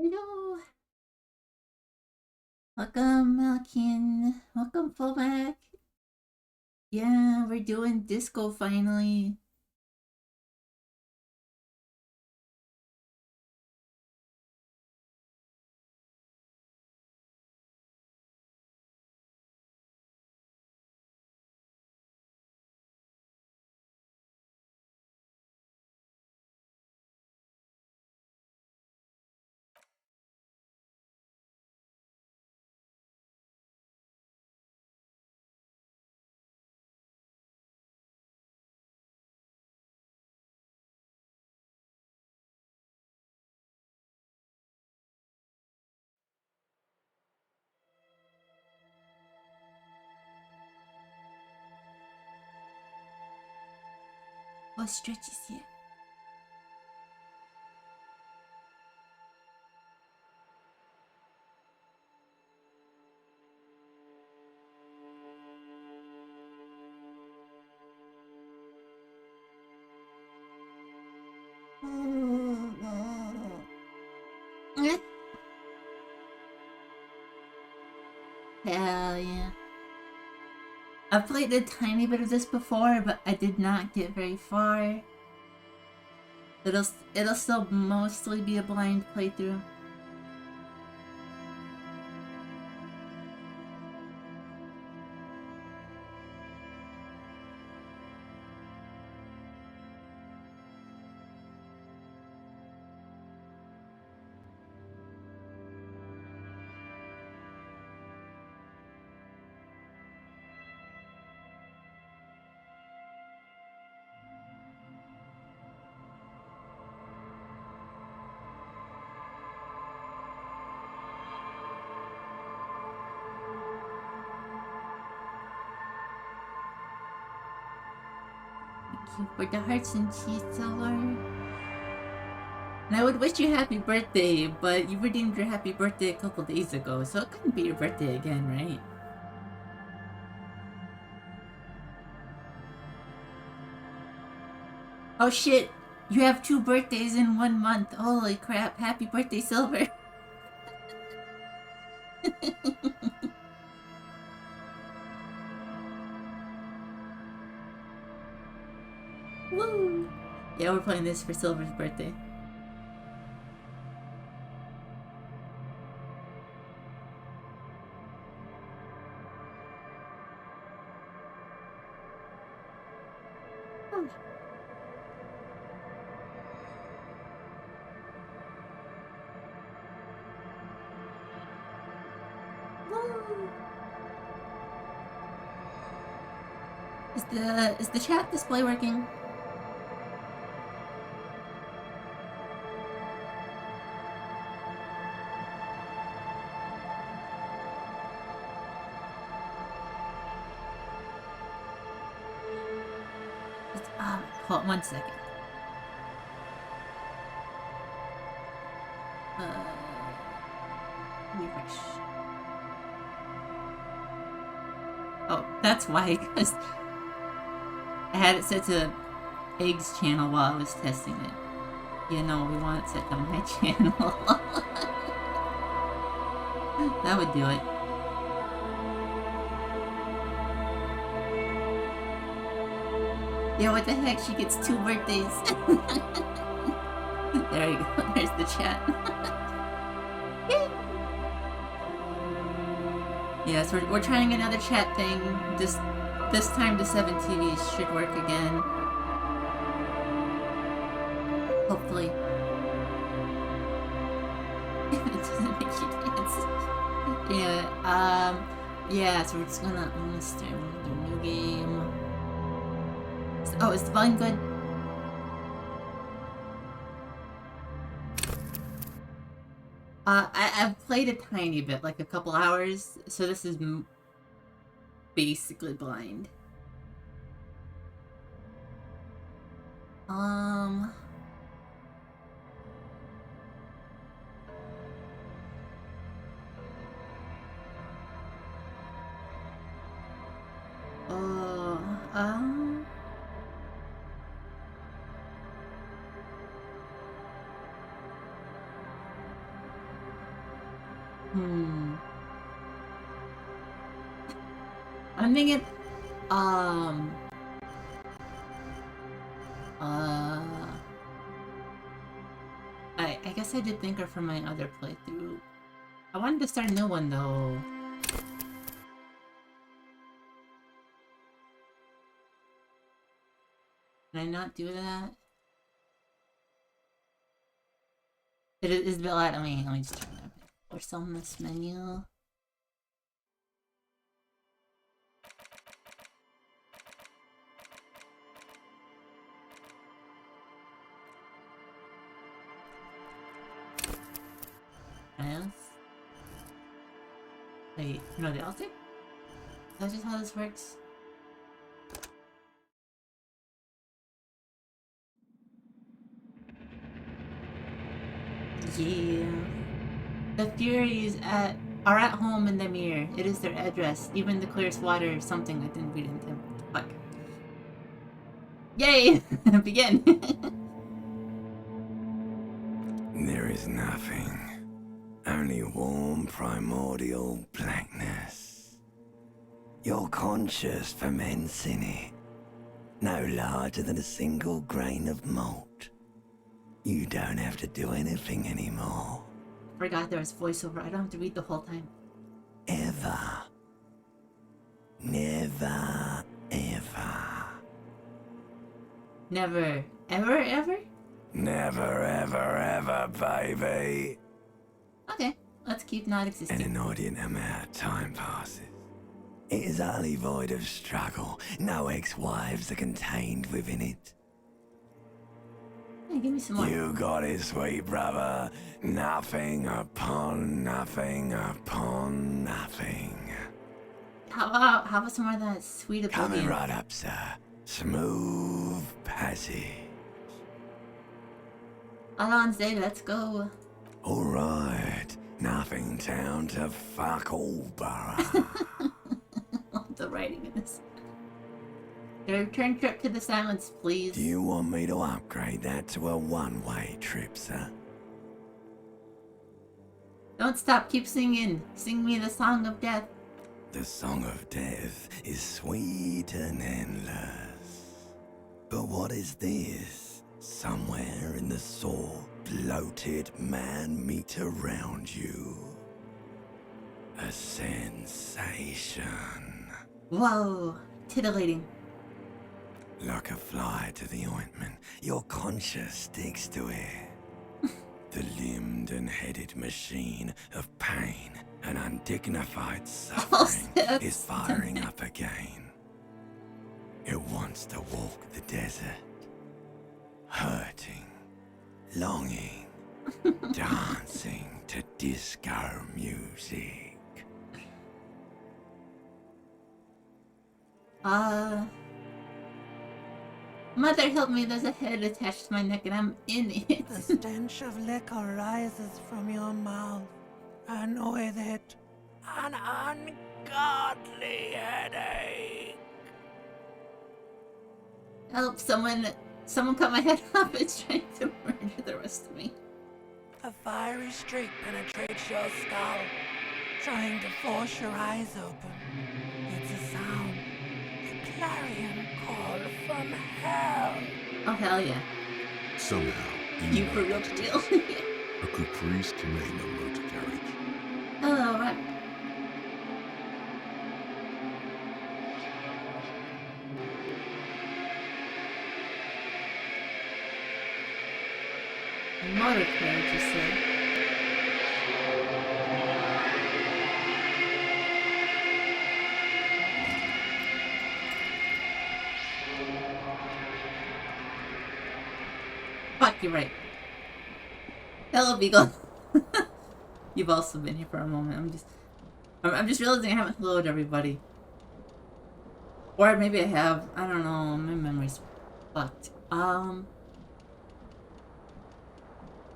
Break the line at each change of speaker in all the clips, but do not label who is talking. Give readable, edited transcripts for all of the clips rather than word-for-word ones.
Hello. Welcome, Malkin. Welcome, Fullback. Yeah, we're doing disco finally. Oh, Stretch is here. Hell yeah. I've played a tiny bit of this before, but I did not get very far. It'll still mostly be a blind playthrough. Thank you for the hearts and cheese, Silver. And I would wish you happy birthday, but you redeemed your happy birthday a couple days ago, so it couldn't be your birthday again, right? Oh shit! You have 2 birthdays in 1 month. Holy crap! Happy birthday, Silver! Woo! Yeah, we're playing this for Silver's birthday. Woo! Is the chat display working? Hold on 1 second. Refresh. Oh, that's why, because I had it set to Egg's channel while I was testing it. You know, we want it set to my channel. That would do it. Yeah, what the heck? She gets 2 birthdays. There you go. There's the chat. Yes, we're trying another chat thing. This time the 7TV should work again. Hopefully. It doesn't make you dance. Yeah, so we're just gonna start another new game. Oh, is the volume good? I've played a tiny bit, like a couple hours, so this is basically blind. I'm thinking, um, I guess I did think her from my other playthrough. I wanted to start a new one though. Can I not do that? It is a bit loud. Let me just turn that back. Or still in this menu. Else? Wait, no, the else? Is that just how this works? Yeah. The Furies are at home in the mirror. It is their address. Even the clearest water or something. I didn't read into. Fuck. Yay! Begin!
There is nothing. Only warm primordial blackness. Your conscious ferments in it. No larger than a single grain of malt. You don't have to do anything anymore.
Forgot there was voiceover. I don't have to read the whole time.
Ever. Never, ever.
Never. Ever, ever?
Never, ever, ever, baby.
Okay, let's keep not existing.
An inordinate amount of time passes. It is utterly void of struggle. No ex-wives are contained within it.
Hey, give me some more.
You got it, sweet brother. Nothing upon nothing upon nothing.
How about some more of that sweet oblivion?
Coming right up, sir. Smooth passage.
Alonze, let's go.
Alright. Nothing down to fuck all, borough.
The writing in this. The return trip to the silence, please.
Do you want me to upgrade that to a one-way trip, sir?
Don't stop, keep singing. Sing me the song of death.
The song of death is sweet and endless. But what is this? Somewhere in the sore, bloated man meet around you. A sensation.
Whoa, titillating.
Like a fly to the ointment, your conscience sticks to it. The limbed and headed machine of pain and undignified suffering is firing up again. It wants to walk the desert, hurting, longing, dancing to disco music.
Mother, help me, there's a head attached to my neck and I'm in it.
The stench of liquor rises from your mouth, and with it, an ungodly headache.
Help, someone cut my head off. It's trying to murder the rest of me.
A fiery streak penetrates your skull, trying to force your eyes open. It's a sound, a clarion call from hell.
Oh, hell yeah.
Somehow,
You for real to deal.
a caprice can make no motor carriage.
Hello, right. Motor carriage, you say? Fuck, you're right. Hello, Beagle. You've also been here for a moment. I'm just realizing I haven't helloed everybody. Or maybe I have. I don't know. My memory's fucked.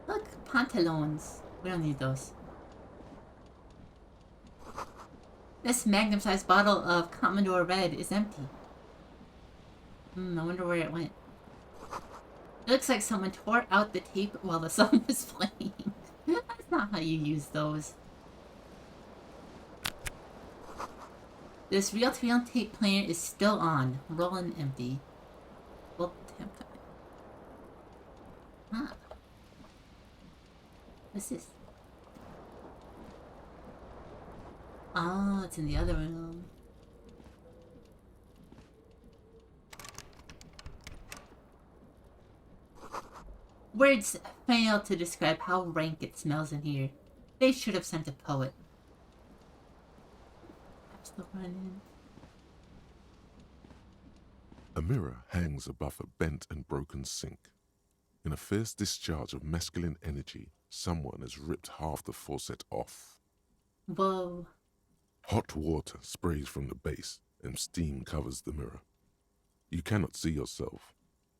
Look, pantaloons. We don't need those. This magnum-sized bottle of Commodore Red is empty. I wonder where it went. It looks like someone tore out the tape while the song was playing. That's not how you use those. This reel-to-reel tape player is still on. Rolling empty. Well, damn time. Huh. What's this? Oh, it's in the other room. Words fail to describe how rank it smells in here. They should have sent a poet. I'm still running.
A mirror hangs above a bent and broken sink. In a fierce discharge of masculine energy, someone has ripped half the faucet off.
Whoa.
Hot water sprays from the base and steam covers the mirror. You cannot see yourself,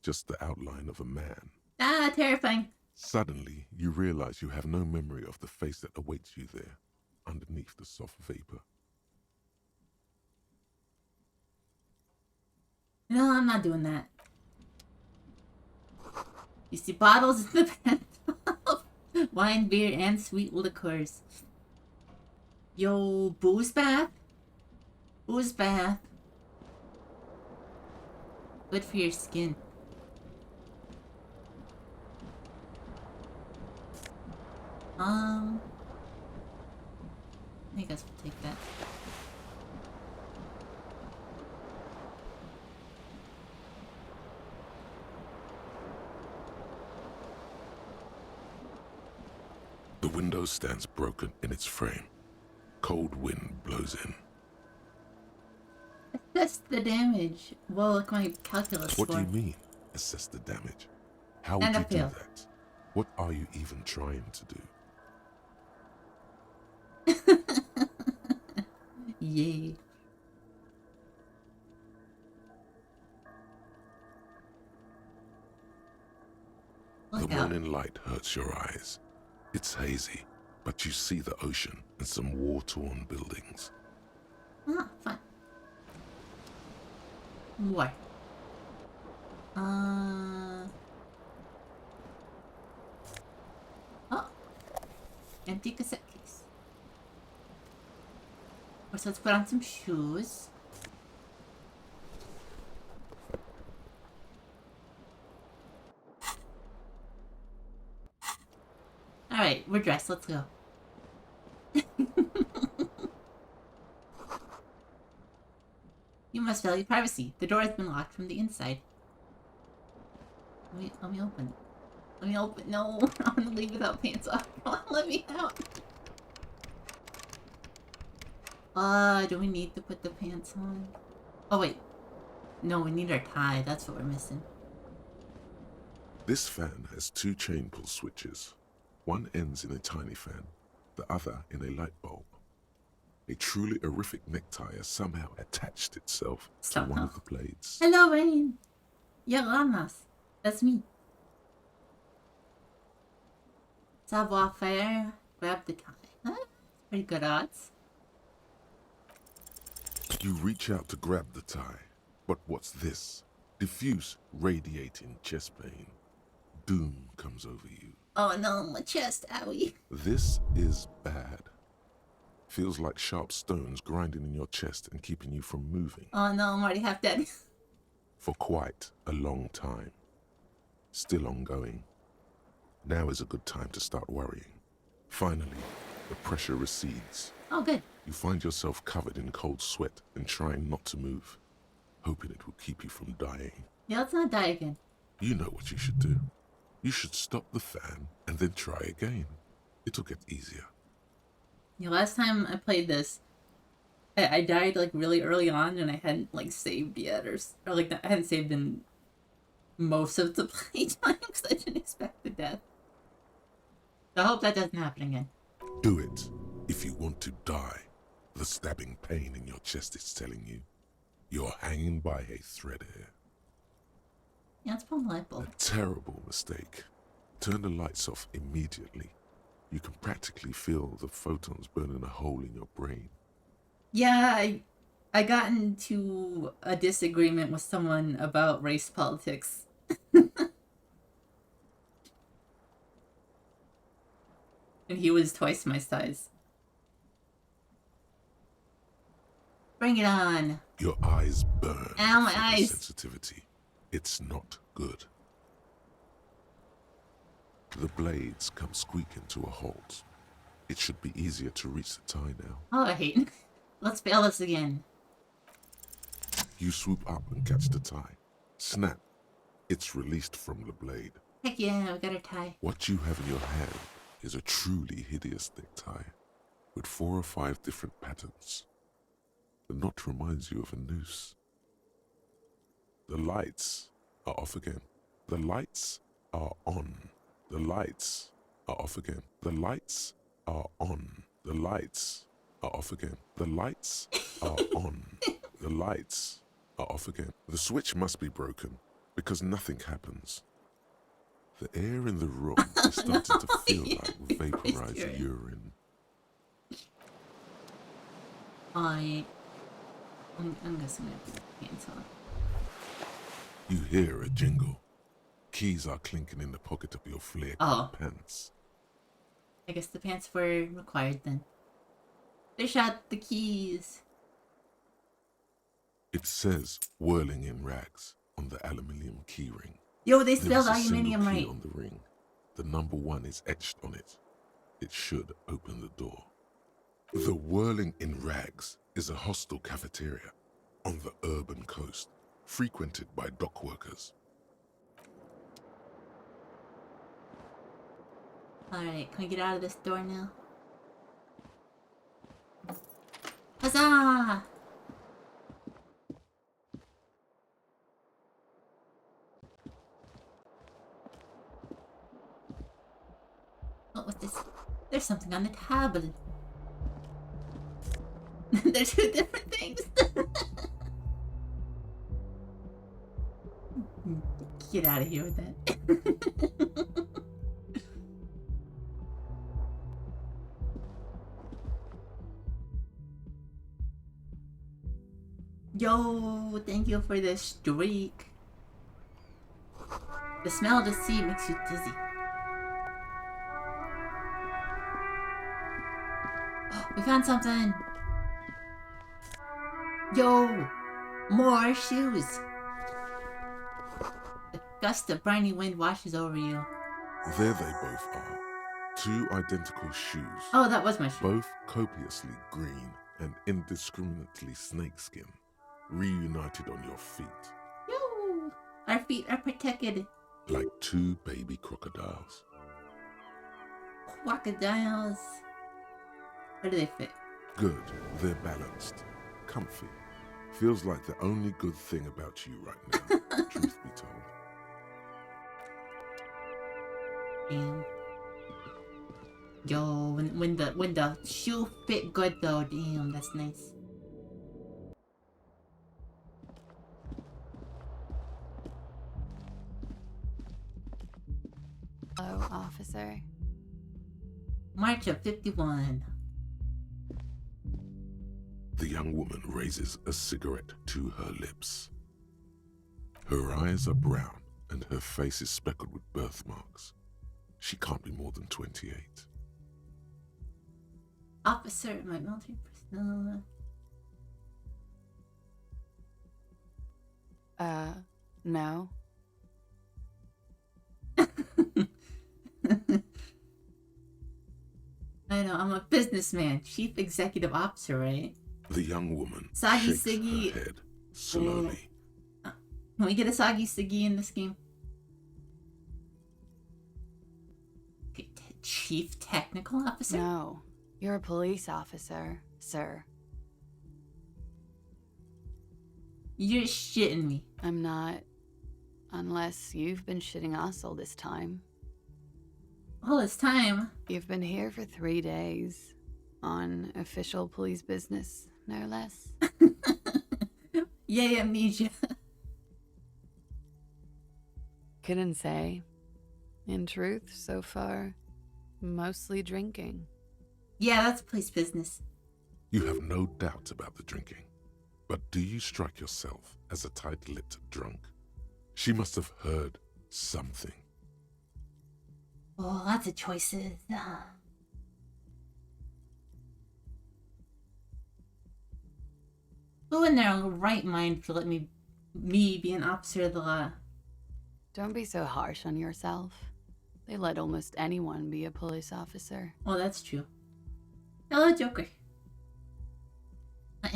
just the outline of a man.
Ah, terrifying.
Suddenly, you realize you have no memory of the face that awaits you there, underneath the soft vapor.
No, I'm not doing that. You see bottles in the bathtub. Wine, beer, and sweet liquors. Yo, booze bath? Booze bath. Good for your skin. I guess we'll take that.
The window stands broken in its frame. Cold wind blows in.
Assess the damage. Well, look my calculus
What do
score.
you mean, assess the damage? How would
And
you
a
do
fail.
that? What are you even trying to do?
Yay.
The
Look out.
morning light hurts your eyes. It's hazy, but you see the ocean and some war-torn buildings.
Ah, fun. War. Oh. Empty cassette case. So let's put on some shoes. Alright, we're dressed. Let's go. You must value privacy. The door has been locked from the inside. Let me open it. Let me open. No, I want to leave without pants on. Come on, let me out. Do we need to put the pants on? Oh, wait. No, we need our tie. That's what we're missing.
This fan has two chain pull switches. One ends in a tiny fan, the other in a light bulb. A truly horrific necktie has somehow attached itself to one of the blades.
Hello, Rain. Yaramas. That's me. Savoir faire. Grab the tie. Huh? Pretty good odds.
You reach out to grab the tie, but what's this? Diffuse, radiating chest pain. Doom comes over you.
Oh no, my chest, owie.
This is bad. Feels like sharp stones grinding in your chest and keeping you from moving.
Oh no, I'm already half dead.
For quite a long time. Still ongoing. Now is a good time to start worrying. Finally, the pressure recedes.
Oh, good.
You find yourself covered in cold sweat and trying not to move, hoping it will keep you from dying.
Yeah, let's not die again.
You know what you should do. You should stop the fan and then try again. It'll get easier.
Yeah, last time I played this, I died like really early on and I hadn't like saved yet or like I hadn't saved in most of the playtime because I didn't expect the death. So I hope that doesn't happen again.
Do it if you want to die. The stabbing pain in your chest is telling you. You're hanging by a thread here.
Yeah, it's probably light
A
bulb.
terrible mistake. Turn the lights off immediately. You can practically feel the photons burning a hole in your brain.
Yeah, I got into a disagreement with someone about race politics. And he was twice my size. Bring it on.
Your eyes burn.
Ow, my
for the
eyes.
sensitivity. It's not good. The blades come squeaking to a halt. It should be easier to reach the tie now.
Oh, I hate. Let's fail this again.
You swoop up and catch the tie. Snap. It's released from the blade.
Heck yeah, we got our tie.
What you have in your hand is a truly hideous necktie with 4 or 5 different patterns. The knot reminds you of a noose. The lights are off again. The lights are on. The lights are off again. The lights are on. The lights are off again. The lights are on. The lights are off again. The switch must be broken because nothing happens. The air in the room is starting to feel like vaporized urine.
I'm guessing I have to pants on.
You hear a jingle. Keys are clinking in the pocket of your flare pants.
I guess the pants were required then. They shot the keys.
It says whirling in rags on the aluminium keyring.
Yo, they
There
spelled
is a single
aluminium
key
right.
on the ring. The number 1 is etched on it. It should open the door. The whirling in rags is a hostel cafeteria on the urban coast, frequented by dock workers.
Alright, can we get out of this door now? Huzzah! What was this? There's something on the table. They're 2 different things. Get out of here with that. Yo, thank you for the streak. The smell of the sea makes you dizzy. Oh, we found something. Yo, more shoes. A gust of briny wind washes over you.
There they both are. 2 identical shoes.
Oh, that was my shoe.
Both copiously green and indiscriminately snakeskin, reunited on your feet.
Yo, our feet are protected.
Like 2 baby crocodiles.
Crocodiles. Where do they fit?
Good, they're balanced, comfy. Feels like the only good thing about you right now, truth be told.
Damn. Yo, when the shoe fit good though, damn, that's nice.
Hello, officer.
March of 51.
The young woman raises a cigarette to her lips. Her eyes are brown and her face is speckled with birthmarks. She can't be more than 28.
Officer, my military personnel.
No.
I know, I'm a businessman, chief executive officer, right?
The young woman
Soggy
shakes
Siggy.
her head slowly.
Can we get a Soggy Siggy in this game? Chief technical officer?
No. You're a police officer, sir.
You're shitting me.
I'm not. Unless you've been shitting us all this time.
All this time.
You've been here for 3 days. On official police business, no less.
Yay, amnesia.
Couldn't say. In truth, so far, mostly drinking.
Yeah, that's police business.
You have no doubt about the drinking. But do you strike yourself as a tight-lipped drunk? She must have heard something.
Oh, lots of choices. Who in their right mind to let me be an officer of the law?
Don't be so harsh on yourself. They let almost anyone be a police officer.
Oh, that's true. Hello, Joker. I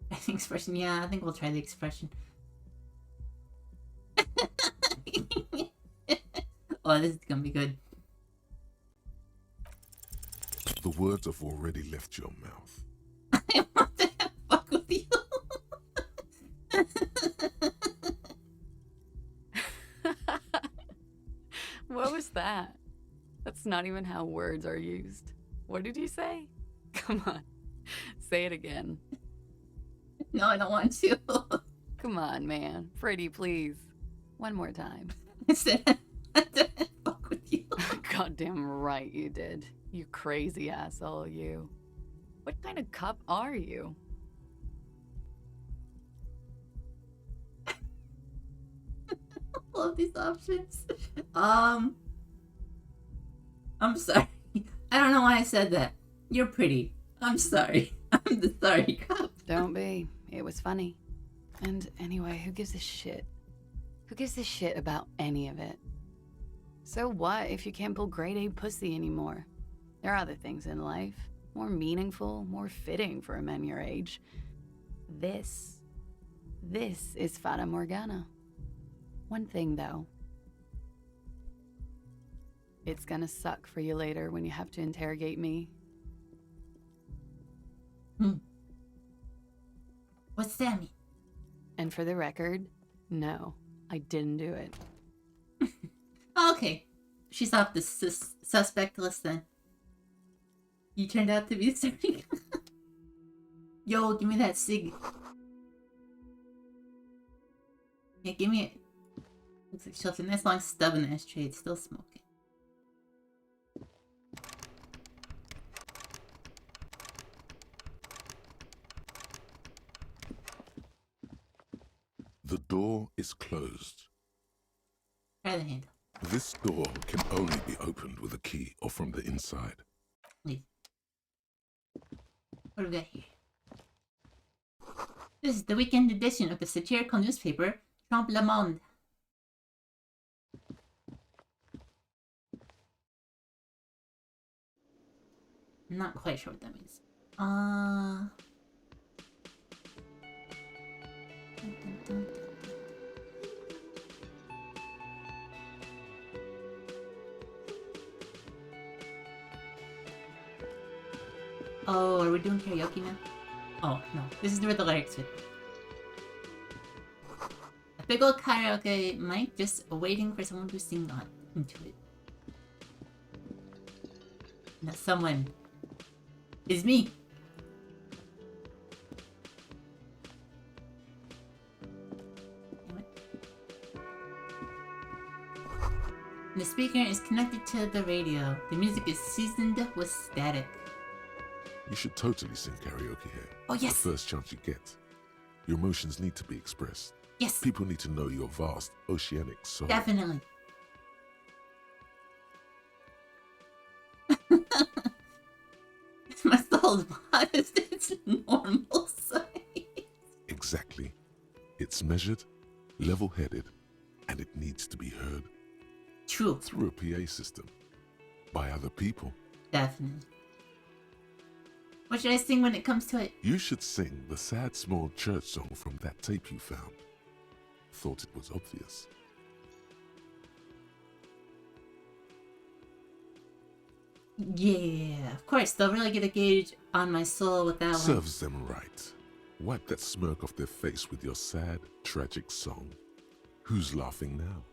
think expression. Yeah, I think we'll try the expression. Oh, this is gonna be good.
The words have already left your mouth.
I want to have fuck with you.
What was that? That's not even how words are used. What did you say? Come on. Say it again.
No, I don't want to.
Come on, man. Pretty, please. One more time.
I said I want to have fuck with you.
Goddamn right you did. You crazy asshole, you. What kind of cop are you?
Love these options. I'm sorry. I don't know why I said that. You're pretty. I'm sorry. I'm the sorry cop.
Don't be. It was funny. And anyway, who gives a shit? Who gives a shit about any of it? So what if you can't pull grade A pussy anymore? There are other things in life, more meaningful, more fitting for a man your age. This is Fata Morgana. One thing though. It's gonna suck for you later when you have to interrogate me.
What's that mean?
And for the record, no, I didn't do it.
Okay. She's off the suspect list then. You turned out to be the sorry. Yo, give me that cig. Yeah, give me it. Looks like she left a nice long stub in the ashtray. It's still smoking.
The door is closed.
Try the handle.
This door can only be opened with a key or from the inside.
Please. What do we got here? This is the weekend edition of the satirical newspaper Trompe le Monde. I'm not quite sure what that means. Oh, are we doing karaoke now? Oh, no. This is where the lyrics fit. A big old karaoke mic just waiting for someone to sing on into it. And that someone is me. And the speaker is connected to the radio. The music is seasoned with static.
You should totally sing karaoke here.
Oh, yes.
The first chance you get. Your emotions need to be expressed.
Yes,
People need to know your vast oceanic soul.
definitely. My soul's modest. It's normal size.
Exactly. It's measured, level-headed, and it needs to be heard
True.
through a PA system by other people.
Definitely. What should I sing when it comes to it?
You should sing the sad small church song from that tape you found. Thought it was obvious.
Yeah, of course. They'll really get a gauge on my soul with that one.
Serves them right. Wipe that smirk off their face with your sad, tragic song. Who's laughing now?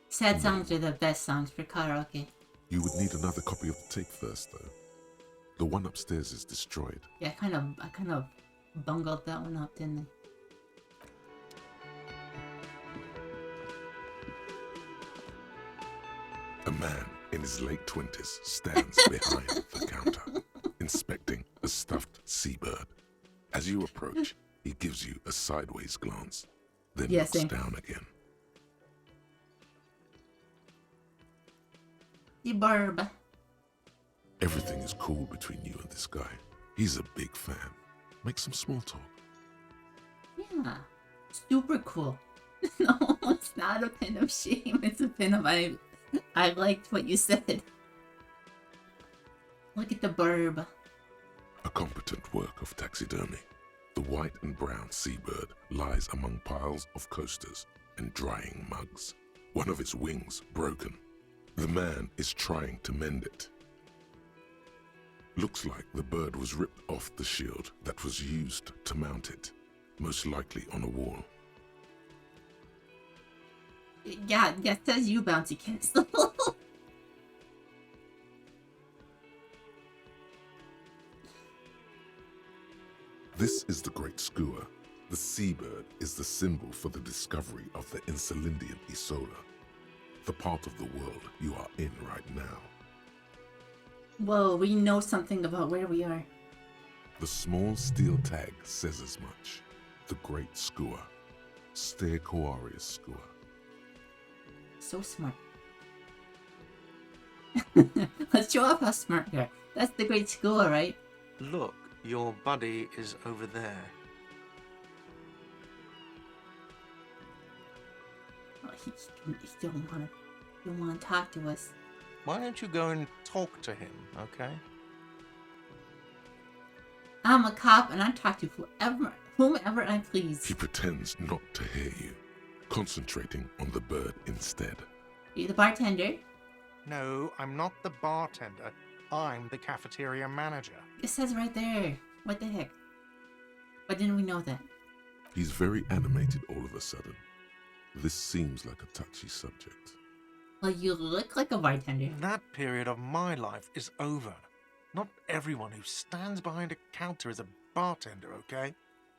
Sad songs are the best songs for karaoke.
You would need another copy of the tape first, though. The one upstairs is destroyed.
Yeah, I kind of bungled that one up, didn't
A man in his late 20s stands behind the counter, inspecting a stuffed seabird. As you approach, he gives you a sideways glance, then
Yeah,
looks
same.
down again.
The barb.
Everything is cool between you and this guy. He's a big fan. Make some small talk.
Yeah. Super cool. No, it's not a pin of shame. It's a pin of I liked what you said. Look at the burb.
A competent work of taxidermy. The white and brown seabird lies among piles of coasters and drying mugs. One of its wings broken. The man is trying to mend it. Looks like the bird was ripped off the shield that was used to mount it, most likely on a wall.
Yeah, it says you, Bouncy Castle.
This is the great skua. The seabird is the symbol for the discovery of the Insulindian Isola, the part of the world you are in right now.
Whoa, we know something about where we are.
The small steel tag says as much. The great skua. Stegosaurus skua.
So smart. Let's show off how smart we are. That's the great school, right?
Look, your buddy is over there.
Oh, he don't want to talk to us.
Why don't you go and talk to him, okay?
I'm a cop and I talk to whomever I please.
He pretends not to hear you, concentrating on the bird instead.
Are you the bartender?
No, I'm not the bartender. I'm the cafeteria manager.
It says right there. What the heck? Why didn't we know that?
He's very animated all of a sudden. This seems like a touchy subject.
Well, you look like a bartender.
That period of my life is over. Not everyone who stands behind a counter is a bartender, okay?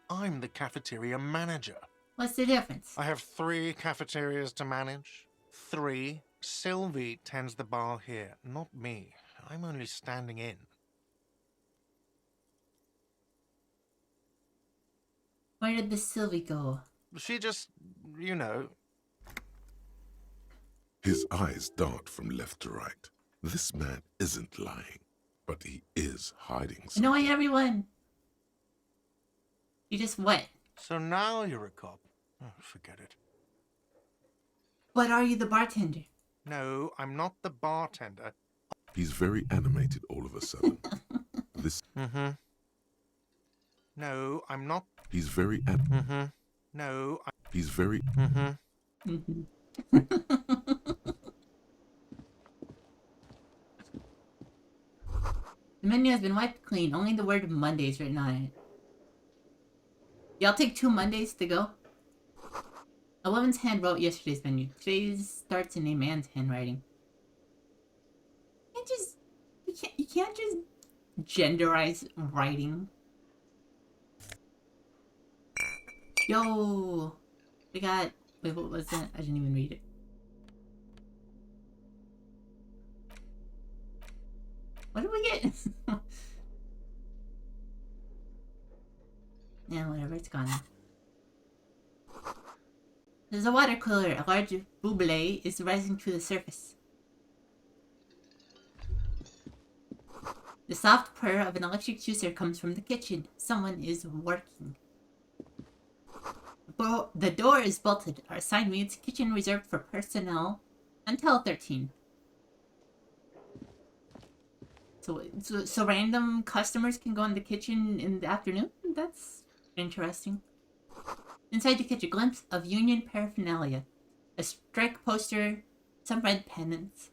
I'm the cafeteria manager.
What's the difference?
I have 3 cafeterias to manage. 3. Sylvie tends the bar here, not me. I'm only standing in.
Where did the Sylvie go?
She just, you know.
His eyes dart from left to right. This man isn't lying, but he is hiding something.
Annoying everyone! You just what?
So now you're a cop. Oh, forget it.
But are you the bartender?
No, I'm not the bartender.
He's very animated all of a sudden. This.
No, I'm not.
He's very.
No,
He's very.
The menu has been wiped clean. Only the word Monday is written on it. Y'all take 2 Mondays to go? A woman's hand wrote yesterday's menu. Today's starts in a man's handwriting. You can't just genderize writing. Yo, we got. Wait, what was that? I didn't even read it. What did we get? Yeah, whatever, it's gone now. There's a water cooler. A large buble is rising to the surface. The soft purr of an electric juicer comes from the kitchen. Someone is working. The door is bolted. Our sign reads, kitchen reserved for personnel until 13. So random customers can go in the kitchen in the afternoon? That's interesting. Inside the kitchen, a glimpse of union paraphernalia. A strike poster, some red pennants.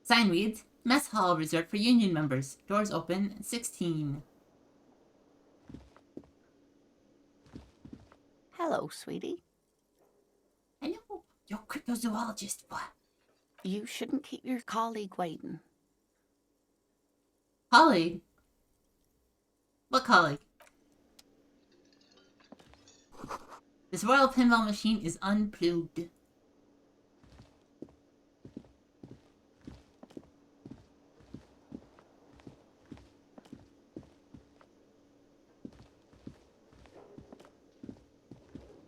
Sign reads, mess hall reserved for union members. Doors open at 16.
Hello, sweetie.
Hello, you're a cryptozoologist. What?
You shouldn't keep your colleague waiting.
Colleague? What colleague? This royal pinball machine is unplugged.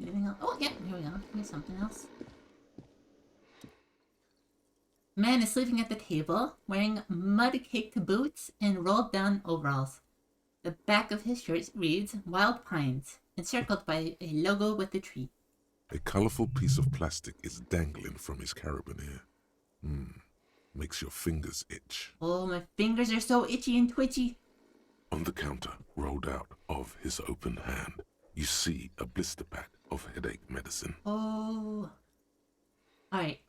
Anything else? Oh, yeah, here we go. Here's something else. man is sleeping at the table, wearing mud-caked boots and rolled-down overalls. The back of his shirt reads Wild Pines, encircled by a logo with a tree.
A colorful piece of plastic is dangling from his carabiner. Makes your fingers itch.
Oh, my fingers are so itchy and twitchy.
On the counter, rolled out of his open hand, you see a blister pack of headache medicine.
Oh. Alright,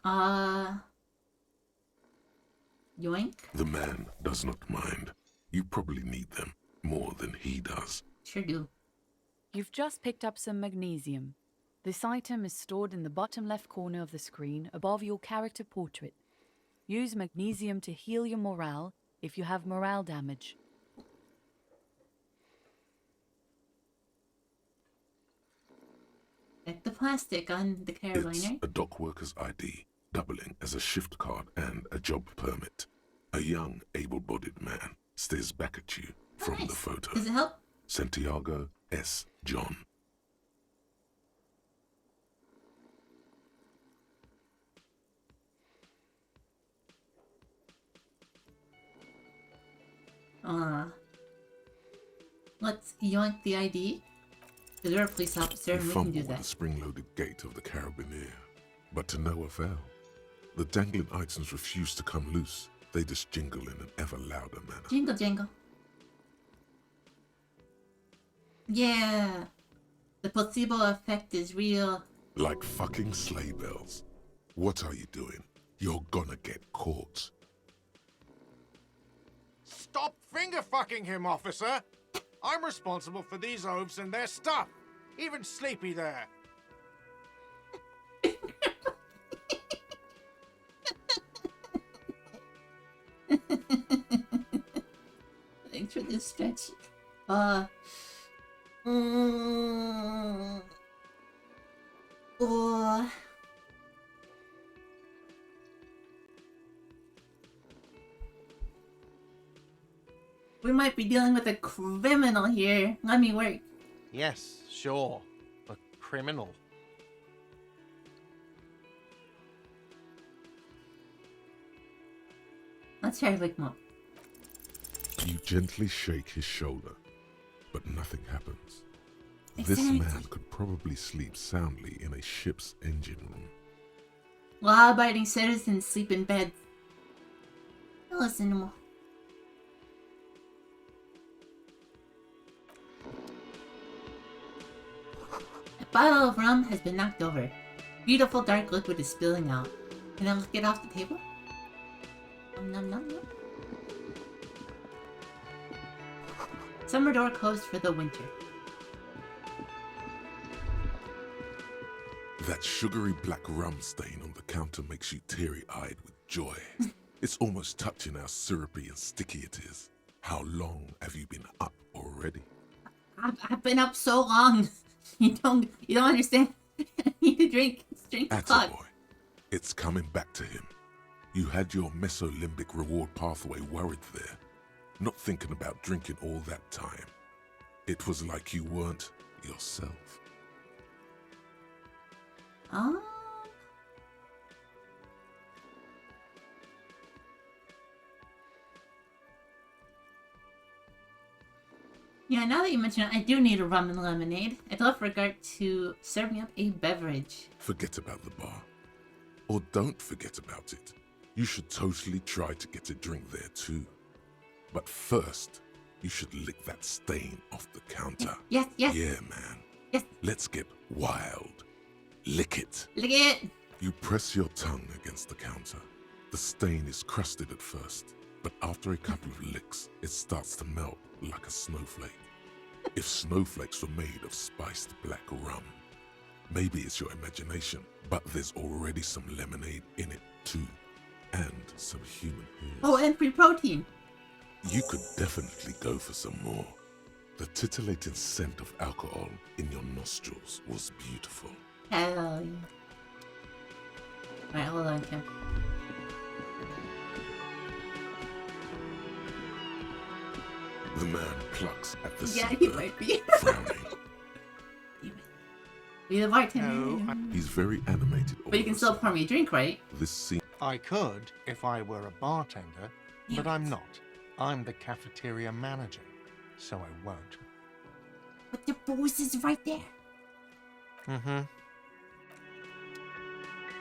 yoink.
The man does not mind. You probably need them more than he does.
Sure do.
You've just picked up some magnesium. This item is stored in the bottom left corner of the screen above your character portrait. Use magnesium to heal your morale if you have morale damage.
Check the plastic on the
It's
carabiner.
a dock worker's ID, doubling as a shift card and a job permit. A young, able-bodied man stares back at you from the
Nice.
photo.
Does it help?
Santiago S. John.
Let's yoink the ID. Because we're a police officer
You
and we can do
fumble with the
that.
spring-loaded gate of the carabiner, but to no avail. The dangling items refuse to come loose. They just jingle in an ever louder manner.
Jingle jangle. Yeah. The placebo effect is real.
Like fucking sleigh bells. What are you doing? You're gonna get caught.
Stop finger fucking him, officer! I'm responsible for these oafs and their stuff. Even Sleepy there.
Thanks for this stretch. Oh. We might be dealing with a criminal here. Let me work.
Yes, sure. A criminal.
Let's try to wake him up.
You gently shake his shoulder, but nothing happens. This
Exactly.
man could probably sleep soundly in a ship's engine room.
Law-abiding citizens sleep in beds. Listen to me. A bottle of rum has been knocked over. Beautiful dark liquid is spilling out. Can I look it off the table? Nom nom nom nom. Summer door closed for the winter.
That sugary black rum stain on the counter makes you teary-eyed with joy. It's almost touching how syrupy and sticky it is. How long have you been up already?
I've been up so long. You don't understand. I need to drink. It's drink o'clock.
Attaboy. It's coming back to him. You had your mesolimbic reward pathway worried there, not thinking about drinking all that time. It was like you weren't yourself.
Yeah, now that you mention it, I do need a rum and lemonade. I'd love for Gart to serve me up a beverage.
Forget about the bar. Or don't forget about it. You should totally try to get a drink there too. But first, you should lick that stain off the counter.
Yes, yes,
Yeah, man.
yes.
Let's get wild. Lick it.
Look at it.
You press your tongue against the counter. The stain is crusted at first, but after a couple of licks, it starts to melt like a snowflake. If snowflakes were made of spiced black rum, maybe it's your imagination, but there's already some lemonade in it too, and some human hairs.
Oh, and free protein.
You could definitely go for some more. The titillating scent of alcohol in your nostrils was beautiful.
Hell yeah. Alright, hold on, Kim.
The man plucks at the
Yeah, he
cigar,
might be.
frowning.
Be the bartender.
No,
He's very animated.
But you can still pour me a drink, right?
This scene.
I could if I were a bartender, but I'm not. I'm the cafeteria manager, so I won't.
But the boss is right there.
Mm-hmm.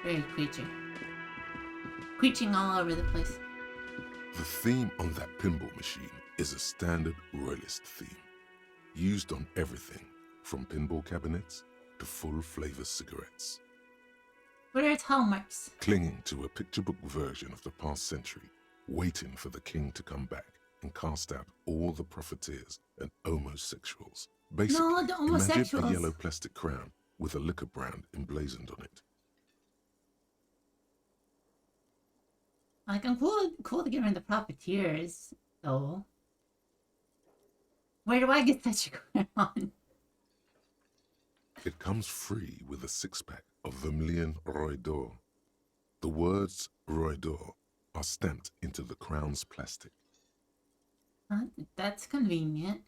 Very creature. Preaching all over the place.
The theme on that pinball machine is a standard royalist theme, used on everything from pinball cabinets to full-flavor cigarettes.
What are its hallmarks?
Clinging to a picture book version of the past century, waiting for the king to come back and cast out all the profiteers and homosexuals. Basically,
No, the
imagine a
homosexuals.
yellow plastic crown with a liquor brand emblazoned on it.
Like, I'm cool to get rid of the profiteers, though. Where do I get such a crown?
It comes free with a six-pack of Vermilion Roy d'Or. The words Roy d'Or are stamped into the crown's plastic.
That's convenient.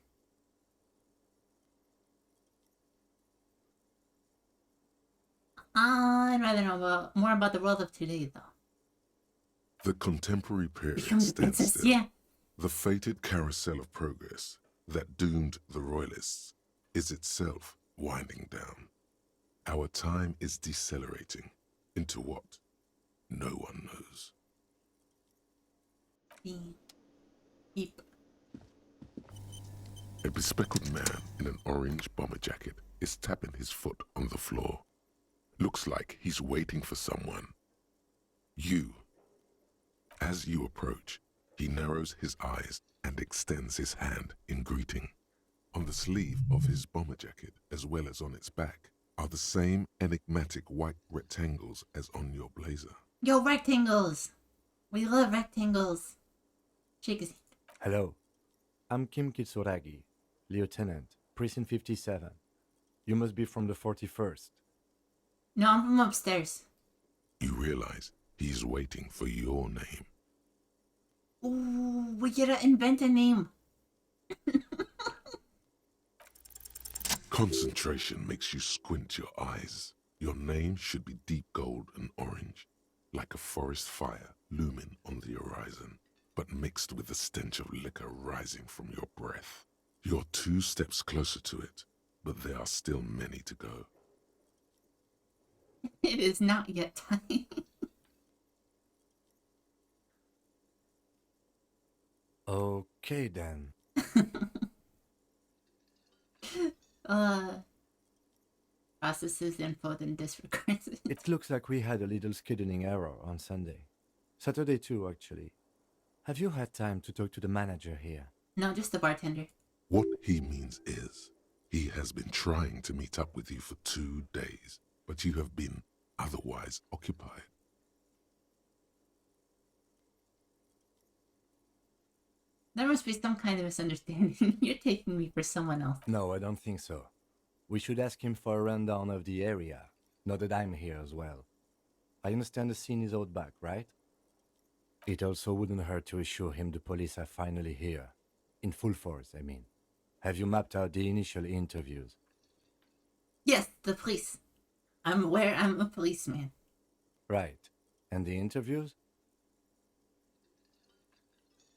I'd rather know more about the world of today, though.
The contemporary period
Become the
stands
princess,
still.
yeah.
The fated carousel of progress that doomed the royalists is itself winding down. Our time is decelerating into what no one knows.
Beep.
A bespectacled man in an orange bomber jacket is tapping his foot on the floor. Looks like he's waiting for someone. You. As you approach, he narrows his eyes and extends his hand in greeting. On the sleeve of his bomber jacket, as well as on its back, are the same enigmatic white rectangles as on your blazer.
Yo, rectangles! We love rectangles. Shake his hand.
Hello, I'm Kim Kitsuragi, Lieutenant, Precinct 57. You must be from the 41st.
No, I'm from upstairs.
You realize he's waiting for your name.
Ooh, we gotta invent a name.
Concentration makes you squint your eyes. Your name should be deep gold and orange, like a forest fire looming on the horizon, but mixed with the stench of liquor rising from your breath. You're 2 steps closer to it, but there are still many to go.
It is not yet time.
Okay then.
Processes info then disregards it.
It looks like we had a little scheduling error on Sunday. Saturday too, actually. Have you had time to talk to the manager here?
No, just the bartender.
What he means is, he has been trying to meet up with you for 2 days, but you have been otherwise occupied.
There must be some kind of misunderstanding. You're taking me for someone else.
No, I don't think so. We should ask him for a rundown of the area, now that I'm here as well. I understand the scene is out back, right? It also wouldn't hurt to assure him the police are finally here. In full force, I mean. Have you mapped out the initial interviews?
Yes, the police. I'm aware I'm a policeman.
Right. And the interviews?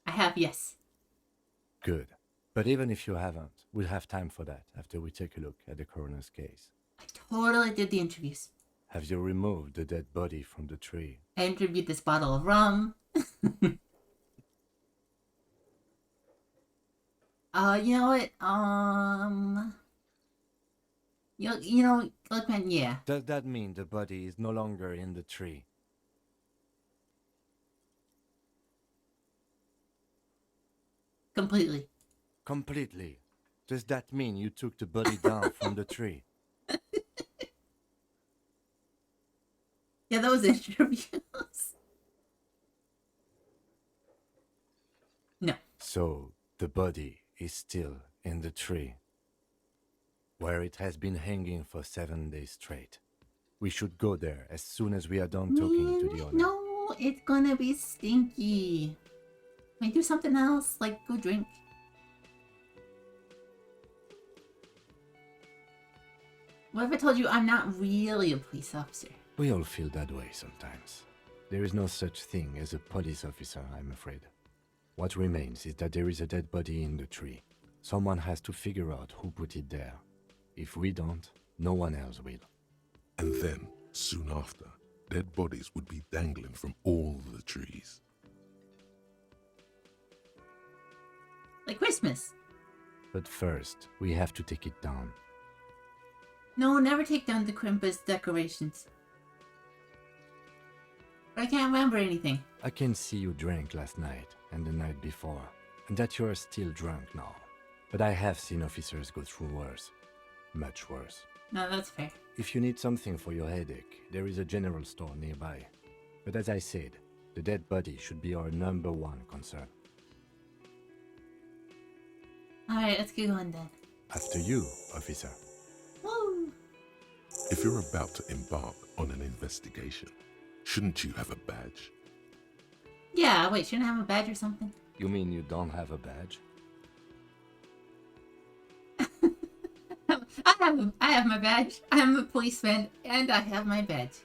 I have, yes.
Good. But even if you haven't, we'll have time for that after we take a look at the coroner's case.
I totally did the interviews.
Have you removed the dead body from the tree?
I interviewed this bottle of rum. You know what? You know, look, man, yeah.
Does that mean the body is no longer in the tree?
Completely.
Completely. Does that mean you took the body down from the tree?
Yeah, those interviews. No.
So, the body is still in the tree, where it has been hanging for 7 days straight. We should go there as soon as we are done talking to the owner.
No, it's gonna be stinky. Can we do something else? Like, go drink? What if I told you I'm not really a police officer?
We all feel that way sometimes. There is no such thing as a police officer, I'm afraid. What remains is that there is a dead body in the tree. Someone has to figure out who put it there. If we don't, no one else will.
And then, soon after, dead bodies would be dangling from all the trees.
Like Christmas.
But first, we have to take it down.
No, never take down the Krampus decorations. But I can't remember anything.
I can see you drank last night and the night before, and that you are still drunk now. But I have seen officers go through worse. Much worse.
No, that's fair.
If you need something for your headache, there is a general store nearby. But as I said, the dead body should be our #1 concern.
Alright, let's get going then.
After you, officer.
Woo!
If you're about to embark on an investigation, shouldn't you have a badge?
Yeah, wait, shouldn't I have a badge or something?
You mean you don't have a badge?
I have my badge. I'm a policeman, and I have my badge.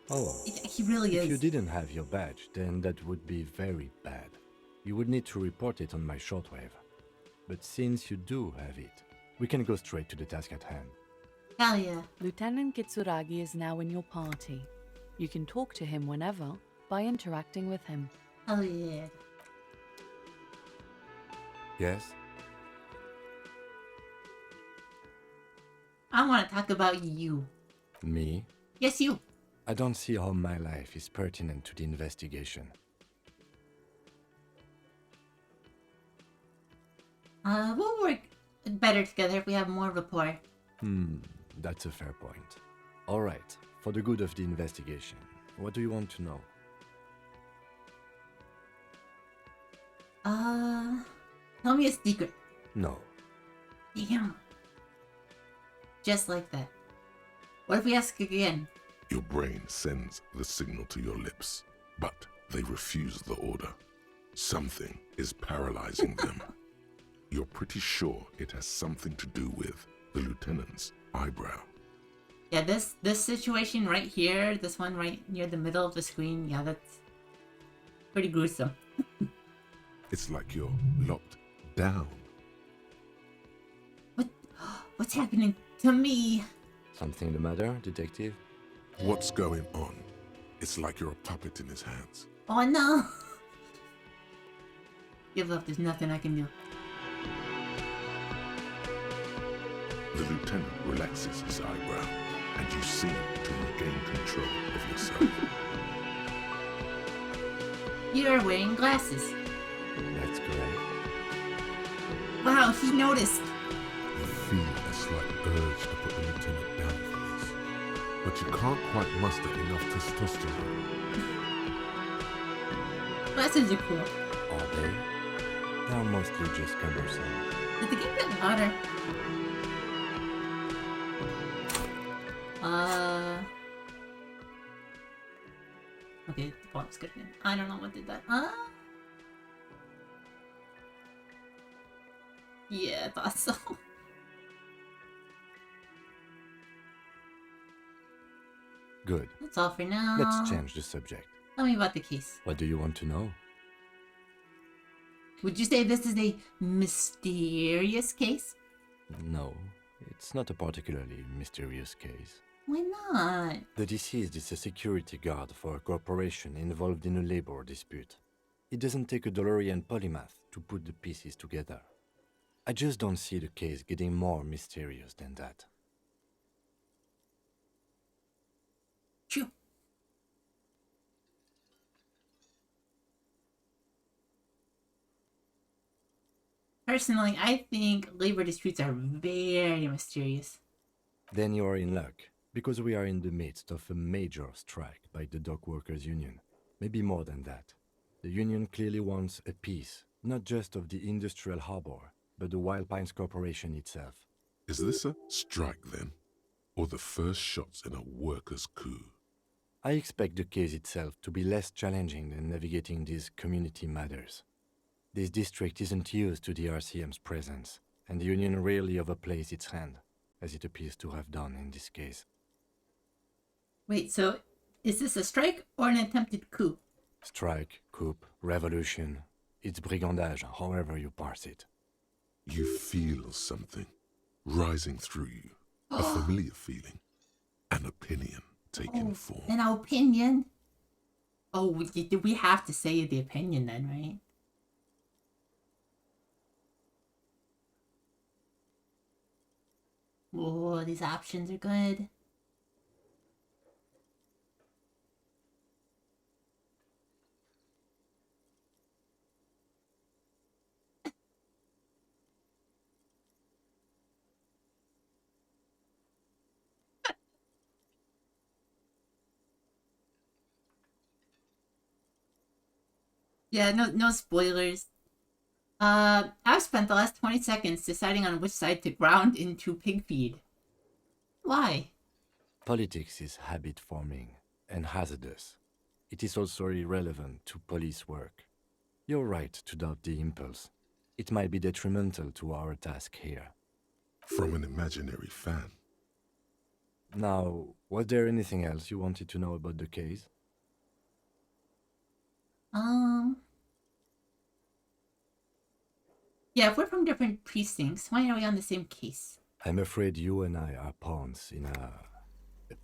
Oh,
He really
if
is.
you didn't have your badge, then that would be very bad. You would need to report it on my shortwave. But since you do have it, we can go straight to the task at hand.
Hell yeah.
Lieutenant Kitsuragi is now in your party. You can talk to him whenever by interacting with him.
Hell yeah.
Yes?
I want to talk about you.
Me?
Yes, you.
I don't see how my life is pertinent to the investigation.
We'll work better together if we have more rapport.
That's a fair point. All right, for the good of the investigation, what do you want to know?
Tell me a secret.
No.
Damn. Just like that. What if we ask again?
Your brain sends the signal to your lips, but they refuse the order. Something is paralyzing them. You're pretty sure it has something to do with the lieutenant's eyebrow.
Yeah, this situation right here, this one right near the middle of the screen, yeah, that's pretty gruesome.
It's like you're locked down.
What's happening to me?
Something the matter, detective?
What's going on? It's like you're a puppet in his hands.
Oh no! Give up, there's nothing I can do.
The lieutenant relaxes his eyebrow, and you seem to regain control of yourself.
You're wearing glasses.
That's correct.
Wow, he noticed.
You feel a slight urge to put the lieutenant down for this, but you can't quite muster enough testosterone.
Glasses are cool.
Are they? They're mostly just cumbersome.
Did the game get louder? Okay, the bomb's good. I don't know what did that. Yeah, I thought so.
Good.
That's all for now.
Let's change the subject.
Tell me about the case.
What do you want to know?
Would you say this is a mysterious case?
No, it's not a particularly mysterious case.
Why not?
The deceased is a security guard for a corporation involved in a labor dispute. It doesn't take a DeLorean polymath to put the pieces together. I just don't see the case getting more mysterious than that.
True. Personally, I think labor disputes are very mysterious.
Then you are in luck, because we are in the midst of a major strike by the dock workers union. Maybe more than that. The union clearly wants a piece, not just of the industrial harbor, but the Wild Pines Corporation itself.
Is this a strike then? Or the first shots in a workers' coup?
I expect the case itself to be less challenging than navigating these community matters. This district isn't used to the RCM's presence, and the union rarely overplays its hand, as it appears to have done in this case.
Wait, so Is this a strike or an attempted coup?
Strike, coup, revolution. It's brigandage, however you parse it.
You feel something rising through you, a familiar feeling, an opinion taking form.
An opinion? Oh, we have to say the opinion then, right? Oh, these options are good. Yeah, no spoilers. I've spent the last 20 seconds deciding on which side to ground into pig feed. Why?
Politics is habit forming and hazardous. It is also irrelevant to police work. You're right to doubt the impulse. It might be detrimental to our task here.
From an imaginary fan.
Now, was there anything else you wanted to know about the case?
Yeah, if we're from different precincts, why are we on the same case?
I'm afraid you and I are pawns in a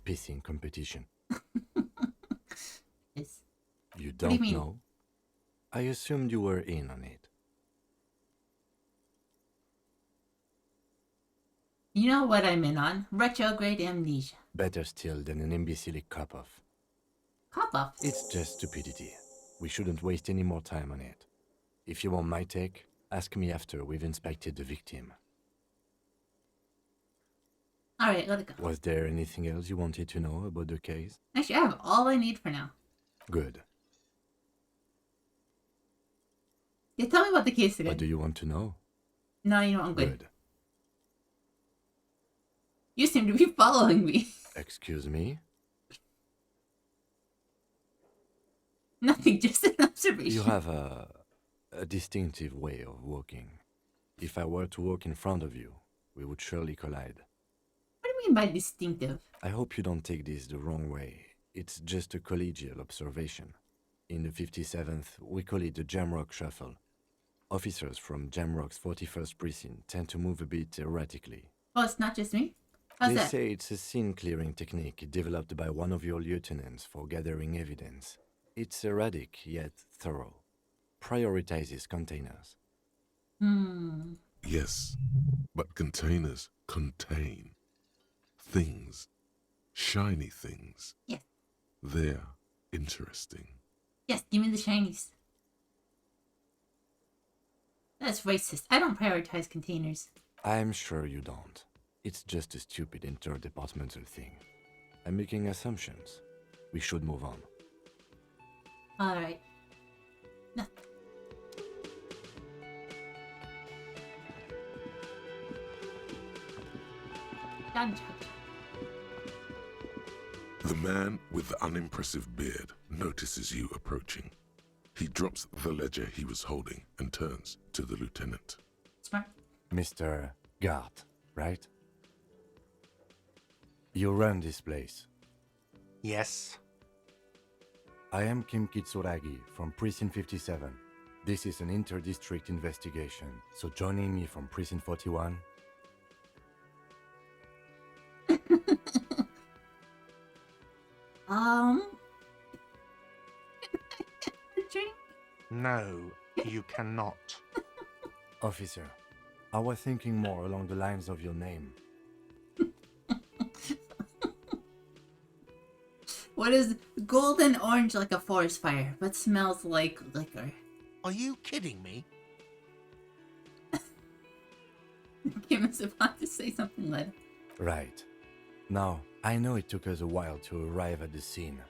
pissing competition.
Yes.
You
do you
don't
mean?
know? I assumed you were in on it.
You know what I'm in on? Retrograde amnesia.
Better still than an imbecilic cop-off.
Cop-off.
It's just stupidity. We shouldn't waste any more time on it. If you want my take, ask me after we've inspected the victim.
Alright, let it go.
Was there anything else you wanted to know about the case?
Actually, I have all I need for now.
Good.
Yeah, tell me about the case again.
What do you want to know?
No, you know, I'm good.
Good.
You seem to be following me.
Excuse me?
Nothing, just an observation.
You have a distinctive way of walking. If I were to walk in front of you, we would surely collide.
What do you mean by distinctive?
I hope you don't take this the wrong way. It's just a collegial observation. In the 57th, we call it the Jamrock Shuffle. Officers from Jamrock's 41st Precinct tend to move a bit erratically.
Oh, it's not just me? How's
They
that?
say it's a scene-clearing technique developed by one of your lieutenants for gathering evidence. It's erratic, yet thorough. Prioritizes containers.
Yes, but containers contain things. Shiny things.
Yes.
They're interesting.
Yes, give me the shinies. That's racist. I don't prioritize containers.
I'm sure you don't. It's just a stupid interdepartmental thing. I'm making assumptions. We should move on.
Alright. No. Done.
The man with the unimpressive beard notices you approaching. He drops the ledger he was holding and turns to the lieutenant.
Smart.
Mr. Gart, right? You run this place.
Yes.
I am Kim Kitsuragi from Precinct 57. This is an inter-district investigation, so joining me from Precinct 41...
Drink?
No, you cannot.
Officer, I was thinking more along the lines of your name.
What is golden orange like a forest fire, but smells like liquor?
Are you kidding me?
Kim is about to say something later.
Right. Now, I know it took us a while to arrive at the scene.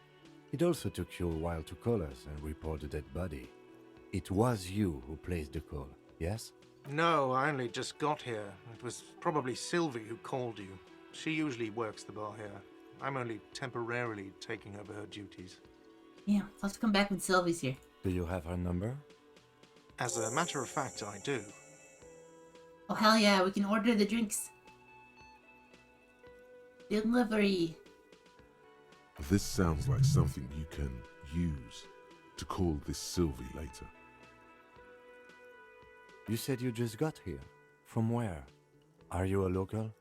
It also took you a while to call us and report the dead body. It was you who placed the call, yes?
No, I only just got here. It was probably Sylvie who called you. She usually works the bar here. I'm only temporarily taking over her duties.
Yeah, I'll have to come back when Sylvie's here.
Do you have her number?
As a matter of fact, I do.
Oh, hell yeah, we can order the drinks. Delivery.
This sounds like something you can use to call this Sylvie later.
You said you just got here. From where? Are you a local?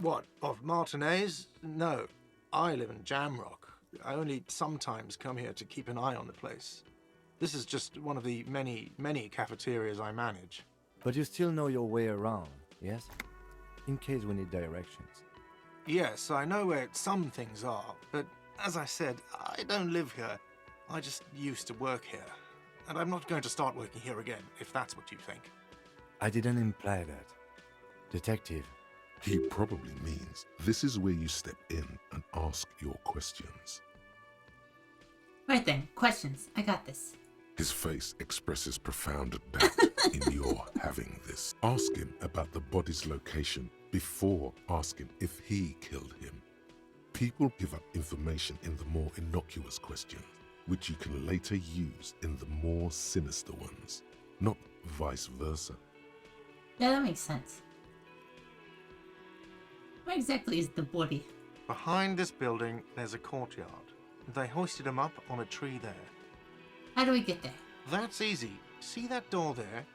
What, of Martinez? No, I live in Jamrock. I only sometimes come here to keep an eye on the place. This is just one of the many, many cafeterias I manage.
But you still know your way around, yes? In case we need directions.
Yes, I know where some things are, but as I said, I don't live here. I just used to work here. And I'm not going to start working here again, if that's what you think.
I didn't imply that. Detective,
He probably means this is where you step in and ask your questions.
Right then, questions. I got this.
His face expresses profound doubt in your having this. Ask him about the body's location before asking if he killed him. People give up information in the more innocuous questions, which you can later use in the more sinister ones, not vice versa.
Yeah, that makes sense. Where exactly is the body?
Behind this building, there's a courtyard. They hoisted him up on a tree there.
How do we get there?
That's easy. See that door there?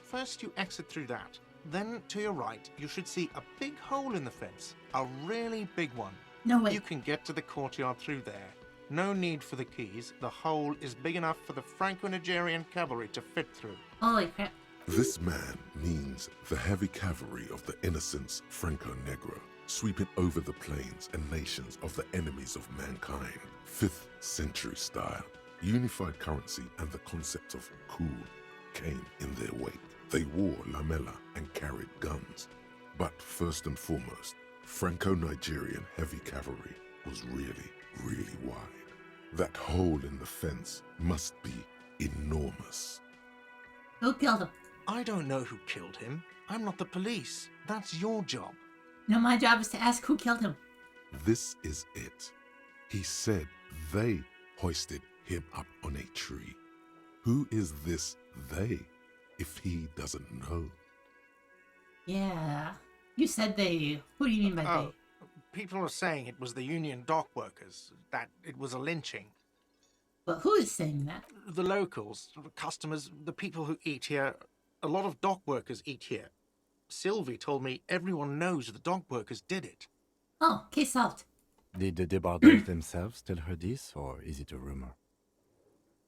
First you exit through that. Then to your right, you should see a big hole in the fence. A really big one.
No way.
You can get to the courtyard through there. No need for the keys. The hole is big enough for the Franco-Nigerian cavalry to fit through.
Holy crap.
This man means the heavy cavalry of the innocents Franco Negro, sweeping over the plains and nations of the enemies of mankind. 5th century style. Unified currency and the concept of cool came in their wake. They wore lamella and carried guns. But first and foremost, Franco-Nigerian heavy cavalry was really, really wide. That hole in the fence must be enormous.
Who killed him?
I don't know who killed him. I'm not the police. That's your job.
No, my job is to ask who killed him.
This is it. He said they hoisted him up on a tree. Who is this they, if he doesn't know?
Yeah. You said they. Who do you mean by
Oh, people are saying it was the union dock workers, that it was a lynching.
they? But who is saying that?
The locals, the customers, the people who eat here, a lot of dock workers eat here. Sylvie told me everyone knows the dock workers did it.
Oh, case solved.
did the debarders themselves tell her this, or is it a rumor?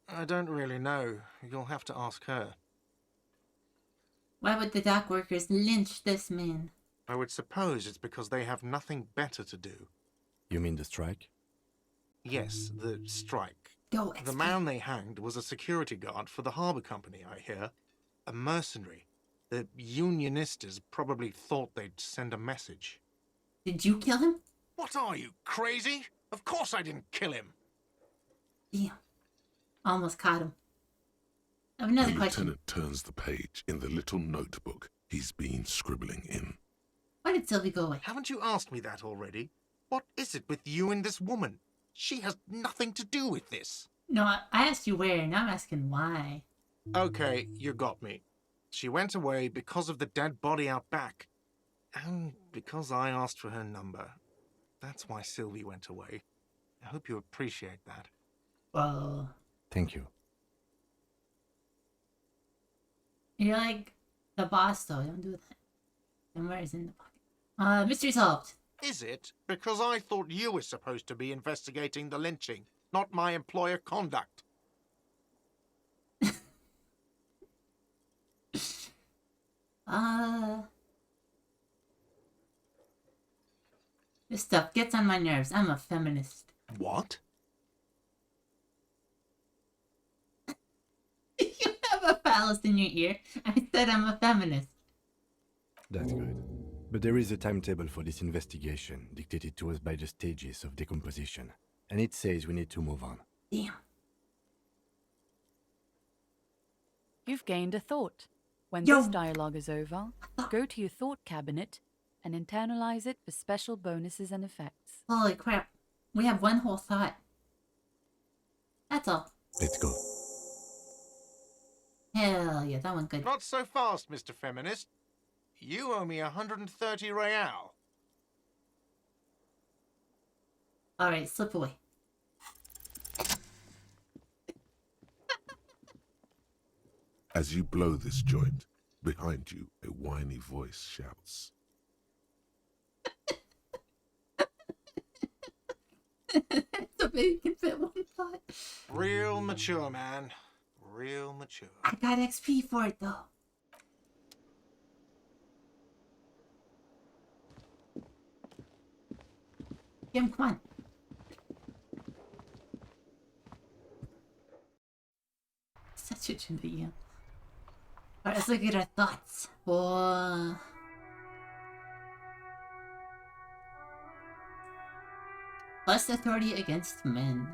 I don't really know. You'll have to ask her.
Why would the dock workers lynch this man?
I would suppose it's because they have nothing better to do.
You mean the strike?
Yes, the strike.
Go,
The man they hanged was a security guard for the harbour company, I hear. A mercenary. The Unionistas probably thought they'd send a message.
Did you kill him?
What are you, crazy? Of course I didn't kill him.
Damn. Almost caught him. I have another
The
question.
lieutenant turns the page in the little notebook he's been scribbling in.
Why did Sylvie go away?
Haven't you asked me that already? What is it with you and this woman? She has nothing to do with this.
No, I asked you where, now I'm asking why.
Okay, you got me. She went away because of the dead body out back. And because I asked for her number. That's why Sylvie went away. I hope you appreciate that.
Well,
Thank you.
you're like the boss, though. Don't do that. And where is it in the pocket? Mystery solved.
Is it? Because I thought you were supposed to be investigating the lynching, not my employer conduct.
This stuff gets on my nerves. I'm a feminist.
What?
You have a phallus in your ear. I said I'm a feminist.
That's good. But there is a timetable for this investigation, dictated to us by the stages of decomposition. And it says we need to move on.
Damn.
You've gained a thought. When
Yo.
this dialogue is over, go to your thought cabinet and internalize it for special bonuses and effects.
Holy crap. We have one whole thought. That's all.
Let's go.
Hell yeah, that went good.
Not so fast, Mr. Feminist. You owe me 130 real.
Alright, slip away.
As you blow this joint, behind you a whiny voice shouts.
So baby can fit one pot.
Real mature, man. Real mature.
I got XP for it though. Kim, come on. Such a video. Alright, let's look at our thoughts. Less authority against men.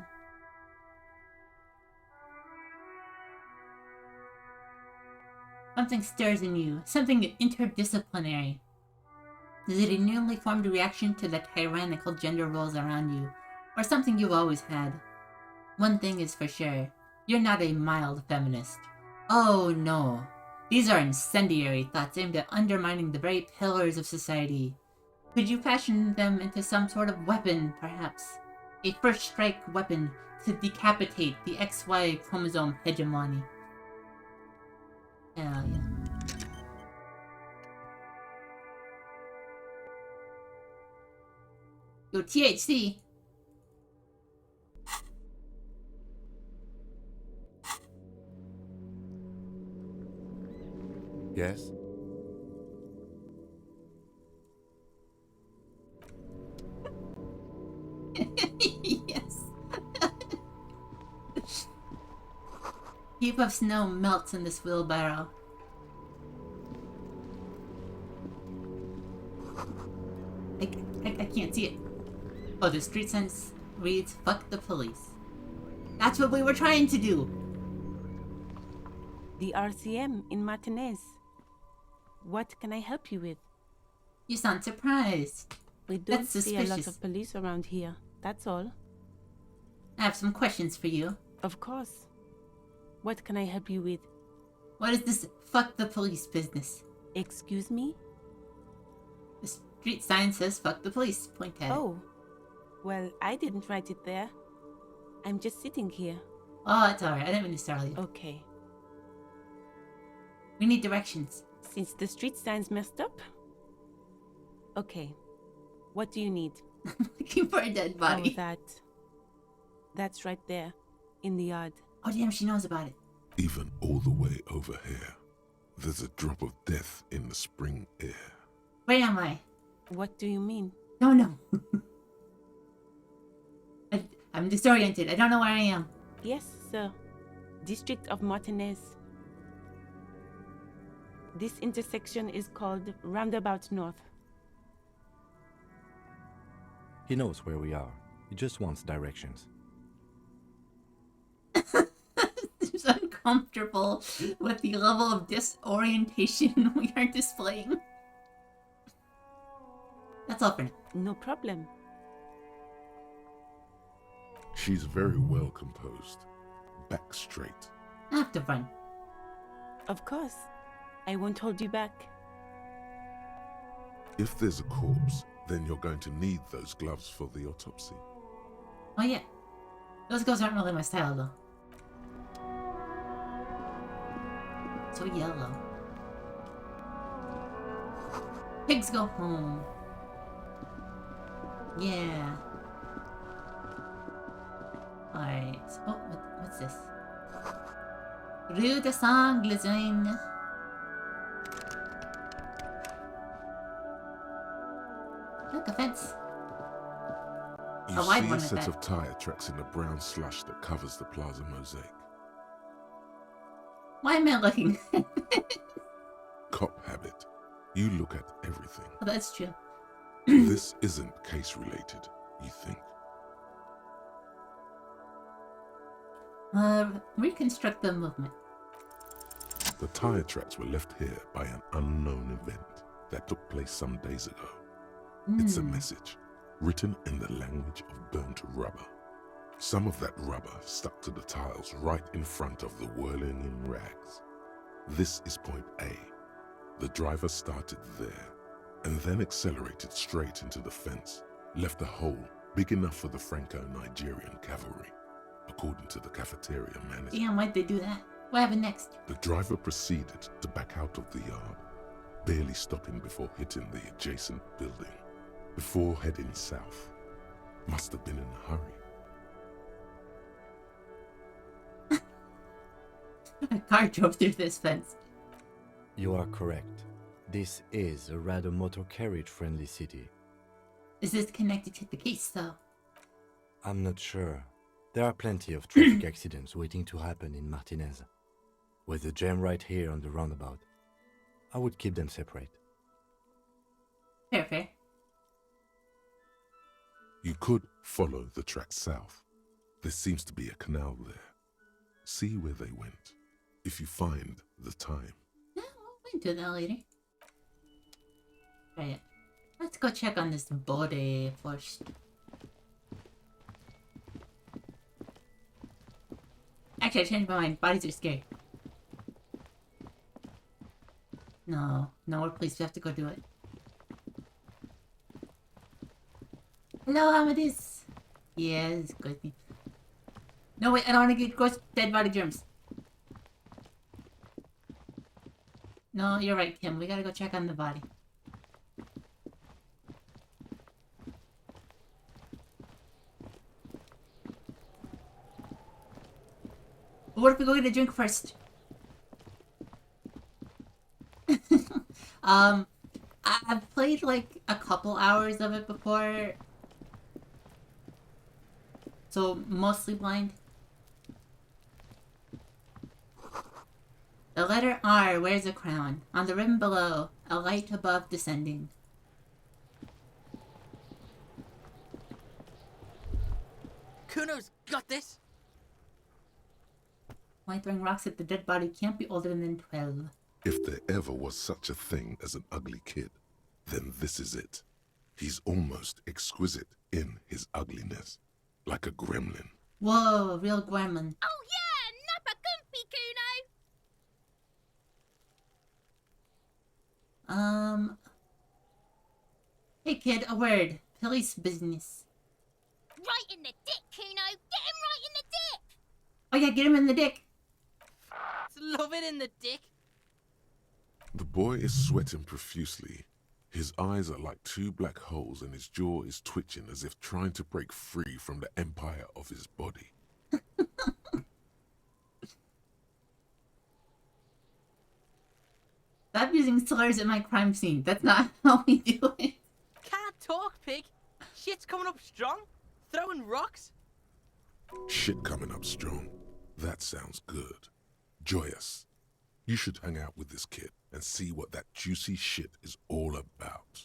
Something stirs in you. Something interdisciplinary. Is it a newly formed reaction to the tyrannical gender roles around you? Or something you've always had? One thing is for sure. You're not a mild feminist. Oh no. These are incendiary thoughts aimed at undermining the very pillars of society. Could you fashion them into some sort of weapon, perhaps? A first strike weapon to decapitate the XY chromosome hegemony. Hell yeah. Yo, THC.
Yes?
Yes. Heap of snow melts in this wheelbarrow. I can't see it. Oh, the street sign reads, "Fuck the police." That's what we were trying to do.
The RCM in Martinez. What can I help you with?
You sound surprised.
We don't
That's
see a lot
suspicious.
of police around here. That's all.
I have some questions for you.
Of course. What can I help you with?
What is this "fuck the police" business?
Excuse me?
The street sign says "fuck the police." Point at it.
Oh. Well, I didn't write it there. I'm just sitting here.
Oh, it's alright. I didn't mean to startle you.
Okay.
We need directions.
Since the street sign's messed up? Okay. What do you need?
I'm looking for a dead body.
Oh, that's right there. In the yard.
Oh, damn, she knows about it.
Even all the way over here, there's a drop of death in the spring air.
Where am I?
What do you mean?
No. I'm disoriented. I don't know where I am.
Yes, sir. District of Martinez. This intersection is called Roundabout North.
He knows where we are. He just wants directions.
It's uncomfortable with the level of disorientation we are displaying. That's all for now.
No problem.
She's very well composed. Back straight.
I have to run.
Of course. I won't hold you back.
If there's a corpse, then you're going to need those gloves for the autopsy.
Oh yeah. Those gloves aren't really my style though. So yellow. Pigs go home. Yeah. Alright. Oh, what's this? Rue de Saint-Glazine. Look, a fence.
You
A wide
see
one
a
at
set
that.
of tire tracks in the brown slush that covers the plaza mosaic.
Why am I looking?
Cop habit. You look at everything.
Oh, that's true.
This isn't case related, you think.
Reconstruct the movement.
The tire tracks were left here by an unknown event that took place some days ago. It's a message, written in the language of burnt rubber. Some of that rubber stuck to the tiles right in front of the whirling in rags. This is point A. The driver started there, and then accelerated straight into the fence, left a hole big enough for the Franco-Nigerian cavalry, according to the cafeteria manager.
Damn, why'd they do that? What happened next?
The driver proceeded to back out of the yard, barely stopping before hitting the adjacent building, before heading south. Must have been in a hurry.
A car drove through this fence.
You are correct. This is a rather motor carriage-friendly city.
Is this connected to the case, though?
I'm not sure. There are plenty of traffic accidents waiting to happen in Martinez. With the jam right here on the roundabout, I would keep them separate.
Fair, fair.
You could follow the track south. There seems to be a canal there. See where they went, if you find the time.
Yeah, we can do that later. Right. Let's go check on this body first. Actually, I changed my mind. Bodies are scary. No, please, we have to go do it. Hello, Amadis. Yeah, this is good. No, wait, I don't want to get gross dead body germs. No, you're right, Kim. We gotta go check on the body. But what if we go get a drink first? I've played like a couple hours of it before. So, mostly blind. The letter R wears a crown. On the ribbon below, a light above descending.
Kuno's got this.
Why throwing rocks at the dead body can't be older than 12.
If there ever was such a thing as an ugly kid, then this is it. He's almost exquisite in his ugliness, like a gremlin.
Whoa, real gremlin.
Oh yeah, Nappa Gumpy Kuno!
Hey kid, a word. Police business.
Right in the dick, Kuno! Get him right in the dick!
Oh yeah, get him in the dick.
Love it in the dick.
The boy is sweating profusely. His eyes are like two black holes and his jaw is twitching as if trying to break free from the empire of his body.
Stop using slurs at my crime scene. That's not how we do it.
Can't talk, pig. Shit's coming up strong. Throwing rocks.
Shit coming up strong. That sounds good. Joyous. You should hang out with this kid and see what that juicy shit is all about.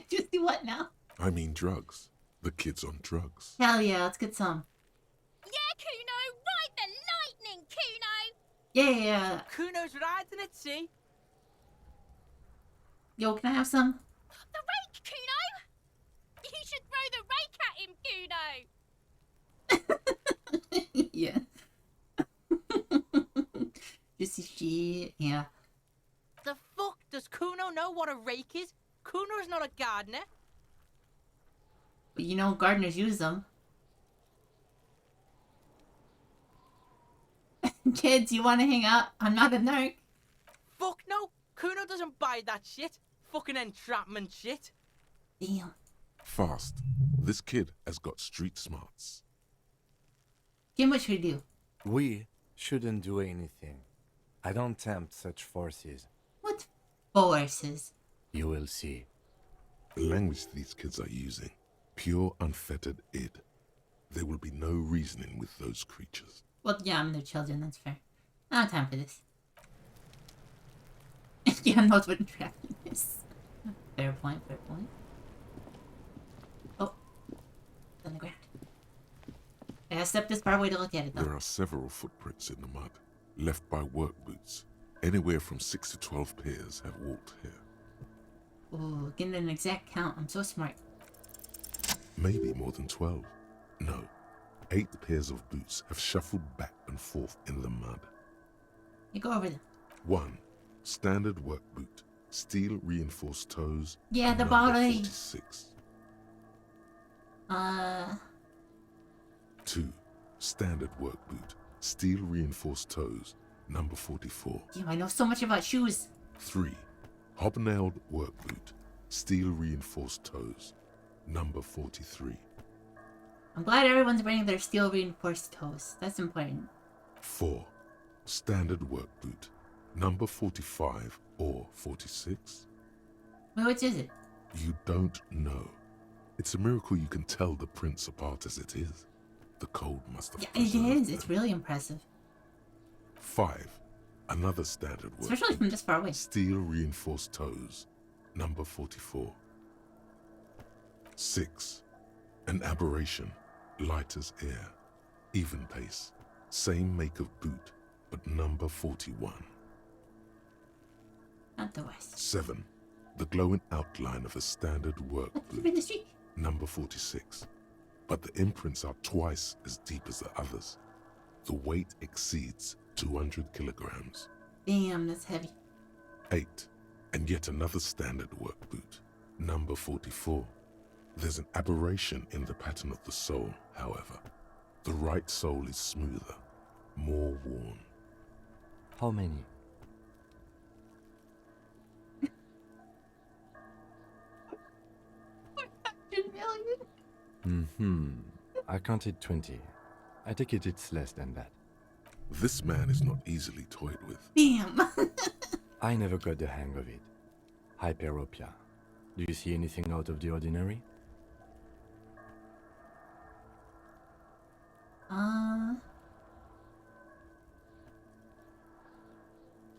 Juicy what now?
I mean drugs. The kid's on drugs.
Hell yeah, let's get some.
Yeah, Kuno! Ride the lightning, Kuno!
Yeah.
Kuno's riding at sea.
Yo, can I have some?
The rake, Kuno! You should throw the rake at him, Kuno!
Yeah. Juicy shit, yeah.
The fuck? Does Kuno know what a rake is? Kuno's not a gardener.
But you know gardeners use them. Kids, you want to hang out? I'm not a narc.
Fuck no. Kuno doesn't buy that shit. Fucking entrapment shit.
Damn.
Fast. This kid has got street smarts.
Kim, what should we do?
We shouldn't do anything. I don't tempt such forces.
What forces?
You will see.
The language these kids are using, pure unfettered id. There will be no reasoning with those creatures.
Well, yeah, I'm their children, that's fair. I don't have time for this. Yeah, knows what entrapping is. Fair point, fair point. Oh. It's on the ground. I gotta step this far away to look at it, though.
There are several footprints in the mud, left by work boots. Anywhere from 6 to 12 pairs have walked here.
Ooh, getting an exact count. I'm so smart.
Maybe more than 12. No. 8 pairs of boots have shuffled back and forth in the mud.
You go over them.
1. Standard work boot. Steel reinforced toes.
Yeah, the
number
body.
46.
2.
2. Standard work boot. steel reinforced toes, number 44.
Damn, I know so much about shoes.
3. Hobnailed work boot, steel reinforced toes, number 43.
I'm glad everyone's wearing their steel reinforced toes. That's important.
4. Standard work boot, number 45 or 46.
Wait, which is it?
You don't know. It's a miracle you can tell the prints apart as it is. The cold must have
Yeah, it
preserved
is. It's
them.
really impressive.
5. Another standard work
Especially from
boot,
this far away.
steel reinforced toes, number 44. 6. An aberration, light as air, even pace, same make of boot, but number 41.
Not the worst.
7. The glowing outline of a standard work
Let's keep in the
boot,
streak.
number 46. But the imprints are twice as deep as the others. The weight exceeds 200 kilograms.
Damn, that's heavy.
8. And yet another standard work boot, number 44. There's an aberration in the pattern of the sole, however. The right sole is smoother, more worn.
How many? I counted 20. I take it it's less than that.
This man is not easily toyed with.
Damn.
I never got the hang of it. Hyperopia. Do you see anything out of the ordinary?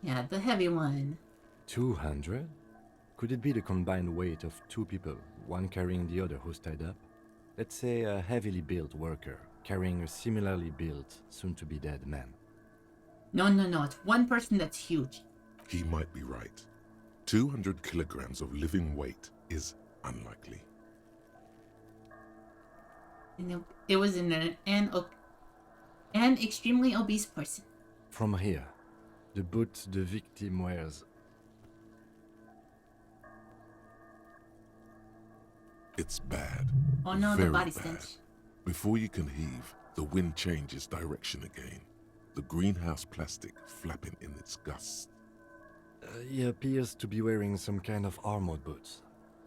Yeah, the heavy one.
200? Could it be the combined weight of two people, one carrying the other who's tied up? Let's say a heavily built worker carrying a similarly built, soon-to-be dead man.
No, it's one person that's huge.
He might be right. 200 kilograms of living weight is unlikely.
And it was an extremely obese person.
From here, the boot the victim wears.
It's bad.
Oh no,
Very
the body
bad.
stench.
Before you can heave, the wind changes direction again. The greenhouse plastic flapping in its gusts.
He appears to be wearing some kind of armored boots.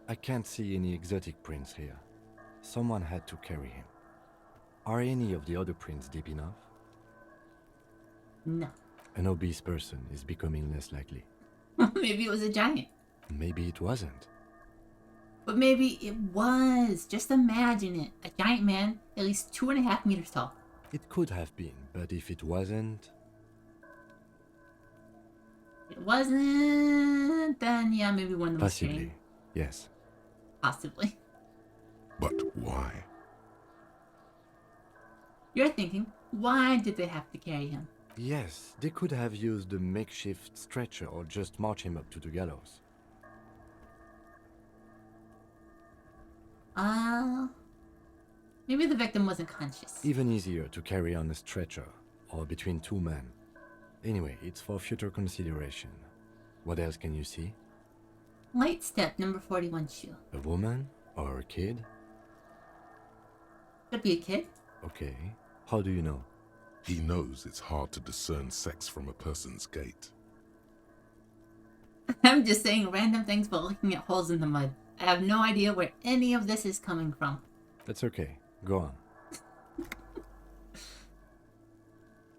I can't see any exotic prints here. Someone had to carry him. Are any of the other prints deep enough?
No.
An obese person is becoming less likely.
Maybe it was a giant.
Maybe it wasn't.
But maybe it was. Just imagine it. A giant man, at least 2.5 meters tall.
It could have been, but if it wasn't...
It wasn't, then yeah, maybe one of them was
Possibly,
carrying.
yes.
Possibly.
But why?
You're thinking, why did they have to carry him?
Yes, they could have used a makeshift stretcher or just march him up to the gallows.
Maybe the victim wasn't conscious.
Even easier to carry on a stretcher, or between two men. Anyway, it's for future consideration. What else can you see?
Light step, number 41 shoe.
A woman? Or a kid?
Could be a kid.
Okay. How do you know?
He knows it's hard to discern sex from a person's gait.
I'm just saying random things but looking at holes in the mud. I have no idea where any of this is coming from.
That's okay. Go on.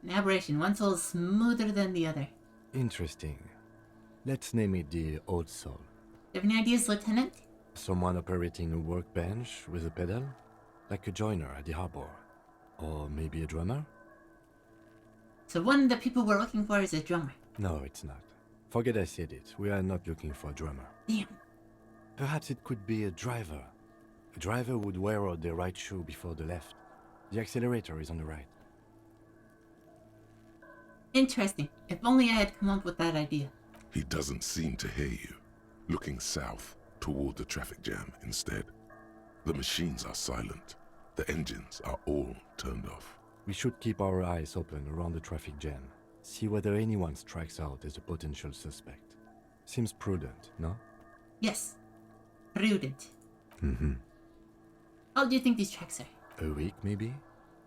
An aberration. One soul is smoother than the other.
Interesting. Let's name it the old soul.
Do you have any ideas, Lieutenant?
Someone operating a workbench with a pedal? Like a joiner at the harbor. Or maybe a drummer?
So one of the people we're looking for is a drummer.
No, it's not. Forget I said it. We are not looking for a drummer.
Damn.
Perhaps it could be a driver. A driver would wear out the right shoe before the left. The accelerator is on the right.
Interesting. If only I had come up with that idea.
He doesn't seem to hear you, looking south toward the traffic jam instead. The machines are silent. The engines are all turned off.
We should keep our eyes open around the traffic jam. See whether anyone strikes out as a potential suspect. Seems prudent, no?
Yes. Prudent.
Mm-hmm.
How do you think these tracks are?
A week, maybe?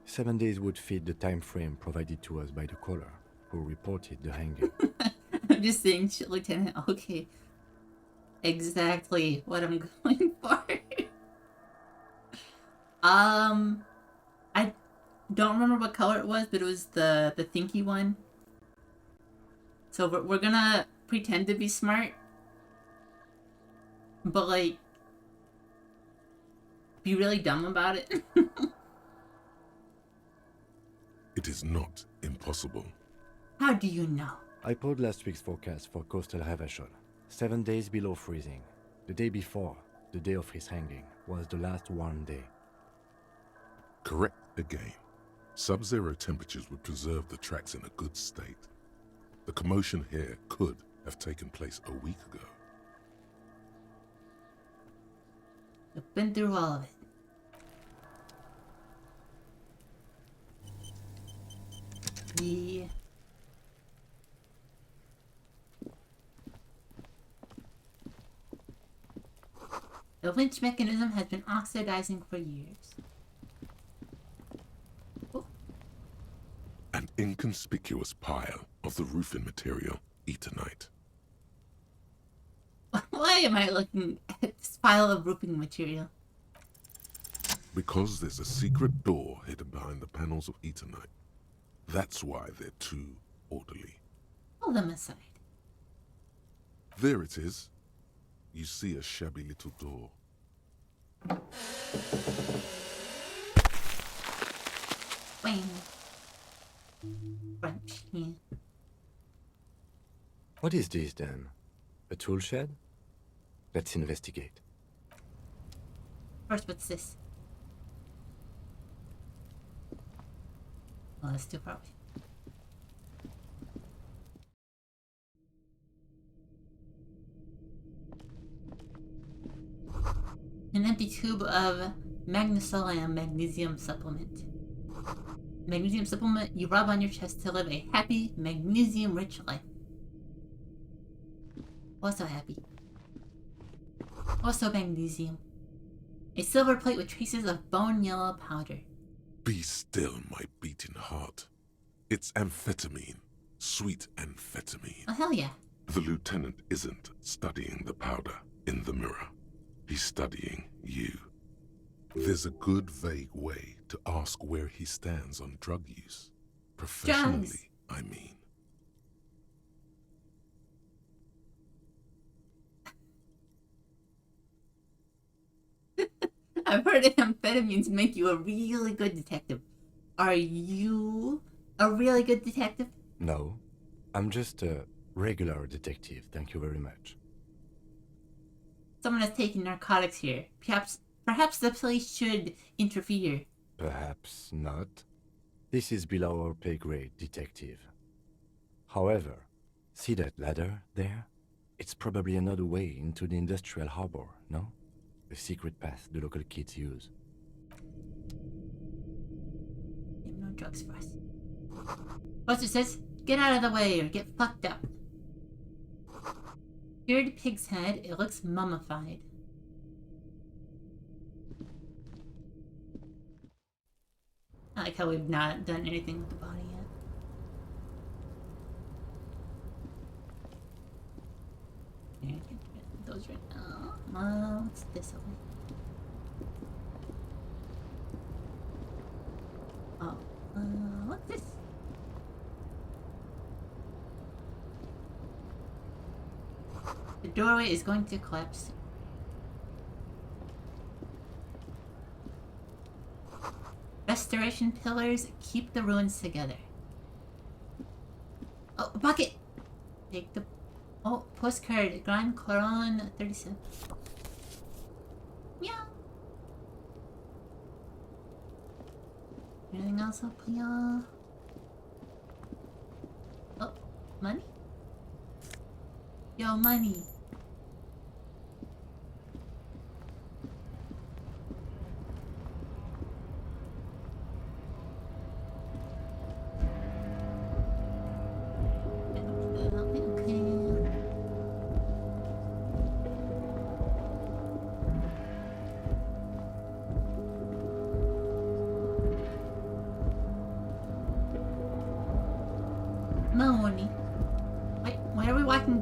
7 days would fit the time frame provided to us by the caller, who reported the hanging.
I'm just saying, shit, Lieutenant. Okay. Exactly what I'm going for. I don't remember what color it was, but it was the thinky one. So we're gonna pretend to be smart, but like be really dumb about it.
It is not impossible.
How do you know?
I pulled last week's forecast for coastal Havashol. 7 days below freezing. The day before, the day of his hanging, was the last warm day.
Correct again. Sub-zero temperatures would preserve the tracks in a good state. The commotion here could have taken place a week ago.
I've been through all of it. The winch mechanism has been oxidizing for years. Oh.
An inconspicuous pile of the roofing material, Eternite.
Why am I looking at this pile of roofing material?
Because there's a secret door hidden behind the panels of Eternite. That's why they're too orderly.
Pull them aside.
There it is. You see a shabby little door.
Wing. Crunch. Yeah.
What is this then? A tool shed? Let's investigate.
First, what's this? Oh, that's too far away. An empty tube of magnesolam magnesium supplement. Magnesium supplement you rub on your chest to live a happy, magnesium-rich life. Also happy. Also magnesium. A silver plate with traces of bone yellow powder.
Be still, my beating heart. It's amphetamine. Sweet amphetamine.
Oh, hell yeah.
The lieutenant isn't studying the powder in the mirror. He's studying you. There's a good, vague way to ask where he stands on drug use. Professionally, I mean.
I've heard amphetamines make you a really good detective. Are you a really good detective?
No, I'm just a regular detective, thank you very much.
Someone has taken narcotics here. Perhaps the police should interfere.
Perhaps not. This is below our pay grade, detective. However, see that ladder there? It's probably another way into the industrial harbor, no? A secret path the local kids use.
You have no drugs for us. Buster says, get out of the way or get fucked up. Cured pig's head, it looks mummified. I like how we've not done anything with the body yet. Yeah, I can't get those right now. What's this over? Oh, what's this? The doorway is going to collapse. Restoration pillars keep the ruins together. Oh, a bucket! Take the... Oh, postcard. Grand Coron 37. Meow. Anything else up here? Oh, money? Yo, money.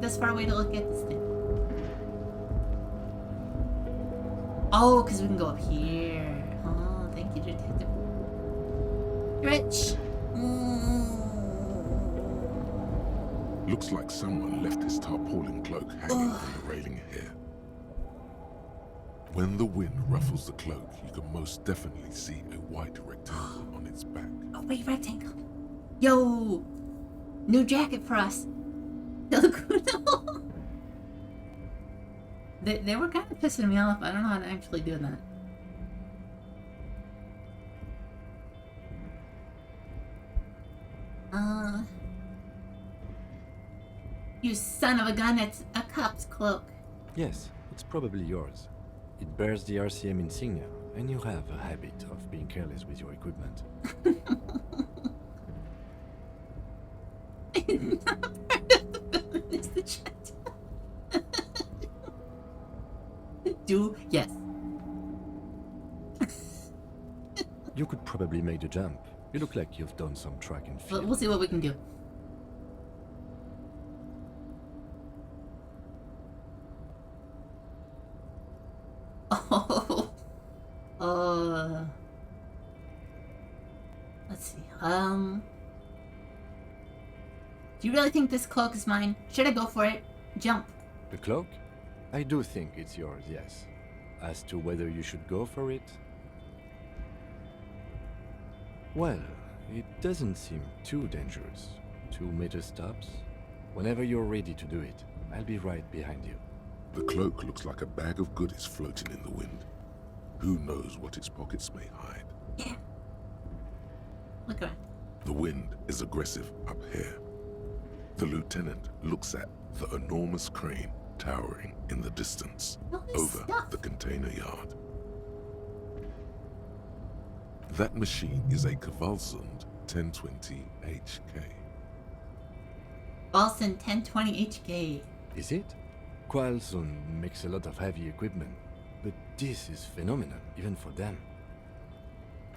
best far way to look at this thing? Oh, because we can go up here. Oh, thank you, Detective Rich.
Looks like someone left his tarpaulin cloak hanging from the railing here. When the wind ruffles the cloak, you can most definitely see a white rectangle on its back.
Oh, wait, rectangle. Yo! New jacket for us. They look cool. They were kind of pissing me off. I don't know how to actually do that. You son of a gun, it's a cop's cloak.
Yes, it's probably yours. It bears the RCM insignia, and you have a habit of being careless with your equipment.
It's not part of the feminist agenda. Yes.
You could probably make the jump. You look like you've done some track and field.
We'll see what we can do. Oh. Let's see. Do you really think this cloak is mine? Should I go for it? Jump.
The cloak? I do think it's yours, yes. As to whether you should go for it? Well, it doesn't seem too dangerous. 2 meter stops. Whenever you're ready to do it, I'll be right behind you.
The cloak looks like a bag of goodies floating in the wind. Who knows what its pockets may hide?
Yeah. Look around.
The wind is aggressive up here. The lieutenant looks at the enormous crane towering in the distance over the container yard. That machine is a Kvalsund 1020 HK.
Balson 1020 HK.
Is it? Kvalsund makes a lot of heavy equipment, but this is phenomenal, even for them.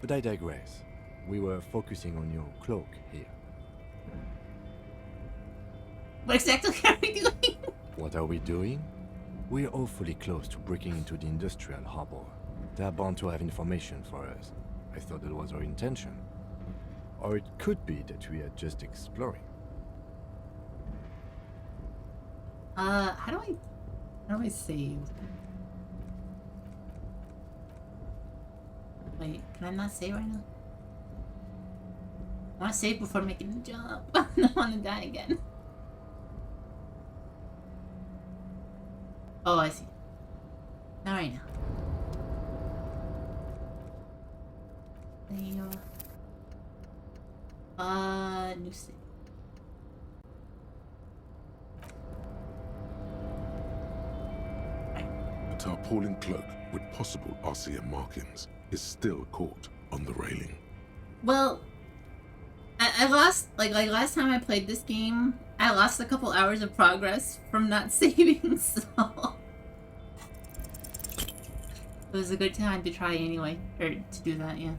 But I digress. We were focusing on your cloak here.
What exactly are we doing?
What are we doing? We're awfully close to breaking into the industrial harbor. They're bound to have information for us. I thought that was our intention. Or it could be that we are just exploring.
How do I save? Wait, can I not save right now? I want to save before making the jump. I don't want to die again. Oh, I see. Not right now. There. New save.
A tarpaulin cloak with possible RCM markings is still caught on the railing.
Well, I lost, like last time I played this game, I lost a couple hours of progress from not saving, so it was a good time to try anyway, or to do that, yeah.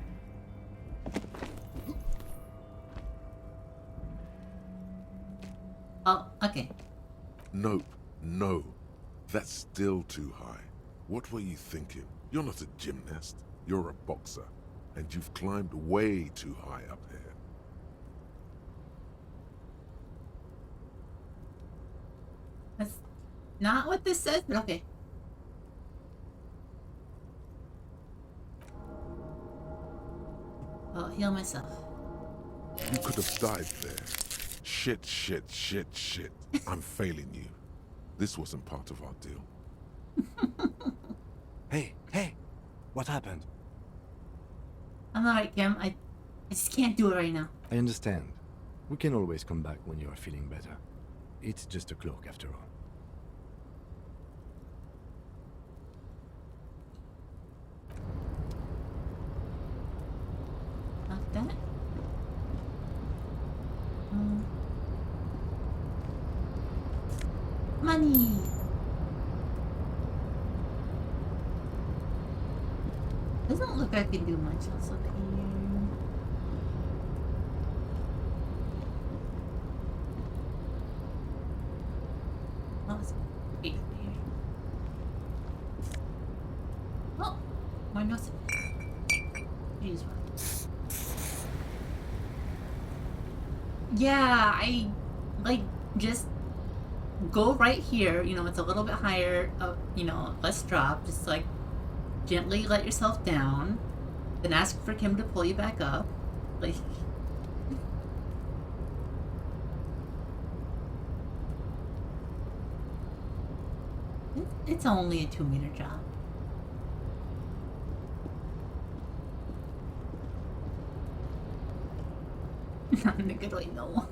Oh, okay.
Nope, no. That's still too high. What were you thinking? You're not a gymnast. You're a boxer. And you've climbed way too high up here.
That's not what this says, but okay. I'll heal myself.
You could have died there. Shit, shit, shit, shit. I'm failing you. This wasn't part of our deal.
Hey, what happened?
I'm alright, Kim. I just can't do it right now.
I understand. We can always come back when you are feeling better. It's just a cloak after all.
Not that. Money. Doesn't look like I can do much else up here. my nose. Jeez. Yeah, I like just go right here. You know, it's a little bit higher, you know, less drop. Just like gently let yourself down, then ask for Kim to pull you back up. Like, it's only a 2-meter drop. Not in a good way, no.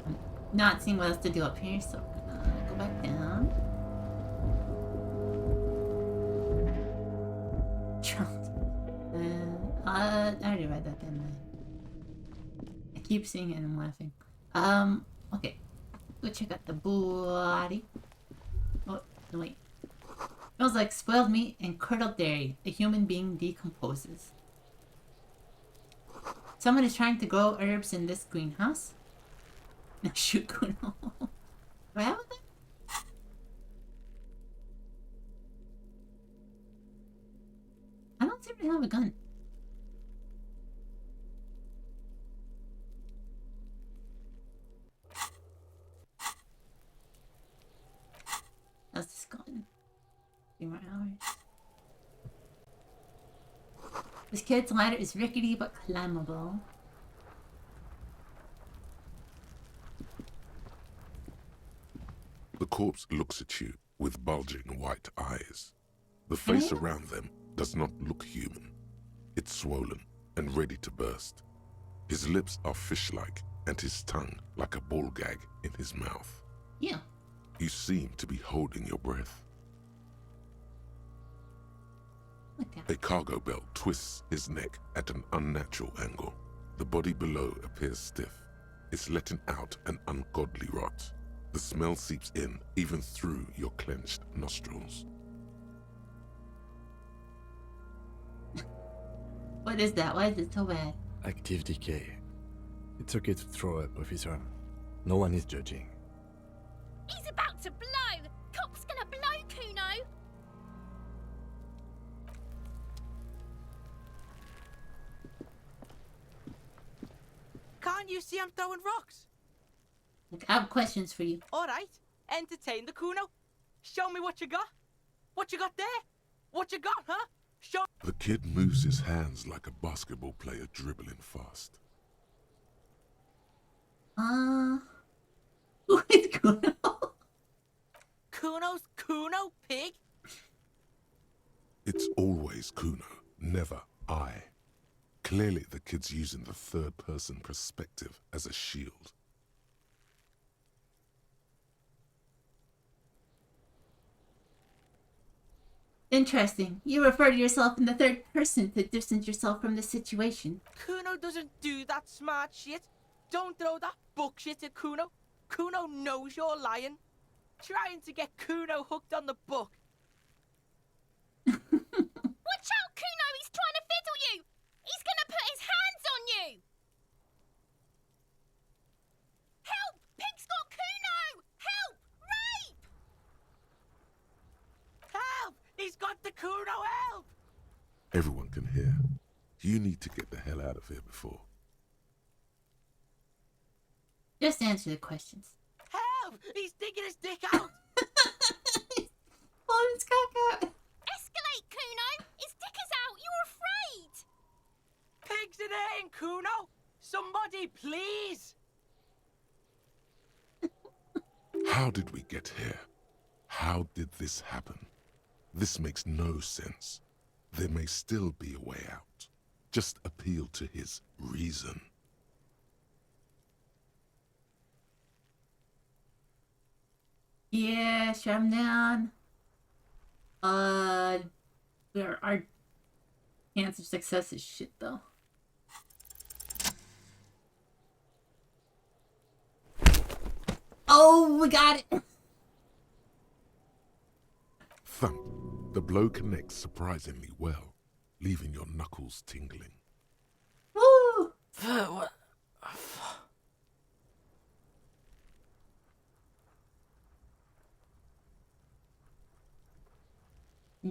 I'm not seeing what else to do up here, so I'm gonna go back down. I already read that, didn't I? I keep seeing it and I'm laughing. Okay. Go check out the body. Oh, no, wait. Smells like spoiled meat and curdled dairy. A human being decomposes. Someone is trying to grow herbs in this greenhouse. No, shoot, Kuno. Do I have that? I don't seem to have a gun. How's this going? 3 more hours. This kid's ladder is rickety but climbable.
The corpse looks at you with bulging white eyes. The face around them does not look human. It's swollen and ready to burst. His lips are fish-like and his tongue like a ball gag in his mouth.
Yeah.
You seem to be holding your breath. A cargo belt twists his neck at an unnatural angle. The body below appears stiff. It's letting out an ungodly rot. The smell seeps in even through your clenched nostrils.
What is that? Why is it so bad?
Active decay. It's okay to throw up, officer. No one is judging.
He's about to blow! Cop's gonna blow, Kuno!
Can't you see I'm throwing rocks?
Look, I have questions for you.
All right, entertain the Kuno. Show me what you got. What you got there? What you got, huh? Show.
The kid moves his hands like a basketball player dribbling fast.
Who is Kuno?
Kuno's Kuno, pig?
It's always Kuno, never I. Clearly the kid's using the third-person perspective as a shield.
Interesting. You refer to yourself in the third person to distance yourself from the situation.
Kuno doesn't do that smart shit. Don't throw that bullshit at Kuno. Kuno knows you're lying. Trying to get Kuno hooked on the book.
Watch out, Kuno! He's trying to fiddle you! He's gonna put his hands on you! Help! Pig's got Kuno! Help! Rape!
Help! He's got the Kuno, help!
Everyone can hear. You need to get the hell out of here before.
Just answer the questions.
Help! He's digging his dick out!
Oh, it's cock out.
Escalate, Kuno! His dick is out! You're afraid!
Pigs in here, Kuno! Somebody, please!
How did we get here? How did this happen? This makes no sense. There may still be a way out. Just appeal to his reason.
Yeah, shut him down. Our chance of success is shit, though. Oh, we got it!
Thump. The blow connects surprisingly well, leaving your knuckles tingling.
Woo!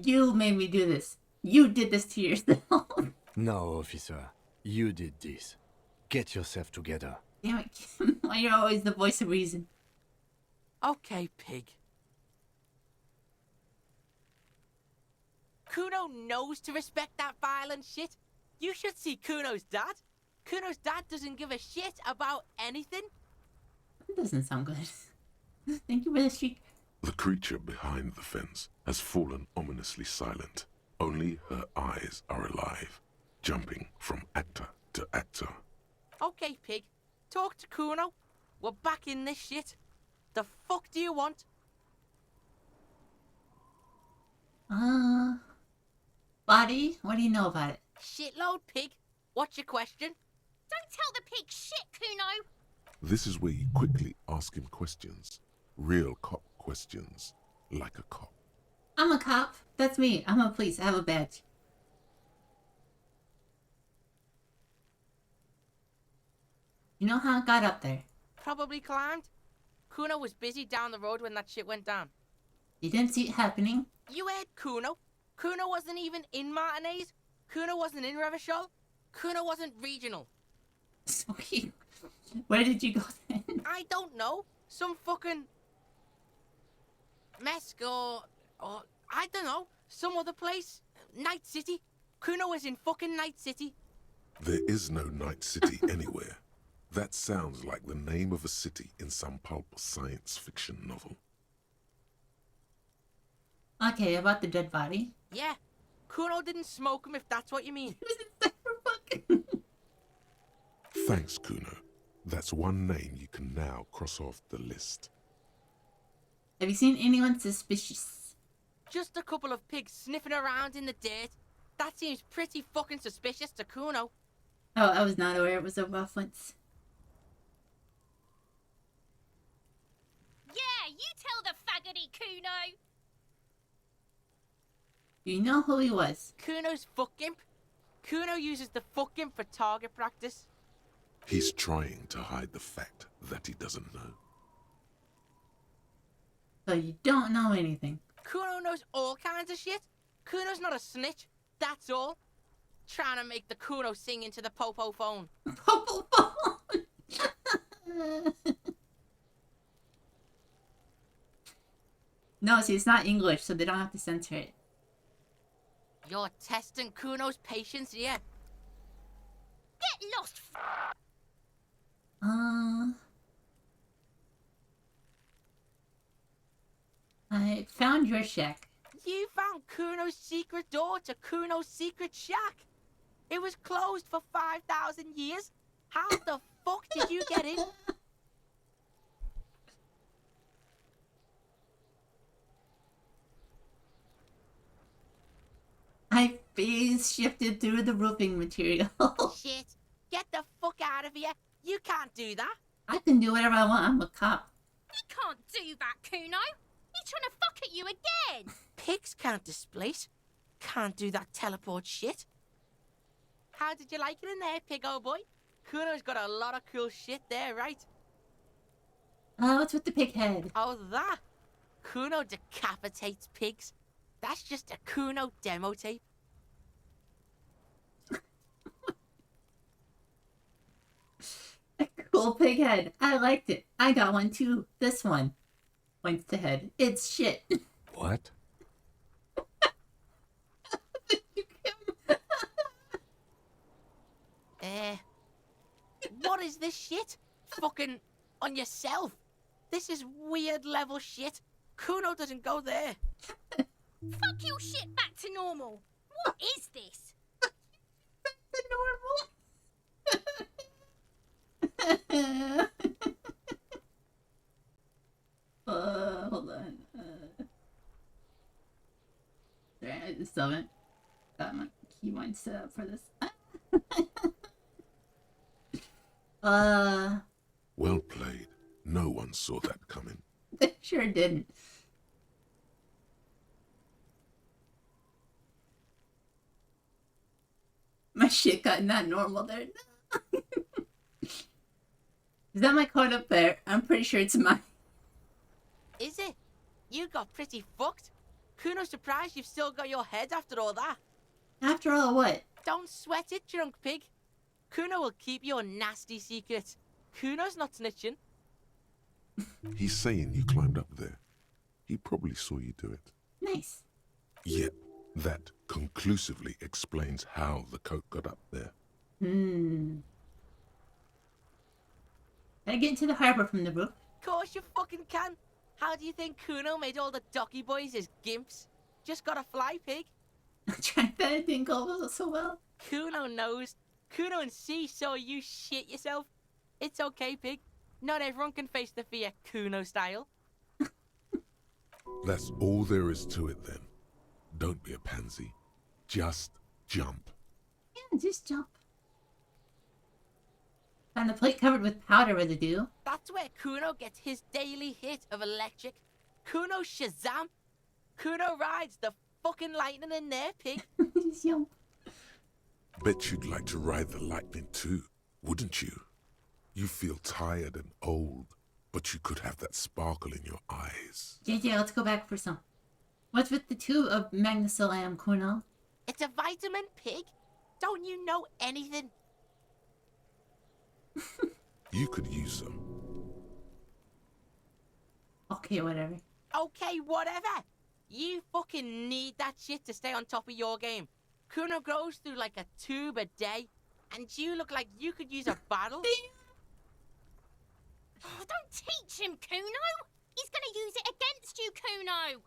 You made me do this. You did this to yourself.
No, officer. You did this. Get yourself together.
Damn it, Kim. Why you're always the voice of reason?
Okay, pig. Kuno knows to respect that violent shit. You should see Kuno's dad. Kuno's dad doesn't give a shit about anything.
That doesn't sound good. Thank you for the streak.
The creature behind the fence has fallen ominously silent. Only her eyes are alive, jumping from actor to actor.
Okay, pig. Talk to Kuno. We're back in this shit. The fuck do you want?
Body, what do you know about it?
Shitload, pig. What's your question?
Don't tell the pig shit, Kuno.
This is where you quickly ask him questions. Real cop questions. Like a cop.
I'm a cop. That's me. I'm a police. I have a badge. You know how I got up there?
Probably climbed. Kuno was busy down the road when that shit went down.
You didn't see it happening?
You heard Kuno. Kuno wasn't even in Martinez. Kuno wasn't in Revachol. Kuno wasn't regional.
So where did you go then?
I don't know. Some fucking Mesk or I don't know. Some other place. Night City. Kuno was in fucking Night City.
There is no Night City anywhere. That sounds like the name of a city in some pulp science fiction novel.
Okay, about the dead body.
Yeah. Kuno didn't smoke him if that's what you mean.
Thanks, Kuno. That's one name you can now cross off the list.
Have you seen anyone suspicious?
Just a couple of pigs sniffing around in the dirt. That seems pretty fucking suspicious to Kuno.
Oh, I was not aware it was a reference.
Yeah, you tell the faggoty, Kuno.
Do you know who he was?
Kuno's fuck imp. Kuno uses the fuck imp for target practice.
He's trying to hide the fact that he doesn't know.
So you don't know anything.
Kuno knows all kinds of shit. Kuno's not a snitch, that's all. Trying to make the Kuno sing into the popo phone.
Popo phone! No, see, it's not English, so they don't have to censor it.
You're testing Kuno's patience here.
Get lost.
I found your shack.
You found Kuno's secret door to Kuno's secret shack. It was closed for 5,000 years. How the fuck did you get in?
I phase shifted through the roofing material.
Shit. Get the fuck out of here. You can't do that.
I can do whatever I want. I'm a cop.
He can't do that, Kuno. He's trying to fuck at you again.
Pigs can't displace. Can't do that teleport shit. How did you like it in there, pig old boy? Kuno's got a lot of cool shit there, right?
What's with the pig head?
Oh, that? Kuno decapitates pigs. That's just a Kuno demo tape.
A cool pig head. I liked it. I got one too. This one. Points to head. It's shit.
What?
What is this shit? Fucking on yourself. This is weird level shit. Kuno doesn't go there.
Fuck your shit back to normal. What is this?
Normal. Hold on. Sorry, I just haven't got my keybind set up for this.
Well played. No one saw that coming.
They sure didn't. My shit got not normal there. Is that my code up there? I'm pretty sure it's mine.
Is it? You got pretty fucked. Kuno's surprised you've still got your head after all that.
After all, what?
Don't sweat it, drunk pig. Kuno will keep your nasty secrets. Kuno's not snitching.
He's saying you climbed up there. He probably saw you do it.
Nice.
Yet, that conclusively explains how the coat got up there.
Gotta get into the harbor from the roof.
Course you fucking can. How do you think Kuno made all the docky boys his gimps? Just got a fly, pig.
I tried that, it didn't go so well.
Kuno knows. Kuno and C saw you shit yourself. It's okay, pig. Not everyone can face the fear Kuno style.
That's all there is to it then. Don't be a pansy. Just jump.
Yeah, just jump. Found the plate covered with powder residue.
That's where Kuno gets his daily hit of electric. Kuno Shazam. Kuno rides the fucking lightning in there, pig.
Just jump.
Bet you'd like to ride the lightning too, wouldn't you? You feel tired and old, but you could have that sparkle in your eyes.
JJ, let's go back for some. What's with the tube of Magnesolam, Kuno?
It's a vitamin, pig. Don't you know anything?
You could use some.
Okay, whatever.
Okay, whatever. You fucking need that shit to stay on top of your game. Kuno goes through like a tube a day, and you look like you could use a bottle.
Oh, don't teach him, Kuno. He's gonna use it against you, Kuno.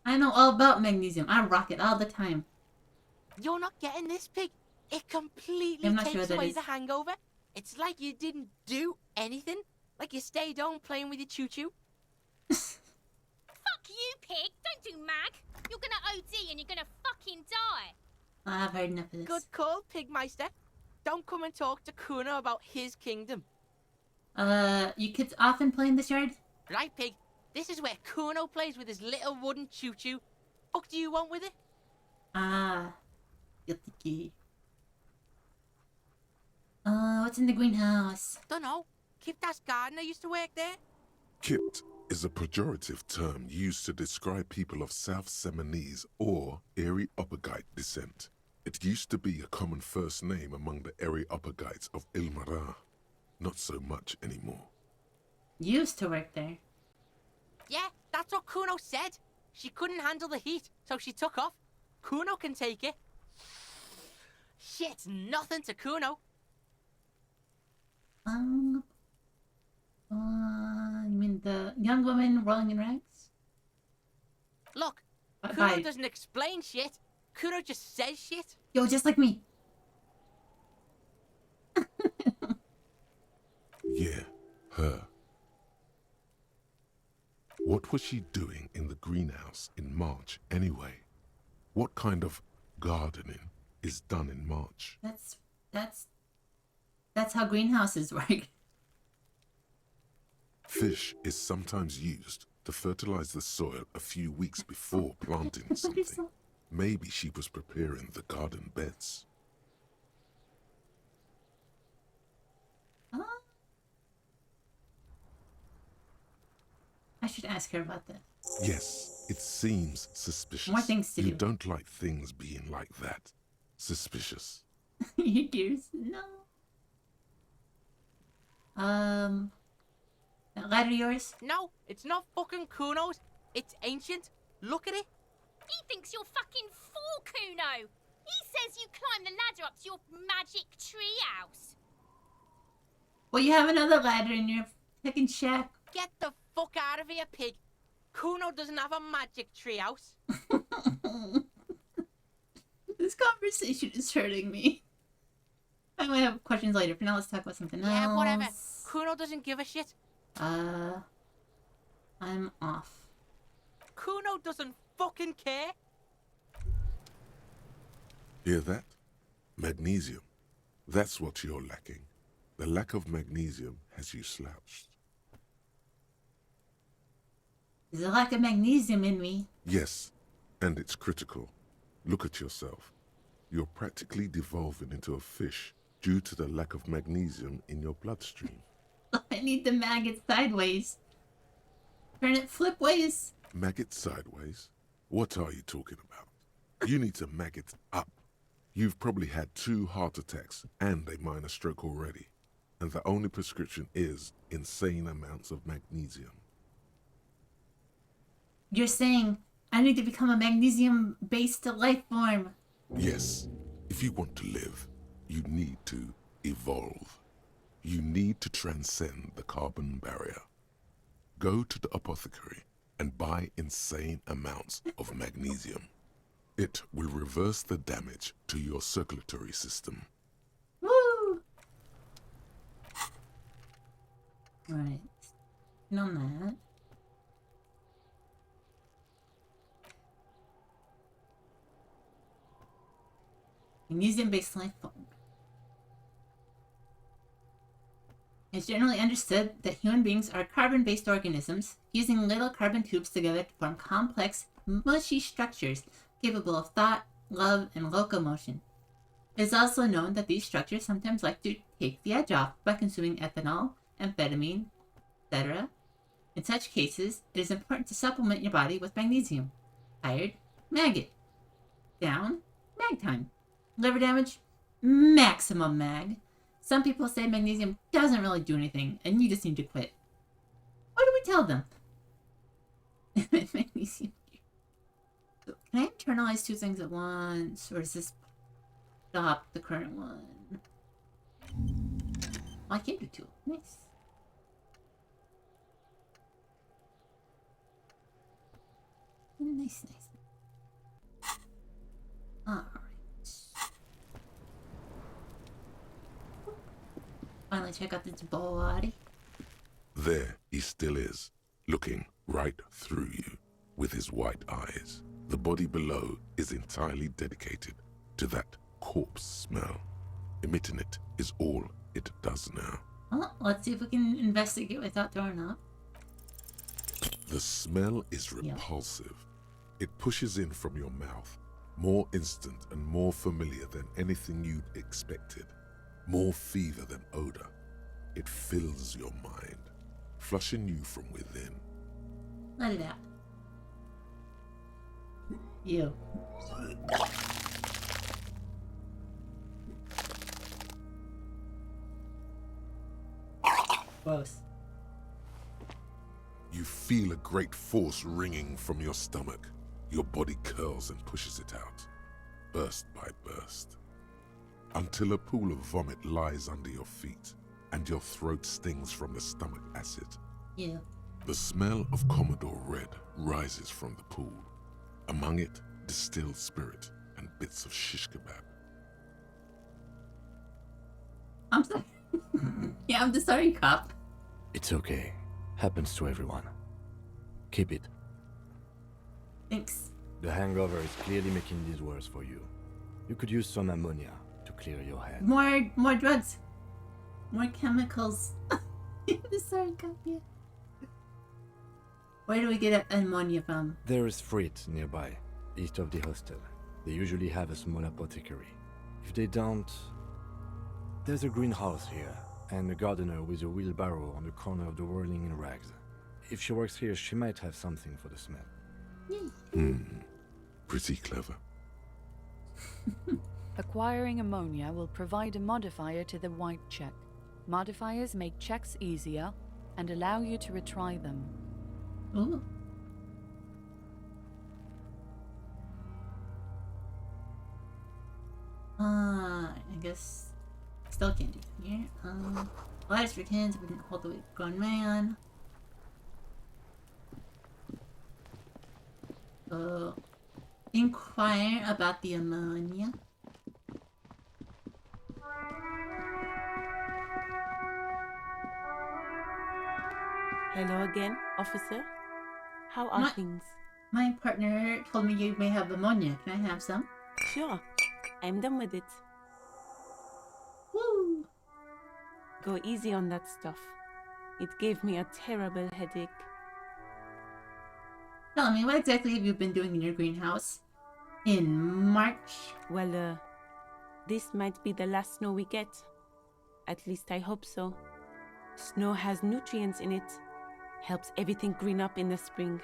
I know all about magnesium. I rock it all the time.
You're not getting this, pig. It completely
I'm not sure
takes
that
away
is.
the hangover. It's like you didn't do anything. Like you stayed home playing with your choo-choo.
Fuck you, pig. Don't do mag. You're gonna OD and you're gonna fucking die.
I've heard enough of this.
Good call, Pigmeister. Don't come and talk to Kuno about his kingdom.
You kids often play in this yard?
Right, pig. This is where Kuno plays with his little wooden choo-choo. What do you want with it?
Ah. Guilty. What's in the greenhouse?
Dunno. Kiptas gardener used to work there.
Kipt is a pejorative term used to describe people of South Seminese or Areopagite descent. It used to be a common first name among the Areopagites of Ilmara. Not so much anymore.
Used to work there.
Yeah, that's what Kuno said. She couldn't handle the heat, so she took off. Kuno can take it. Shit's nothing to Kuno.
You mean the young woman rolling in rags?
Look,
Bye.
Kuno doesn't explain shit. Kuno just says shit.
Yo, just like me.
Yeah, her. What was she doing in the greenhouse in March anyway? What kind of gardening is done in March?
That's how greenhouses work.
Fish is sometimes used to fertilize the soil a few weeks before planting something. Maybe she was preparing the garden beds.
I should ask her about that.
Yes, it seems suspicious.
More things to
You
do.
don't like things being like that. Suspicious.
Your gears? No. That ladder yours?
No, it's not fucking Kuno's. It's ancient. Look at it.
He thinks you're fucking fool, Kuno. He says you climb the ladder up to your magic tree house.
Well, you have another ladder in your fucking shack.
Get the fuck out of here, pig. Kuno doesn't have a magic treehouse.
This conversation is hurting me. I might have questions later. For now, let's talk about something else.
Yeah, whatever. Kuno doesn't give a shit.
I'm off.
Kuno doesn't fucking care.
Hear that? Magnesium. That's what you're lacking. The lack of magnesium has you slouched.
There's a lack of magnesium in me.
Yes, and it's critical. Look at yourself. You're practically devolving into a fish due to the lack of magnesium in your bloodstream.
I need the maggot sideways. Turn it flipways.
Maggot sideways? What are you talking about? You need to maggot up. You've probably had 2 heart attacks and a minor stroke already. And the only prescription is insane amounts of magnesium.
You're saying I need to become a magnesium-based life form.
Yes, if you want to live, you need to evolve. You need to transcend the carbon barrier. Go to the apothecary and buy insane amounts of magnesium. It will reverse the damage to your circulatory system.
Woo! Right. And on that. Magnesium-based life form. It's generally understood that human beings are carbon-based organisms, using little carbon tubes together to form complex, mushy structures capable of thought, love, and locomotion. It is also known that these structures sometimes like to take the edge off by consuming ethanol, amphetamine, etc. In such cases, it is important to supplement your body with magnesium. Tired? Maggot. Down? Mag time. Liver damage? Maximum mag. Some people say magnesium doesn't really do anything, and you just need to quit. What do we tell them? Magnesium. So, can I internalize 2 things at once, or does this stop the current one? Oh, I can do 2. Nice. Nice, nice. Alright. Finally check out this body.
There he still is, looking right through you with his white eyes. The body below is entirely dedicated to that corpse smell. Emitting it is all it does now.
Well, let's see if we can investigate without throwing up.
The smell is repulsive. It pushes in from your mouth, more instant and more familiar than anything you'd expected. More fever than odor. It fills your mind, flushing you from within.
Let it out. You. Gross.
You feel a great force ringing from your stomach. Your body curls and pushes it out, burst by burst, until a pool of vomit lies under your feet and your throat stings from the stomach acid.
Yeah.
The smell of Commodore Red rises from the pool. Among it, distilled spirit and bits of shish kebab.
I'm sorry. Yeah, I'm the sorry cop.
It's okay. Happens to everyone. Keep it.
Thanks.
The hangover is clearly making these worse for you. You could use some ammonia to clear your head.
More drugs. More chemicals. The sorry cop, yeah. Where do we get ammonia from?
There is Frit nearby, east of the hostel. They usually have a small apothecary. If they don't... There's a greenhouse here, and a gardener with a wheelbarrow on the corner of the whirling in rags. If she works here, she might have something for the smell.
Pretty clever.
Acquiring ammonia will provide a modifier to the white check. Modifiers make checks easier and allow you to retry them.
Ooh. I guess still can't do that here. Lives for tens, we didn't hold the weight of a grown man. Inquire about the ammonia.
Hello again, officer. How are things?
My partner told me you may have ammonia. Can I have some?
Sure. I'm done with it.
Woo!
Go easy on that stuff. It gave me a terrible headache.
Tell me, what exactly have you been doing in your greenhouse? In March?
Well, this might be the last snow we get. At least I hope so. Snow has nutrients in it. Helps everything green up in the spring.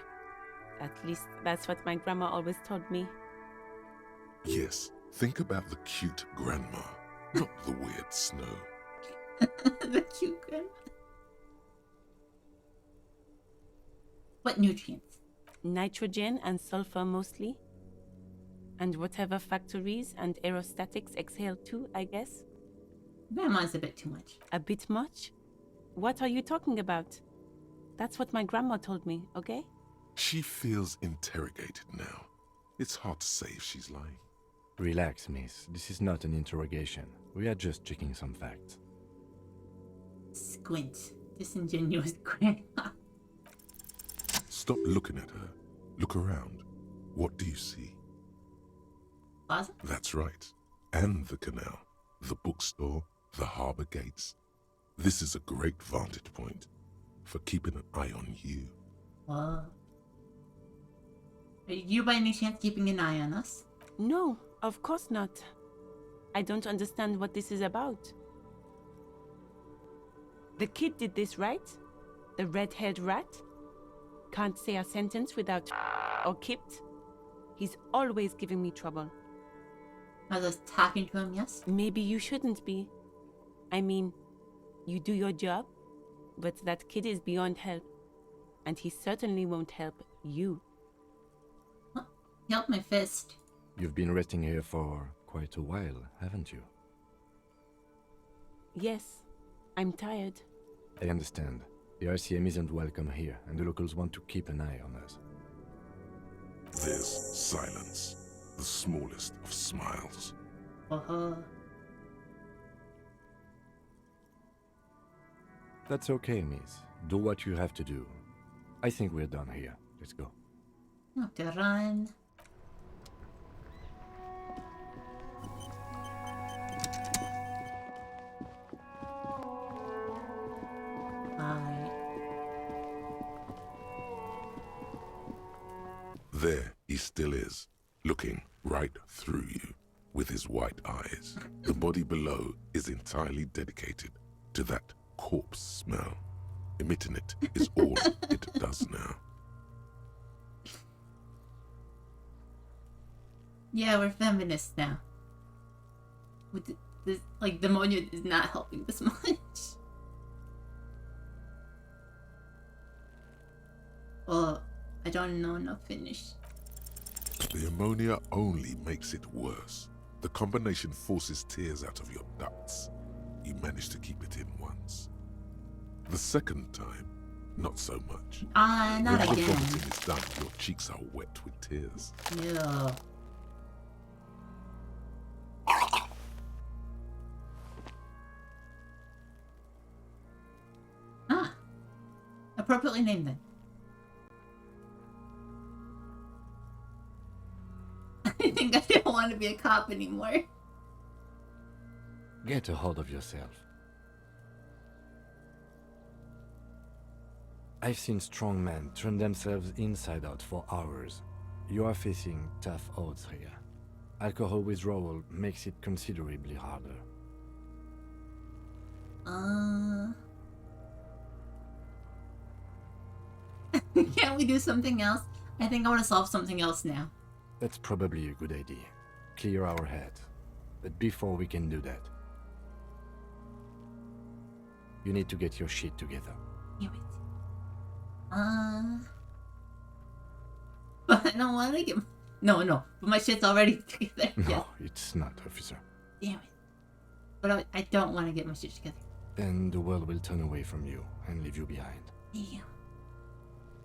At least that's what my grandma always told me.
Yes, think about the cute grandma, not the weird snow.
The cute grandma. What nutrients?
Nitrogen and sulfur mostly. And whatever factories and aerostatics exhale too, I guess.
Grandma's a bit too much.
A bit much? What are you talking about? That's what my grandma told me, okay?
She feels interrogated now. It's hard to say if she's lying.
Relax, miss. This is not an interrogation. We are just checking some facts.
Squint. Disingenuous grandma.
Stop looking at her. Look around. What do you see?
Plaza?
That's right. And the canal, the bookstore, the harbor gates. This is a great vantage point for keeping an eye on you.
Whoa. Are you by any chance keeping an eye on us?
No, of course not. I don't understand what this is about. The kid did this, right? The red-haired rat? Can't say a sentence without or kipped. He's always giving me trouble.
I was talking to him, yes?
Maybe you shouldn't be. I mean, you do your job, but that kid is beyond help. And he certainly won't help you.
Huh? Help my fist.
You've been resting here for quite a while, haven't you?
Yes, I'm tired.
I understand. The RCM isn't welcome here, and the locals want to keep an eye on us.
There's silence, the smallest of smiles.
Uh-huh.
That's okay, miss. Do what you have to do. I think we're done here. Let's go.
Have to run.
There he still is, looking right through you with his white eyes. The body below is entirely dedicated to that corpse smell. Emitting it is all it does now.
Yeah, we're feminists now. With this, like, the ammonia is not helping this much. Well, I don't know enough Finnish.
The ammonia only makes it worse. The combination forces tears out of your ducts. You managed to keep it in once. The second time, not so much.
Not
when
again.
the vomiting is done, your cheeks are wet with tears.
Yeah. Ah. Appropriately named then. I think I don't want to be a cop anymore.
Get a hold of yourself. I've seen strong men turn themselves inside out for hours. You are facing tough odds here. Alcohol withdrawal makes it considerably harder.
Can't we do something else? I think I want to solve something else now.
That's probably a good idea. Clear our heads. But before we can do that, you need to get your shit together.
Damn it. But I don't want to get... No, but my shit's already together.
No,
Yeah.
it's not, officer.
Damn it. But I don't want to get my shit together.
Then the world will turn away from you and leave you behind.
Damn.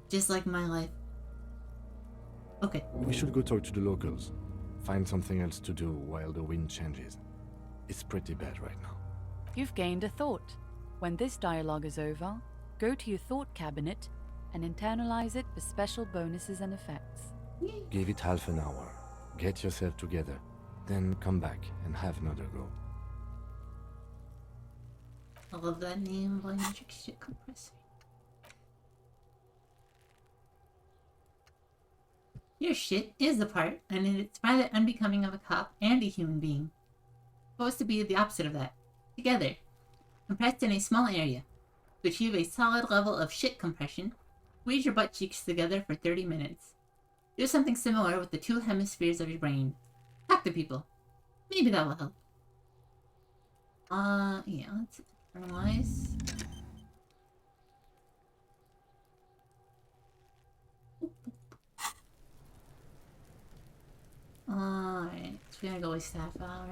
Just like my life. Okay.
We should go talk to the locals. Find something else to do while the wind changes. It's pretty bad right now.
You've gained a thought. When this dialogue is over, go to your thought cabinet and internalize it for special bonuses and effects.
Give it half an hour. Get yourself together. Then come back and have another go.
I love that name, volumetric shit compressor. Your shit is the part, and it's rather unbecoming of a cop and a human being. Supposed to be the opposite of that. Together. Compressed in a small area. To achieve a solid level of shit compression, squeeze your butt cheeks together for 30 minutes. Do something similar with the 2 hemispheres of your brain. Talk to people. Maybe that will help. Yeah, let's analyze. Alright, so we're gonna go with staff hour.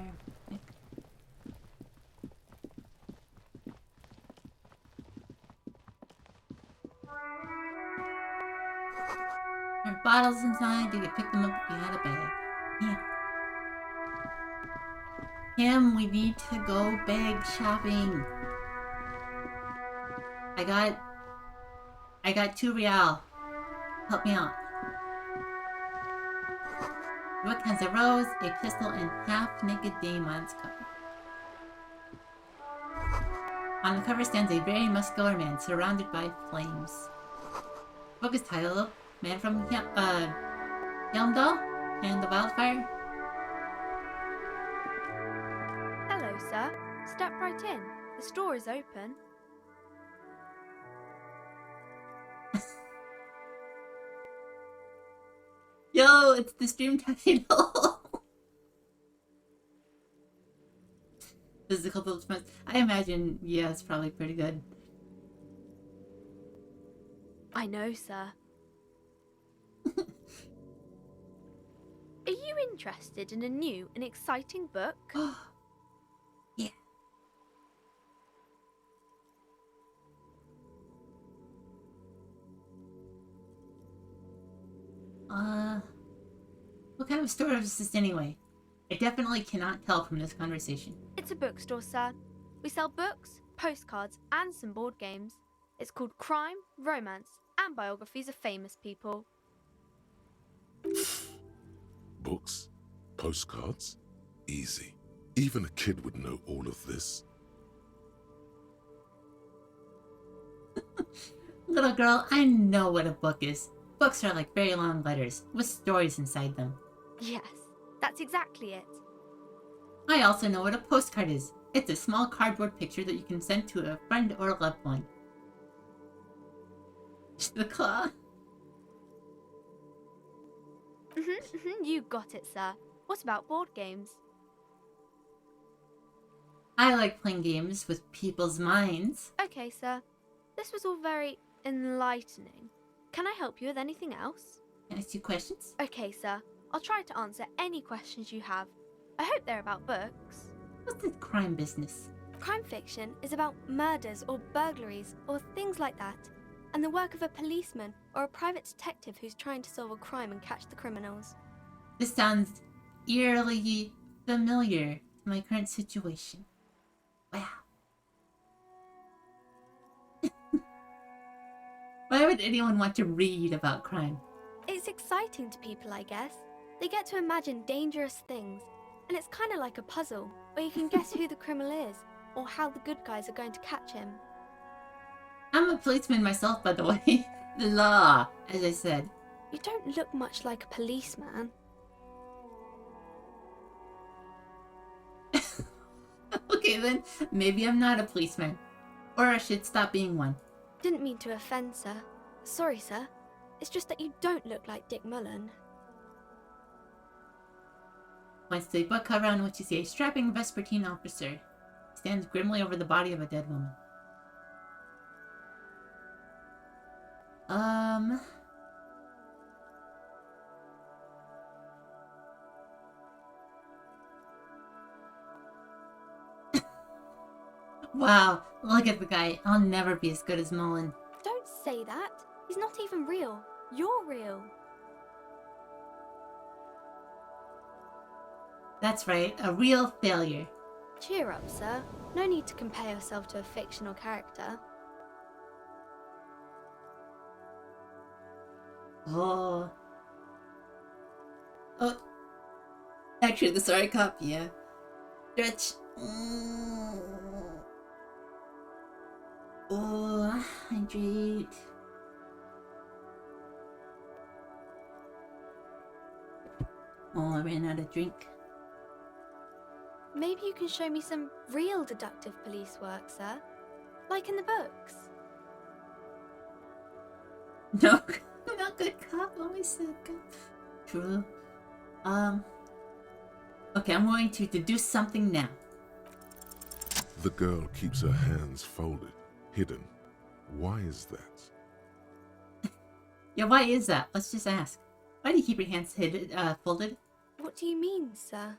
There are bottles inside. You can pick them up if you had a bag. Yeah. Kim, we need to go bag shopping. I got 2 real. Help me out. The book has a rose, a pistol, and half-naked dame on its cover. On the cover stands a very muscular man surrounded by flames. The book is titled Man from Helmdall and the Wildfire.
Hello, sir. Step right in. The store is open.
Yo, it's the stream title. Physical defense. I imagine, yeah, it's probably pretty good.
I know, sir. Are you interested in a new and exciting book?
Yeah. What kind of store is this anyway? I definitely cannot tell from this conversation.
It's a bookstore, sir. We sell books, postcards, and some board games. It's called Crime, Romance, and Biographies of Famous People.
Books? Postcards? Easy. Even a kid would know all of this.
Little girl, I know what a book is. Books are like very long letters with stories inside them.
Yes, that's exactly it.
I also know what a postcard is. It's a small cardboard picture that you can send to a friend or a loved one. The claw.
You got it, sir. What about board games?
I like playing games with people's minds.
Okay, sir. This was all very enlightening. Can I help you with anything else?
Can I ask you questions?
Okay, sir. I'll try to answer any questions you have. I hope they're about books.
What's the crime business?
Crime fiction is about murders or burglaries or things like that, and the work of a policeman or a private detective who's trying to solve a crime and catch the criminals.
This sounds eerily familiar to my current situation. Wow. Why would anyone want to read about crime?
It's exciting to people, I guess. They get to imagine dangerous things, and it's kind of like a puzzle, where you can guess who the criminal is, or how the good guys are going to catch him.
I'm a policeman myself, by the way. The law, as I said.
You don't look much like a policeman.
Okay then, maybe I'm not a policeman. Or I should stop being one.
Didn't mean to offend, sir. Sorry, sir. It's just that you don't look like Dick Mullen.
Points to the book cover on which you see a strapping Vespertine officer. He stands grimly over the body of a dead woman. Wow, look at the guy. I'll never be as good as Mullen.
Don't say that. He's not even real. You're real.
That's right, a real failure.
Cheer up, sir. No need to compare yourself to a fictional character.
Oh. Actually, the sorry copy, yeah. Stretch. Oh, hydrate. Oh, I ran out of drink.
Maybe you can show me some real deductive police work, sir. Like in the books.
No, no good cop, always said cop. True. Okay, I'm going to do something now.
The girl keeps her hands folded, hidden. Why is that?
Yeah, why is that? Let's just ask. Why do you keep your hands folded?
What do you mean, sir?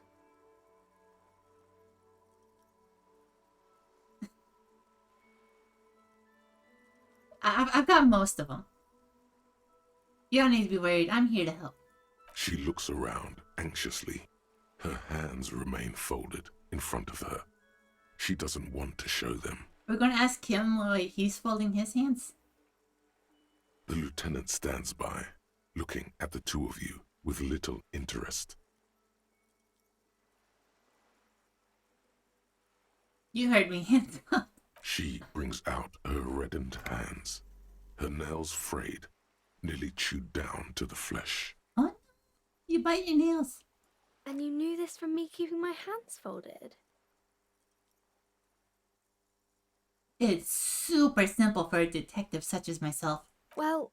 I've got most of them. You don't need to be worried. I'm here to help.
She looks around anxiously. Her hands remain folded in front of her. She doesn't want to show them.
We're going to ask him why he's folding his hands.
The lieutenant stands by, looking at the two of you with little interest.
You heard me. Hands up.
She brings out her reddened hands, her nails frayed, nearly chewed down to the flesh.
What? You bite your nails.
And you knew this from me keeping my hands folded?
It's super simple for a detective such as myself.
Well,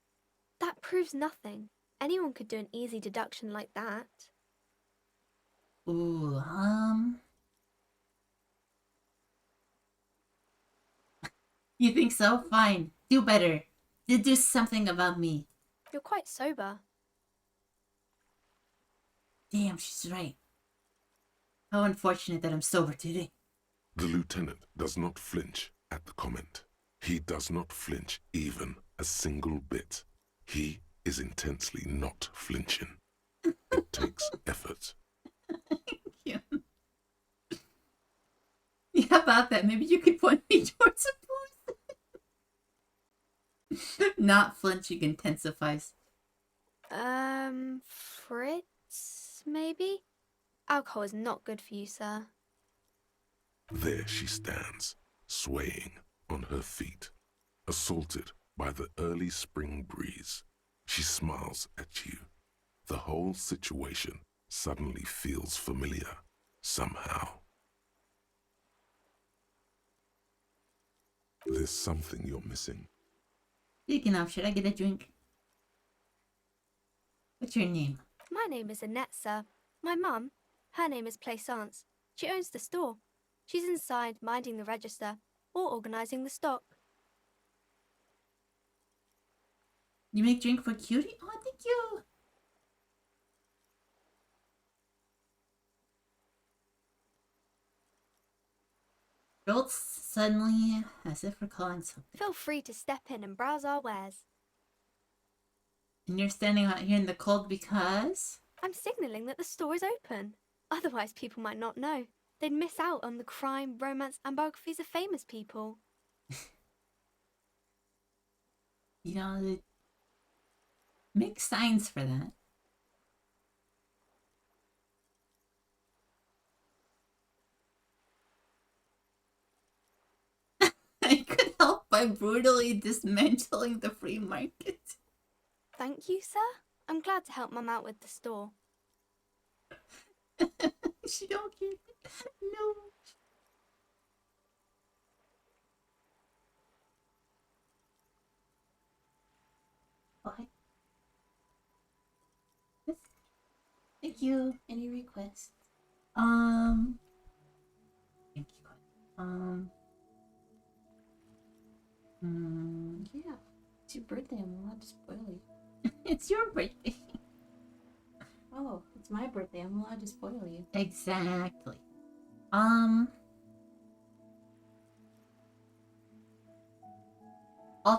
that proves nothing. Anyone could do an easy deduction like that.
Ooh, You think so? Fine. Do better. Do something about me.
You're quite sober.
Damn, she's right. How unfortunate that I'm sober today.
The lieutenant does not flinch at the comment. He does not flinch even a single bit. He is intensely not flinching. It takes effort.
Yeah. How about that? Maybe you could point me towards a booth. Not flinching intensifies.
Fritz, maybe? Alcohol is not good for you, sir.
There she stands, swaying on her feet, assaulted by the early spring breeze. She smiles at you. The whole situation suddenly feels familiar, somehow. There's something you're missing.
Speaking of, should I get a drink? What's your name?
My name is Annette, sir. My mum, her name is Plaisance. She owns the store. She's inside minding the register or organising the stock.
You make drink for Cutie? Oh, thank you. Jolts suddenly, as if recalling something.
Feel free to step in and browse our wares.
And you're standing out here in the cold because?
I'm signalling that the store is open. Otherwise, people might not know. They'd miss out on the crime, romance, and biographies of famous people.
You know, make signs for that. I could help by brutally dismantling the free market.
Thank you, sir. I'm glad to help Mum out with the store.
She don't care. No. What? Thank you. Any requests? Thank you. Yeah. It's your birthday. I'm allowed to spoil you. It's your birthday. Oh, it's my birthday. I'm allowed to spoil you. Exactly. I'll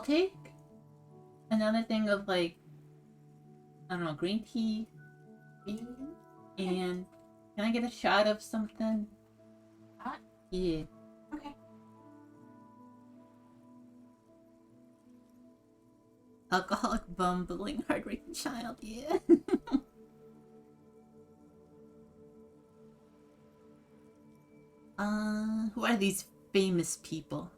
take another thing of like, I don't know, green tea. And can I get a shot of something? Hot? Yeah. Okay. Alcoholic, bumbling, heartbreaking child, yeah. Who are these famous people?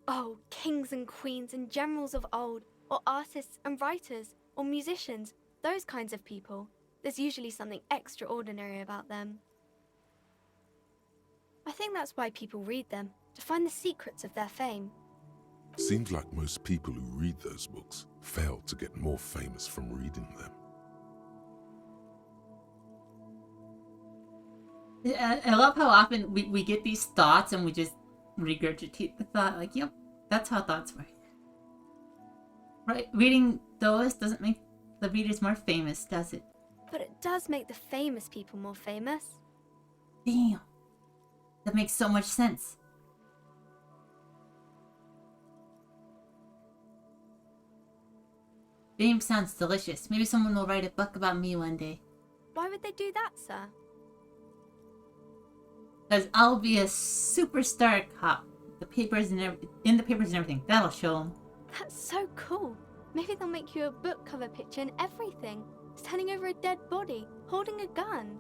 Oh, kings and queens and generals of old, or artists and writers, or musicians, those kinds of people. There's usually something extraordinary about them. I think that's why people read them, to find the secrets of their fame.
Seems like most people who read those books fail to get more famous from reading them.
I love how often we get these thoughts and we just regurgitate the thought. Like, yep, that's how thoughts work. Right? Reading those doesn't make the readers more famous, does it?
But it does make the famous people more famous.
Damn. That makes so much sense. Fame sounds delicious. Maybe someone will write a book about me one day.
Why would they do that, sir?
Because I'll be a superstar cop. The papers and in the papers and everything. That'll show them.
That's so cool. Maybe they'll make you a book cover picture and everything. Standing over a dead body, holding a gun.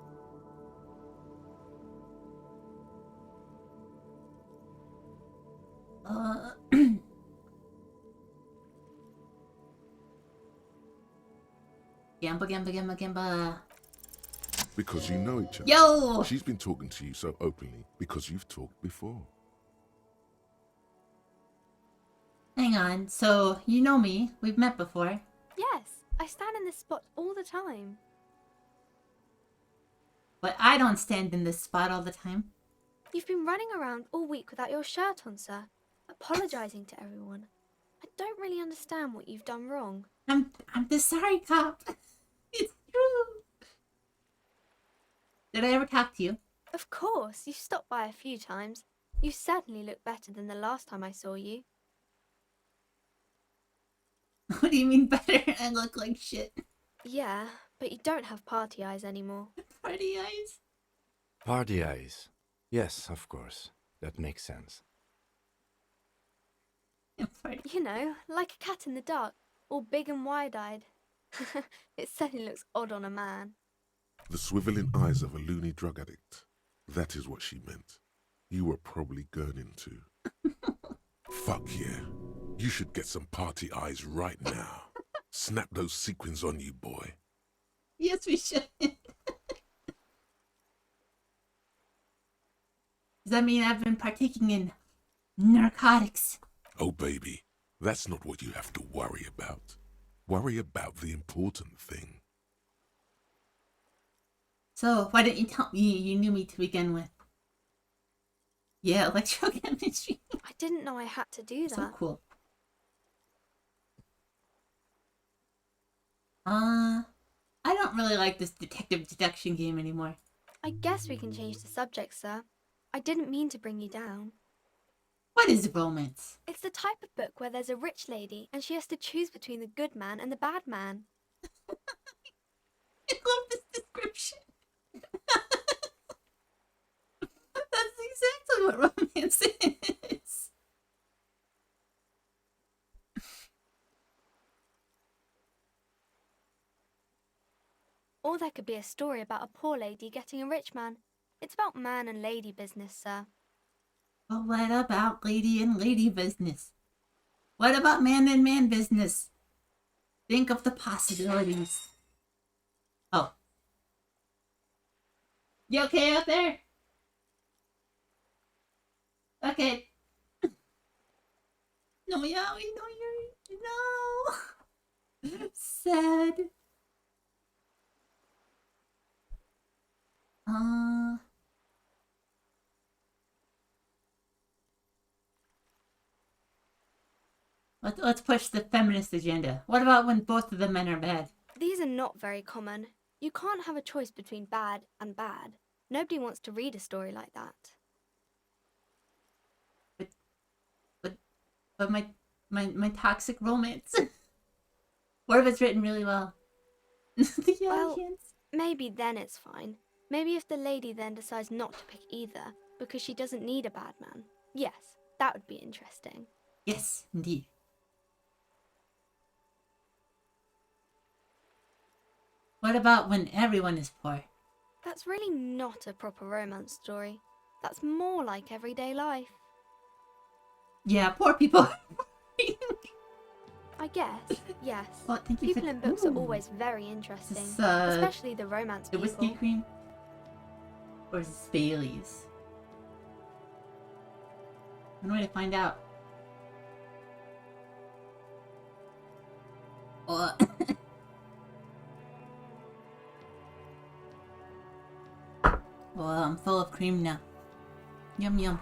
Gamba.
Because you know each other.
Yo!
She's been talking to you so openly because you've talked before.
Hang on, so you know me. We've met before.
Yes, I stand in this spot all the time.
But I don't stand in this spot all the time.
You've been running around all week without your shirt on, sir. Apologizing to everyone. I don't really understand what you've done wrong.
I'm the sorry cop. It's true. Did I ever talk to you?
Of course, you stopped by a few times. You certainly look better than the last time I saw you.
What do you mean better? I look like shit.
Yeah, but you don't have party eyes anymore.
Party eyes?
Party eyes. Yes, of course. That makes sense.
You know, like a cat in the dark, all big and wide-eyed. It certainly looks odd on a man.
The swiveling eyes of a loony drug addict. That is what she meant. You were probably gurning too. Fuck yeah. You should get some party eyes right now. Snap those sequins on you, boy.
Yes, we should. Does that mean I've been partaking in narcotics?
Oh, baby, that's not what you have to worry about. Worry about the important thing.
So, why didn't you tell me you knew me to begin with? Yeah, electrochemistry.
I didn't know I had to do that.
So cool. I don't really like this detective deduction game anymore.
I guess we can change the subject, sir. I didn't mean to bring you down.
What is romance?
It's the type of book where there's a rich lady and she has to choose between the good man and the bad man.
I love this description. That's exactly what romance is.
Or there could be a story about a poor lady getting a rich man. It's about man and lady business, sir.
But what about lady and lady business? What about man and man business? Think of the possibilities. Oh. You okay out there? Okay. No, Yowie, no. Sad. Let's push the feminist agenda. What about when both of the men are bad?
These are not very common. You can't have a choice between bad and bad. Nobody wants to read a story like that.
But my toxic romance. What if it's written really well?
Well, maybe then it's fine. Maybe if the lady then decides not to pick either because she doesn't need a bad man. Yes, that would be interesting.
Yes, indeed. What about when everyone is poor?
That's really not a proper romance story. That's more like everyday life.
Yeah, poor people.
I guess, yes.
Well, thank you
People
for...
in books are always very interesting,
This,
especially the romance
the
people.
whiskey cream? Or is this Bailey's? I'm going to find out. Oh. Well, I'm full of cream now. Yum yum.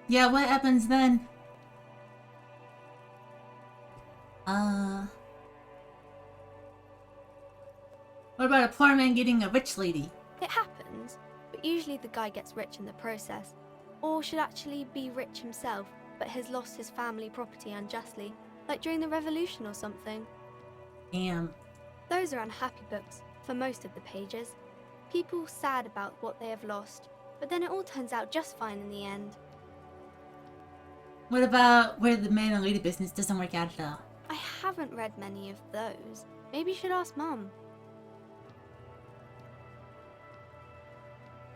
Yeah, what happens then? What about a poor man getting a rich lady?
It happens, but usually the guy gets rich in the process. Or should actually be rich himself, but has lost his family property unjustly, like during the revolution or something.
Damn.
Those are unhappy books, for most of the pages. People sad about what they have lost, but then it all turns out just fine in the end.
What about where the man and lady business doesn't work out at all?
I haven't read many of those. Maybe you should ask Mum.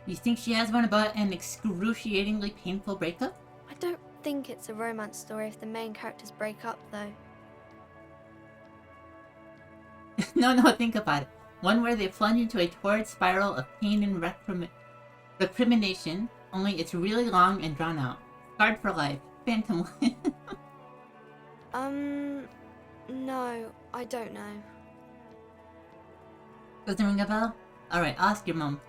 You think she has one about an excruciatingly painful breakup?
I don't think it's a romance story if the main characters break up, though.
No, think about it. One where they plunge into a torrid spiral of pain and recrimination, only it's really long and drawn out. Scarred for life. Phantom Line.
No, I don't know.
Doesn't ring a bell? Alright, ask your mom.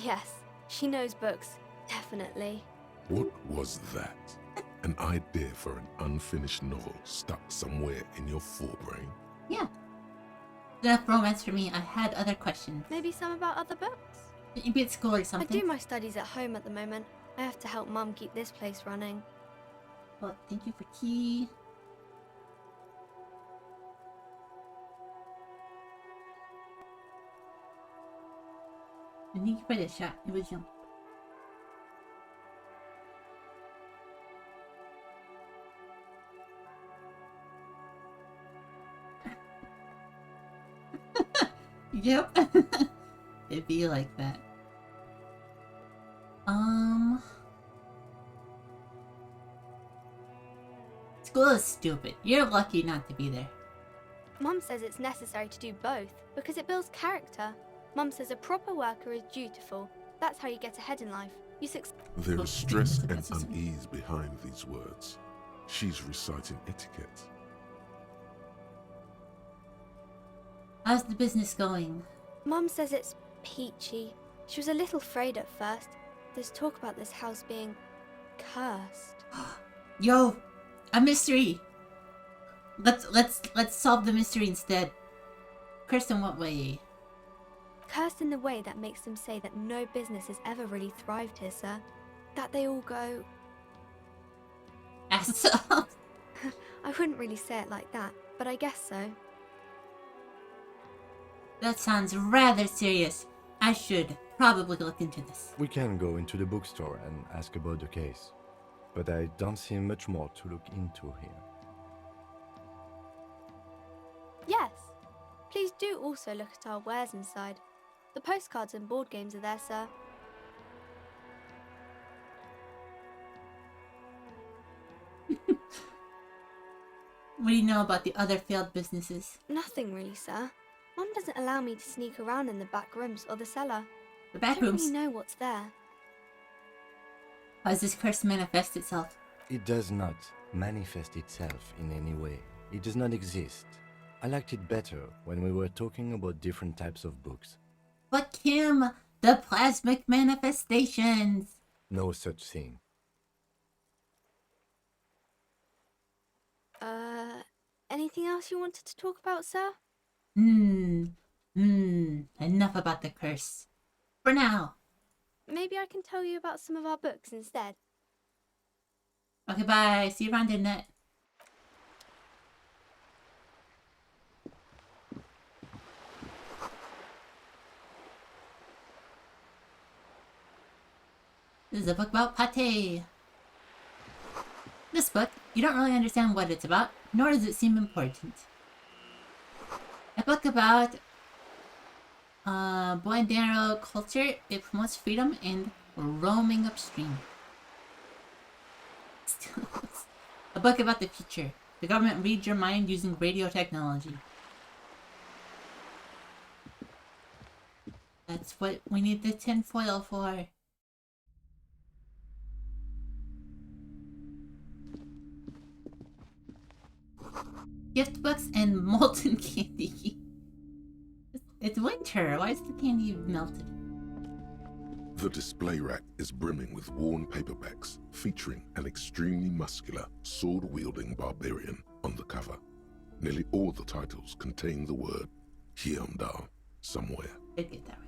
Yes, she knows books, definitely.
What was that? An idea for an unfinished novel stuck somewhere in your forebrain?
Yeah. Enough romance for me. I had other questions.
Maybe some about other books?
Maybe at school or something.
I do my studies at home at the moment. I have to help Mum keep this place running.
Well, thank you for key. Thank you for the shot. It was young. Yep. It'd be like that. School is stupid. You're lucky not to be there.
Mum says it's necessary to do both because it builds character. Mum says a proper worker is dutiful. That's how you get ahead in life. You succeed.
There is stress and unease behind these words. She's reciting etiquette.
How's the business going?
Mum says it's peachy. She was a little afraid at first. There's talk about this house being cursed.
Yo, a mystery. Let's solve the mystery instead. Cursed in what way?
Cursed in the way that makes them say that no business has ever really thrived here, sir. That they all go...
Ass up.
I wouldn't really say it like that, but I guess so.
That sounds rather serious. I should probably look into this.
We can go into the bookstore and ask about the case, but I don't see much more to look into here.
Yes. Please do also look at our wares inside. The postcards and board games are there, sir.
What do you know about the other failed businesses?
Nothing really, sir. Mum doesn't allow me to sneak around in the back rooms or the cellar.
The back
I don't
rooms?
really know what's there.
How does this curse manifest itself?
It does not manifest itself in any way. It does not exist. I liked it better when we were talking about different types of books.
But Kim, the plasmic manifestations!
No such thing.
Anything else you wanted to talk about, sir?
Enough about the curse. For now.
Maybe I can tell you about some of our books instead.
Okay, bye. See you around the net. This is a book about pate. This book, you don't really understand what it's about, nor does it seem important. A book about Boindero culture. It promotes freedom and roaming upstream. A book about the future. The government reads your mind using radio technology. That's what we need the tinfoil for. Gift books and molten candy. It's winter. Why is the candy melted?
The display rack is brimming with worn paperbacks featuring an extremely muscular, sword-wielding barbarian on the cover. Nearly all the titles contain the word Hyundai somewhere.
I'd get that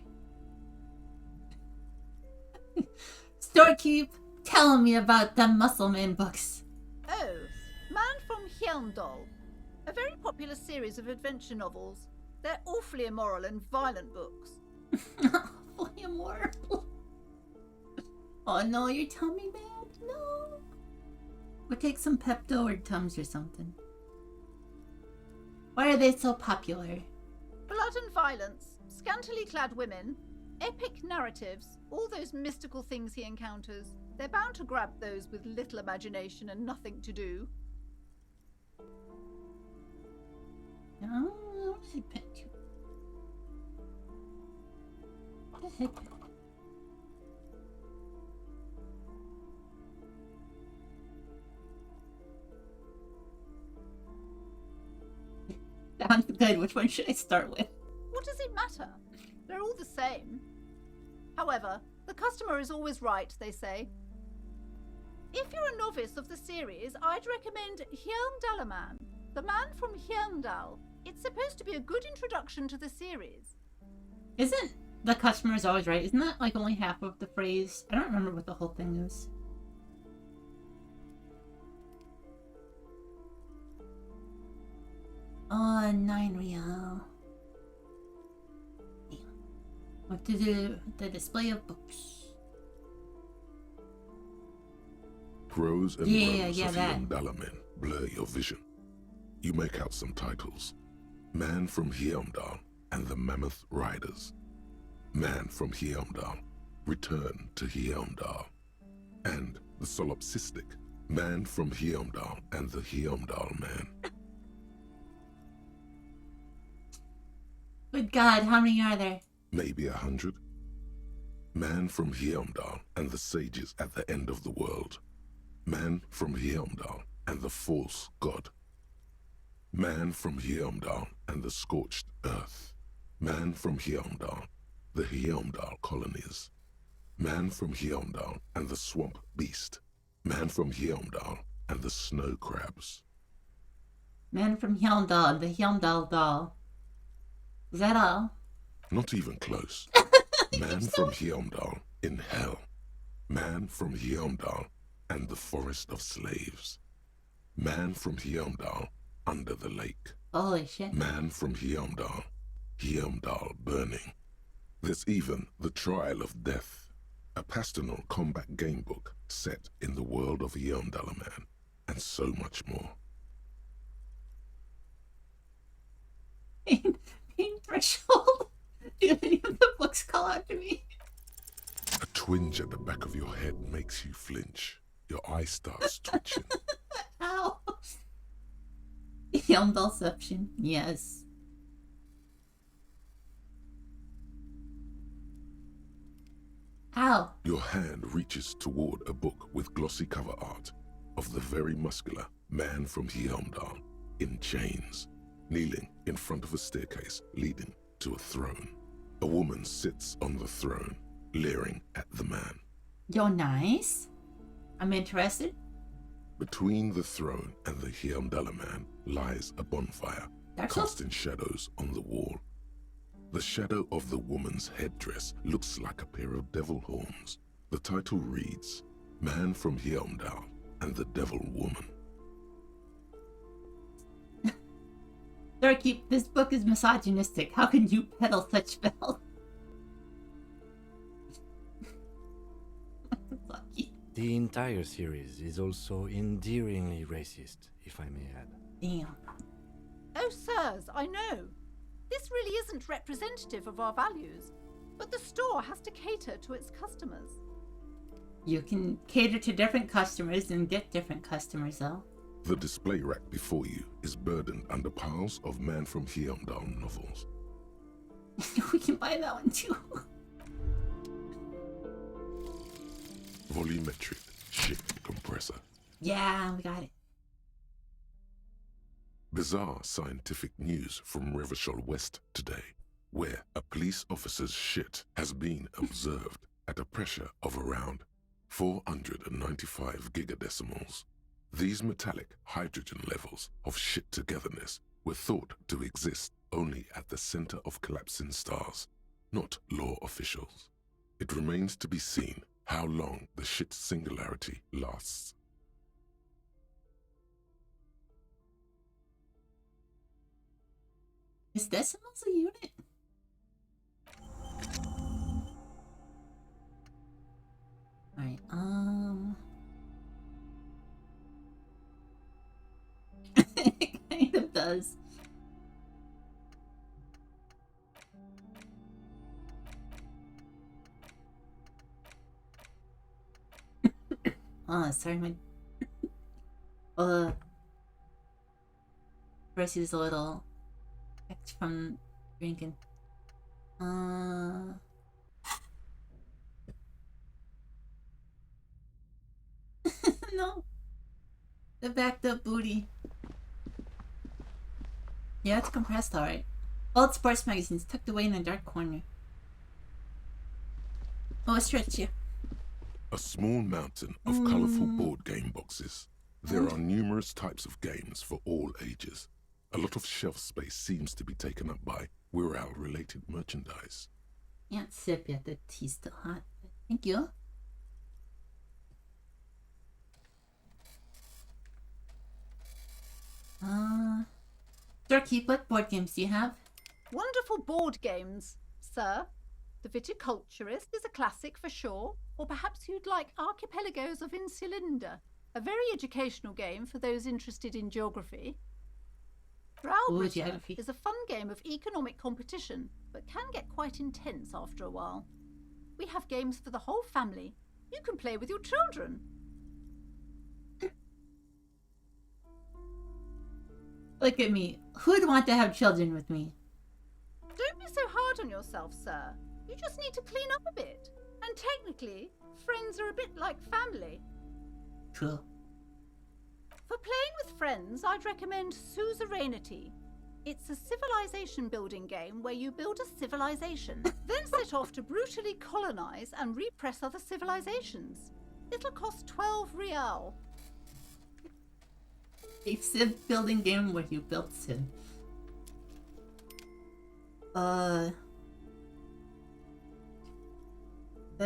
right. Storekeep, tell me about the Muscleman books.
Oh, Man from Hyundal. A very popular series of adventure novels. They're awfully immoral and violent books.
Awfully immoral. Oh no, your tummy bad? No. Or take some Pepto or Tums or something. Why are they so popular?
Blood and violence, scantily clad women, epic narratives, all those mystical things he encounters. They're bound to grab those with little imagination and nothing to do.
No, I bet you. What the heck? Sounds good. Which one should I start with?
What does it matter? They're all the same. However, the customer is always right, they say. If you're a novice of the series, I'd recommend Hyundalaman, the man from Hyundal. It's supposed to be a good introduction to the series.
Isn't the customer is always right? Isn't that like only half of the phrase? I don't remember what the whole thing is. Oh, 9 real. What to do? The display of books.
Rows and
Yeah,
rows
yeah,
of
that.
Hyundalamen blur your vision. You make out some titles. Man from Hyundal and the Mammoth Riders. Man from Hyundal, Return to Hyundal. And the solipsistic Man from Hyundal and the Hyundal Man.
Good God, how many are there?
Maybe 100. Man from Hyundal and the sages at the end of the world. Man from Hyundal and the false god. Man from Hyundal and the scorched earth. Man from Hyundal, the Hyundal colonies. Man from Hyundal and the swamp beast. Man from Hyundal and the snow crabs.
Man from Hyundal, the Hyundal doll. Is that all?
Not even close. Man from Hyundal in hell. Man from Hyundal and the forest of slaves. Man from Hyundal under the lake.
Holy shit.
Man from Hyundal. Hyundal burning. There's even The Trial of Death, a pastoral combat game book set in the world of Hyundalaman, and so much more.
Pain threshold. Do any of the books call out to me?
A twinge at the back of your head makes you flinch. Your eye starts twitching.
Ow. Hyundalception. Yes. Ow.
Your hand reaches toward a book with glossy cover art of the very muscular man from Hyundal in chains, kneeling in front of a staircase leading to a throne. A woman sits on the throne, leering at the man.
You're nice. I'm interested.
Between the throne and the Hyundalaman lies a bonfire, casting shadows on the wall. The shadow of the woman's headdress looks like a pair of devil horns. The title reads, Man from Hyundal and the Devil Woman.
Darkeep, this book is misogynistic. How can you peddle such spells?
The entire series is also endearingly racist, if I may add.
Damn.
Oh, sirs, I know. This really isn't representative of our values, but the store has to cater to its customers.
You can cater to different customers and get different customers, though.
The display rack before you is burdened under piles of Man from Hyundal novels.
We can buy that one too.
Volumetric shift compressor.
Yeah, we got it.
Bizarre scientific news from Revachol West today, where a police officer's shit has been observed at a pressure of around 495 gigadecimals. These metallic hydrogen levels of shit togetherness were thought to exist only at the center of collapsing stars, not law officials. It remains to be seen how long the shit singularity lasts.
Is decimals a unit? Alright, it kind of does. Sorry, my Percy was a little effect from drinking. No. The backed up booty. Yeah, it's compressed, alright. Old sports magazines tucked away in a dark corner. Oh, stretch you.
A small mountain of colorful board game boxes. There are numerous types of games for all ages. A lot of shelf space seems to be taken up by Wirral-related merchandise.
Can't sip yet, the tea's still hot. Thank you. Storekeep, what board games do you have?
Wonderful board games, sir. The Viticulturist is a classic for sure, or perhaps you'd like Archipelagos of Insulinda, a very educational game for those interested in geography. Growlbritter is a fun game of economic competition, but can get quite intense after a while. We have games for the whole family. You can play with your children.
Look at me. Who'd want to have children with me?
Don't be so hard on yourself, sir. You just need to clean up a bit. And technically, friends are a bit like family.
True.
For playing with friends, I'd recommend Suzerainty. It's a civilization building game where you build a civilization, then set off to brutally colonize and repress other civilizations. It'll cost 12 real.
A civ building game where you build civ. The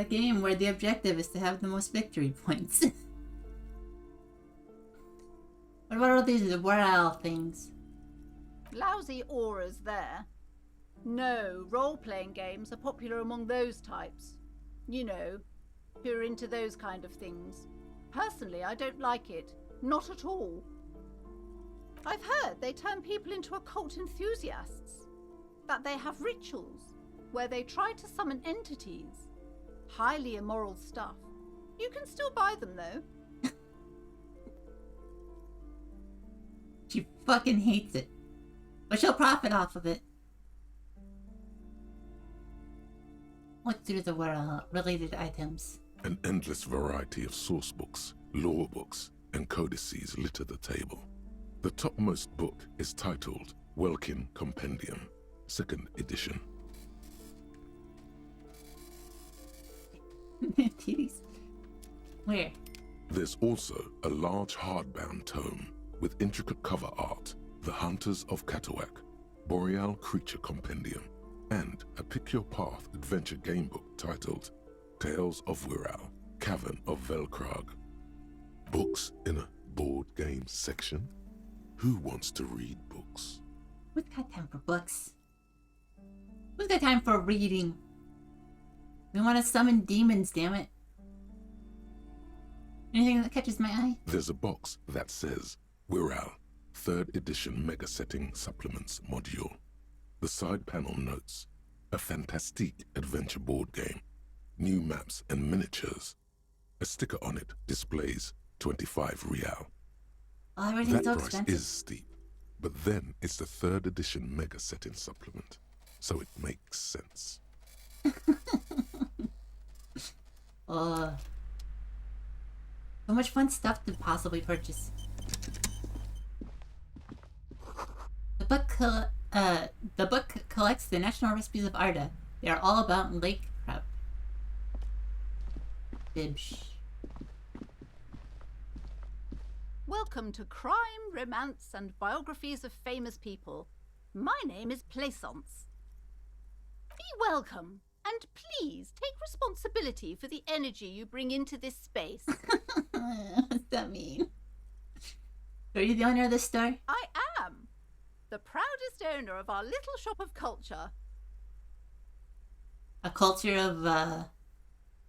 game where the objective is to have the most victory points. What about all these Wirral things?
Lousy auras there. No, role-playing games are popular among those types. You know, who are into those kind of things. Personally, I don't like it. Not at all. I've heard they turn people into occult enthusiasts. That they have rituals where they try to summon entities. Highly immoral stuff. You can still buy them, though.
She fucking hates it. But she'll profit off of it. Look through the related items.
An endless variety of source books, lore books, and codices litter the table. The topmost book is titled Welkin Compendium, 2nd edition.
Titties. Where?
There's also a large hardbound tome with intricate cover art, The Hunters of Katawak, Boreal Creature Compendium, and a Pick Your Path adventure game book titled Tales of Wirral, Cavern of Velkrag. Books in a board game section? Who wants to read books?
Who's got time for books? Who's got time for reading? We want to summon demons, damn it. Anything that catches my eye?
There's a box that says Wirral, 3rd edition Mega Setting Supplements Module. The side panel notes, a fantastique adventure board game, new maps and miniatures. A sticker on it displays 25 real.
Oh, everything's so
That price
expensive.
is steep, but then it's the 3rd edition Mega Setting Supplement, so it makes sense.
So much fun stuff to possibly purchase. collects the national recipes of Arda. They are all about lake prep. Bibsh.
Welcome to Crime, Romance, and Biographies of Famous People. My name is Plaisance. Be welcome, and please take responsibility for the energy you bring into this space.
What's that mean? Are you the owner of this store?
I am. The proudest owner of our little shop of culture.
A culture of,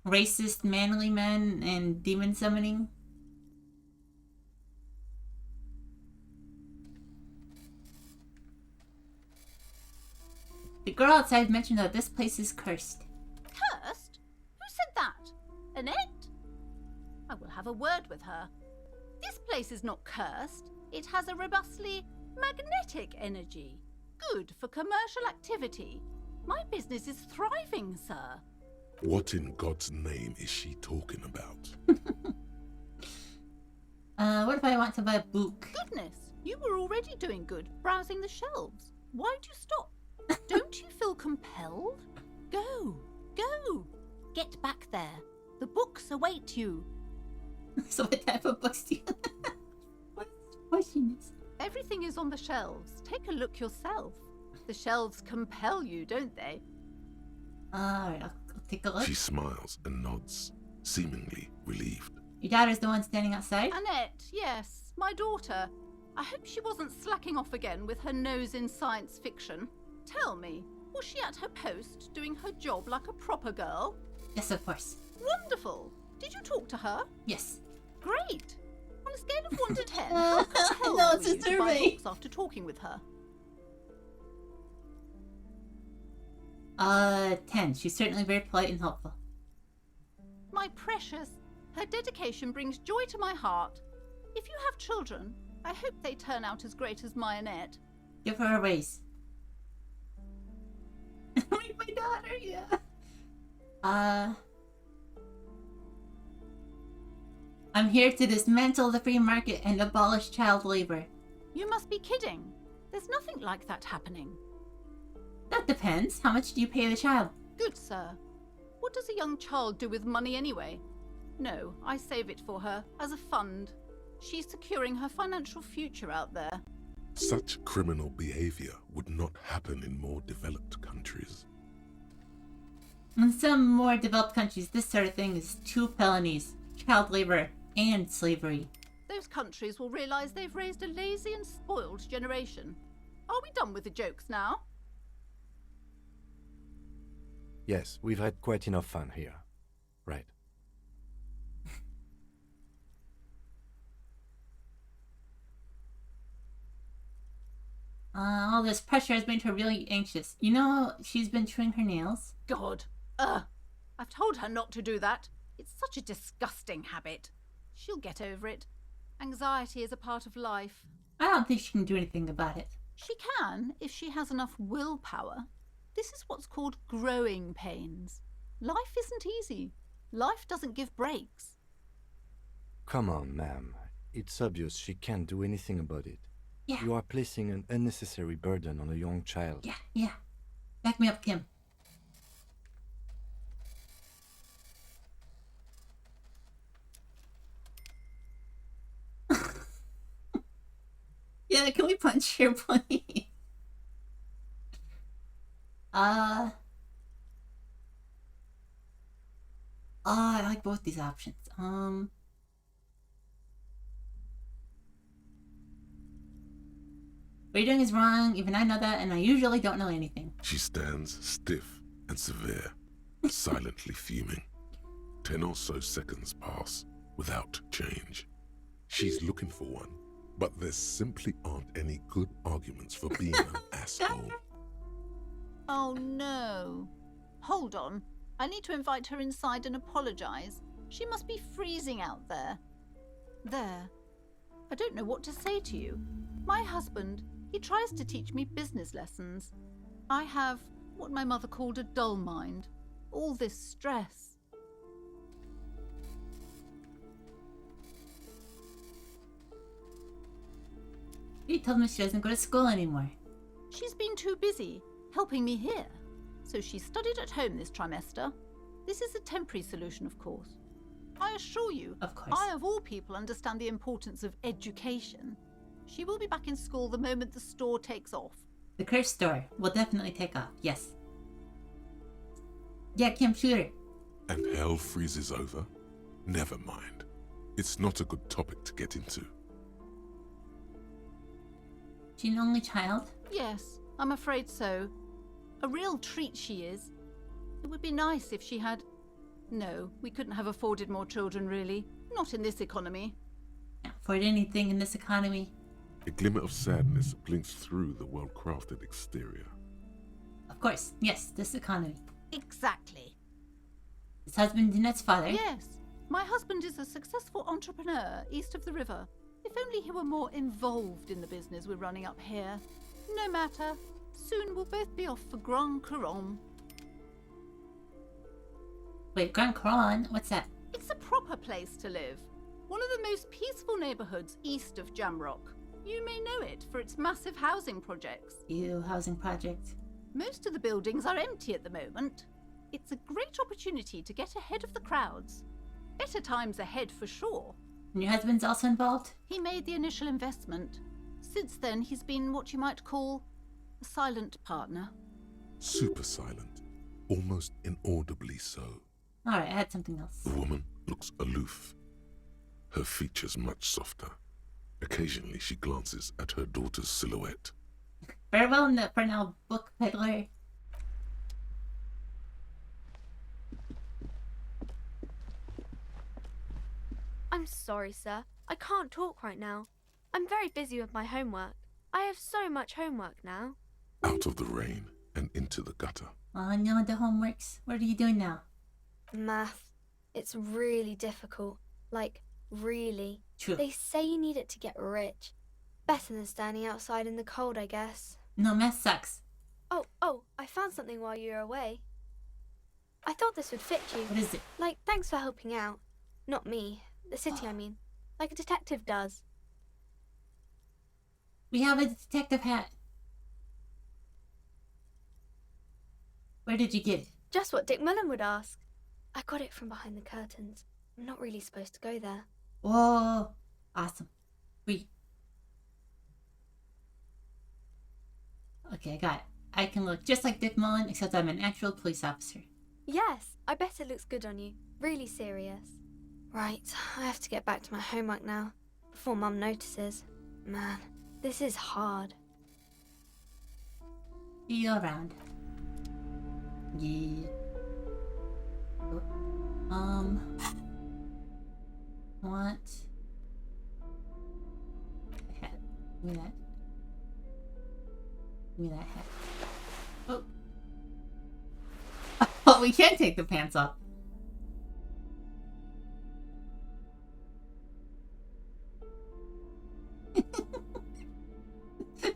racist manly men and demon summoning? The girl outside mentioned that this place is cursed.
Cursed? Who said that? Annette? I will have a word with her. This place is not cursed. It has a robustly magnetic energy. Good for commercial activity. My business is thriving, sir.
What in God's name is she talking about?
What if I want to buy a book?
Goodness, you were already doing good, browsing the shelves. Why'd you stop? Don't you feel compelled? Go, go. Get back there. The books await you.
So what type of books do you What's
Everything is on the shelves. Take a look yourself. The shelves compel you, don't they?
Alright, I'll take a look.
She smiles and nods, seemingly relieved.
Your daughter's the one standing outside?
Annette, yes, my daughter. I hope she wasn't slacking off again with her nose in science fiction. Tell me, was she at her post, doing her job like a proper girl?
Yes, of course.
Wonderful. Did you talk to her?
Yes.
Great. On a scale of 1 to 10, how compelled
No,
were
it's a
you to buy
survey.
books after talking with her?
10. She's certainly very polite and helpful.
My precious, her dedication brings joy to my heart. If you have children, I hope they turn out as great as my Annette.
Give her a raise. My daughter, yeah. I'm here to dismantle the free market and abolish child labor.
You must be kidding. There's nothing like that happening.
That depends. How much do you pay the child?
Good sir. What does a young child do with money anyway? No, I save it for her, as a fund. She's securing her financial future out there.
Such criminal behavior would not happen in more developed countries.
In some more developed countries, this sort of thing is 2 felonies. Child labor and slavery.
Those countries will realise they've raised a lazy and spoiled generation. Are we done with the jokes now?
Yes, we've had quite enough fun here. Right.
All this pressure has made her really anxious. You know, she's been chewing her nails.
God. I've told her not to do that. It's such a disgusting habit. She'll get over it. Anxiety is a part of life.
I don't think she can do anything about it.
She can, if she has enough willpower. This is what's called growing pains. Life isn't easy. Life doesn't give breaks.
Come on, ma'am. It's obvious she can't do anything about it.
Yeah.
You are placing an unnecessary burden on a young child.
Yeah. Back me up, Kim. Yeah, can we punch here, please? I like both these options. What you're doing is wrong, even I know that, and I usually don't know anything.
She stands stiff and severe, silently fuming. 10 or so seconds pass without change. She's looking for one, but there simply aren't any good arguments for being an asshole.
Oh no. Hold on. I need to invite her inside and apologise. She must be freezing out there. There. I don't know what to say to you. My husband, he tries to teach me business lessons. I have what my mother called a dull mind. All this stress.
You told me she doesn't go to school anymore.
too busy helping me here, so she studied at home this trimester. This is a temporary solution, of course. I assure you,
Of course.
I of all people understand the importance of education. She will be back in school the moment the store takes off.
The cursed store will definitely take off, yes. Yeah, computer.
And hell freezes over? Never mind. It's not a good topic to get into.
She an only child?
Yes, I'm afraid so. A real treat she is. It would be nice if she had... No, we couldn't have afforded more children, really. Not in this economy.
Can't afford anything in this economy.
A glimmer of sadness blinks through the well-crafted exterior.
Of course, yes, this economy.
Exactly.
His husband Jeanette's father.
Yes, my husband is a successful entrepreneur east of the river. If only he were more involved in the business we're running up here. No matter. Soon we'll both be off for Grand Couronne.
Wait, Grand Couronne? What's that?
It's a proper place to live. One of the most peaceful neighborhoods east of Jamrock. You may know it for its massive housing projects.
Ew, housing project.
Most of the buildings are empty at the moment. It's a great opportunity to get ahead of the crowds. Better times ahead for sure.
And your husband's also involved?
He made the initial investment. Since then, he's been what you might call a silent partner.
Super silent. Almost inaudibly so.
Alright, I had something else.
The woman looks aloof. Her features much softer. Occasionally she glances at her daughter's silhouette.
Farewell, for now, book peddler.
I'm sorry, sir. I can't talk right now. I'm very busy with my homework. I have so much homework now.
Out of the rain and into the gutter.
Oh no, the homeworks. What are you doing now?
Math. It's really difficult. Like, really.
True.
They say you need it to get rich. Better than standing outside in the cold, I guess.
No, math sucks.
Oh, I found something while you were away. I thought this would fit you.
What is it?
Like, thanks for helping out. Not me. The city, I mean. Like a detective does.
We have a detective hat. Where did you get it?
Just what Dick Mullen would ask. I got it from behind the curtains. I'm not really supposed to go there.
Whoa. Awesome. Free. Okay, I got it. I can look just like Dick Mullen, except I'm an actual police officer.
Yes, I bet it looks good on you. Really serious. Right, I have to get back to my homework now, before Mum notices. Man, this is hard.
See you around. Yeah. Want a hat. Give me that. Give me that hat. Oh. Oh, we can't take the pants off.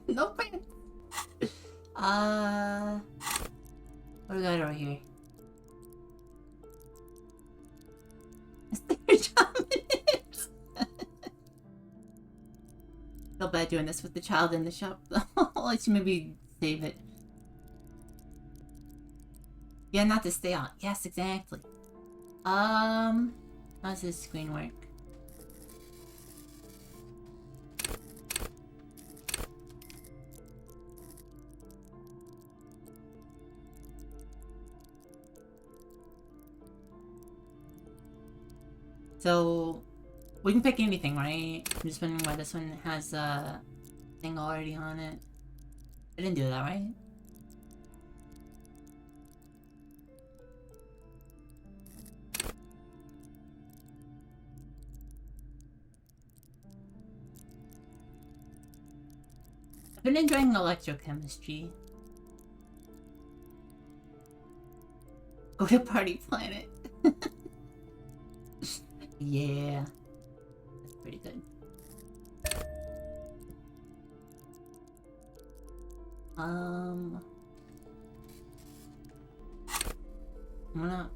No pants. What do we got over here? Feel bad doing this with the child in the shop. I'll let you maybe save it. Yeah, not to stay on. Yes, exactly. How does this screen work? So, we can pick anything, right? I'm just wondering why this one has a thing already on it. I didn't do that, right? I've been enjoying electrochemistry. Go to Party Planet. Yeah. That's pretty good. I'm gonna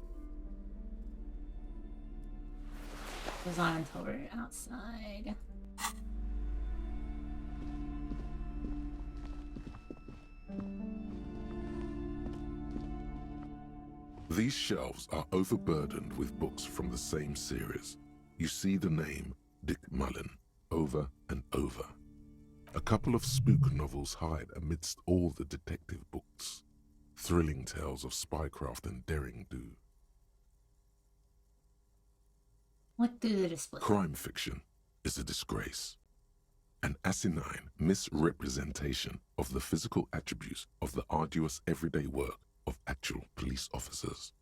goes on until we're outside.
These shelves are overburdened with books from the same series. You see the name Dick Mullen over and over. A couple of spook novels hide amidst all the detective books. Thrilling tales of spycraft and daring-do.
What do they display?
Crime fiction is a disgrace. An asinine misrepresentation of the physical attributes of the arduous everyday work of actual police officers.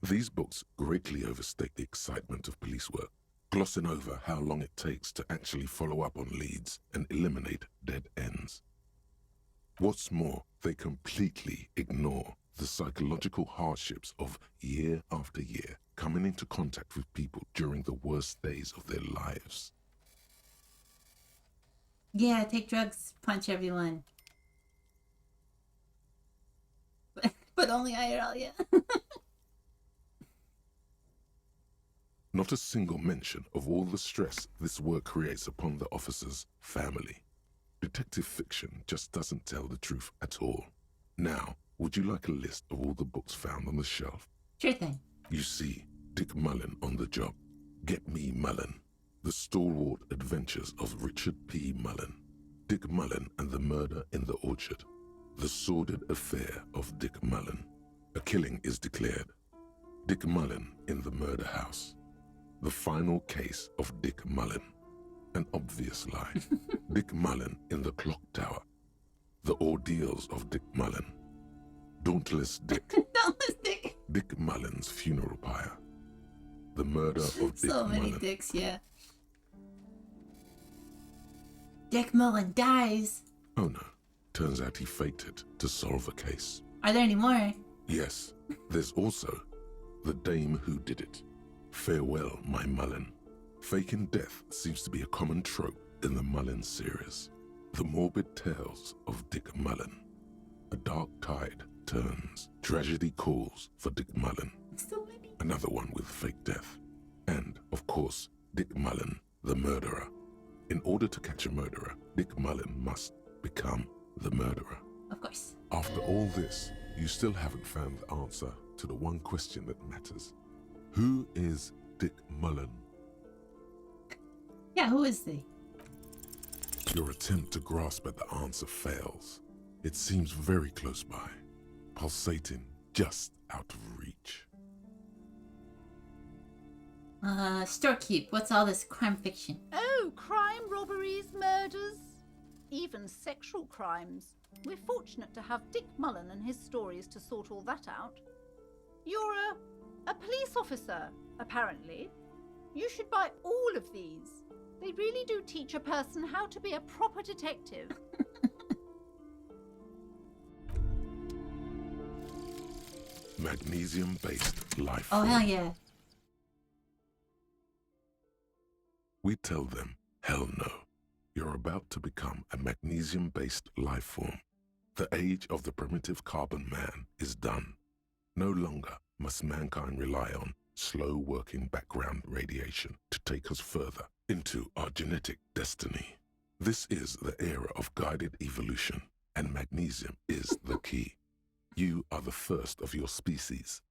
These books greatly overstate the excitement of police work, glossing over how long it takes to actually follow up on leads and eliminate dead ends. What's more, they completely ignore the psychological hardships of year after year coming into contact with people during the worst days of their lives.
Yeah, take drugs, punch everyone. But only IRL, yeah.
Not a single mention of all the stress this work creates upon the officer's family. Detective fiction just doesn't tell the truth at all. Now, would you like a list of all the books found on the shelf?
Sure thing.
You see Dick Mullen on the job. Get Me Mullen. The Stalwart Adventures of Richard P. Mullen. Dick Mullen and the Murder in the Orchard. The Sordid Affair of Dick Mullen. A killing is declared. Dick Mullen in the Murder House. The Final Case of Dick Mullen. An obvious lie. Dick Mullen in the Clock Tower. The Ordeals of Dick Mullen. Dauntless Dick.
Dauntless Dick.
Dick Mullen's Funeral Pyre. The Murder of Dick
So many
Mullen.
dicks, yeah. Dick Mullen dies.
Oh no. Turns out he faked it to solve a case.
Are there any more?
Yes. There's also The Dame Who Did It. Farewell, My Mullen. Faking death seems to be a common trope in the Mullen series. The morbid tales of Dick Mullen. A dark tide turns. Tragedy calls for Dick Mullen. Another one with fake death. And, of course, Dick Mullen, the murderer. In order to catch a murderer, Dick Mullen must become the murderer.
Of course.
After all this, you still haven't found the answer to the one question that matters. Who is Dick Mullen?
Yeah, who is he?
Your attempt to grasp at the answer fails. It seems very close by, pulsating just out of reach.
Storekeep, what's all this crime fiction?
Oh, crime, robberies, murders, even sexual crimes. We're fortunate to have Dick Mullen and his stories to sort all that out. You're a police officer, apparently. You should buy all of these. They really do teach a person how to be a proper detective.
Magnesium-based life
Oh,
form.
hell yeah.
We tell them, hell no. You're about to become a magnesium-based life form. The age of the primitive carbon man is done. No longer must mankind rely on slow-working background radiation to take us further into our genetic destiny. This is the era of guided evolution, and magnesium is the key. You are the first of your species,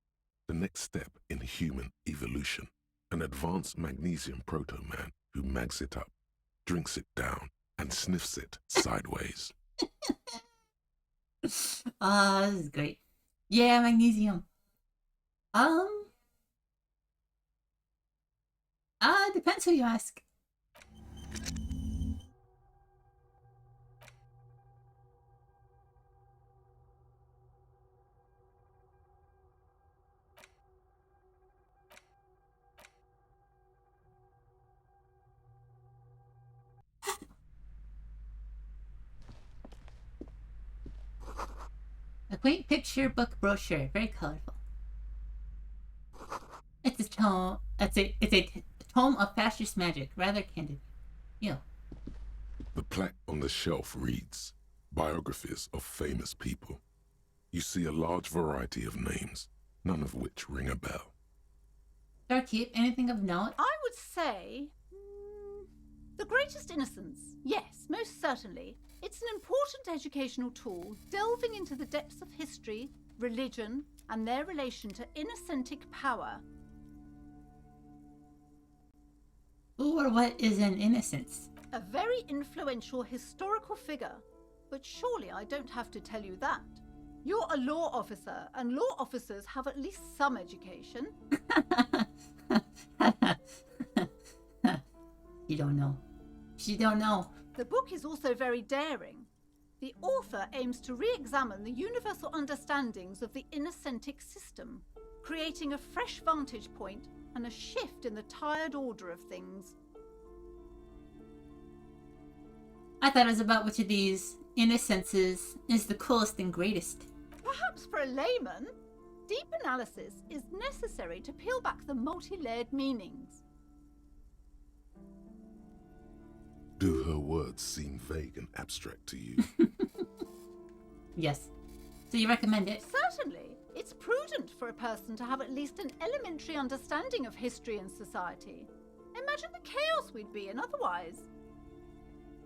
the next step in human evolution. An advanced magnesium proto-man who mags it up, drinks it down, and sniffs it sideways.
This is great. Yeah, magnesium. Depends who you ask. A quaint picture book brochure, very colorful. It's a tome. It's a tome of fascist magic, rather candid.
The plaque on the shelf reads, Biographies of Famous People. You see a large variety of names, none of which ring a bell.
Starkeep, anything of note?
I would say The Greatest Innocence. Yes, most certainly. It's an important educational tool, delving into the depths of history, religion, and their relation to innocentic power.
Who or what is an innocence?
A very influential historical figure. But surely I don't have to tell you that. You're a law officer, and law officers have at least some education.
You don't know. She don't know.
The book is also very daring. The author aims to re-examine the universal understandings of the innocentic system, creating a fresh vantage point and a shift in the tired order of things.
I thought it was about which of these innocences is the coolest and greatest.
Perhaps for a layman, deep analysis is necessary to peel back the multi-layered meanings.
Do her words seem vague and abstract to you?
Yes. So you recommend it?
Certainly. It's prudent for a person to have at least an elementary understanding of history and society. Imagine the chaos we'd be in otherwise.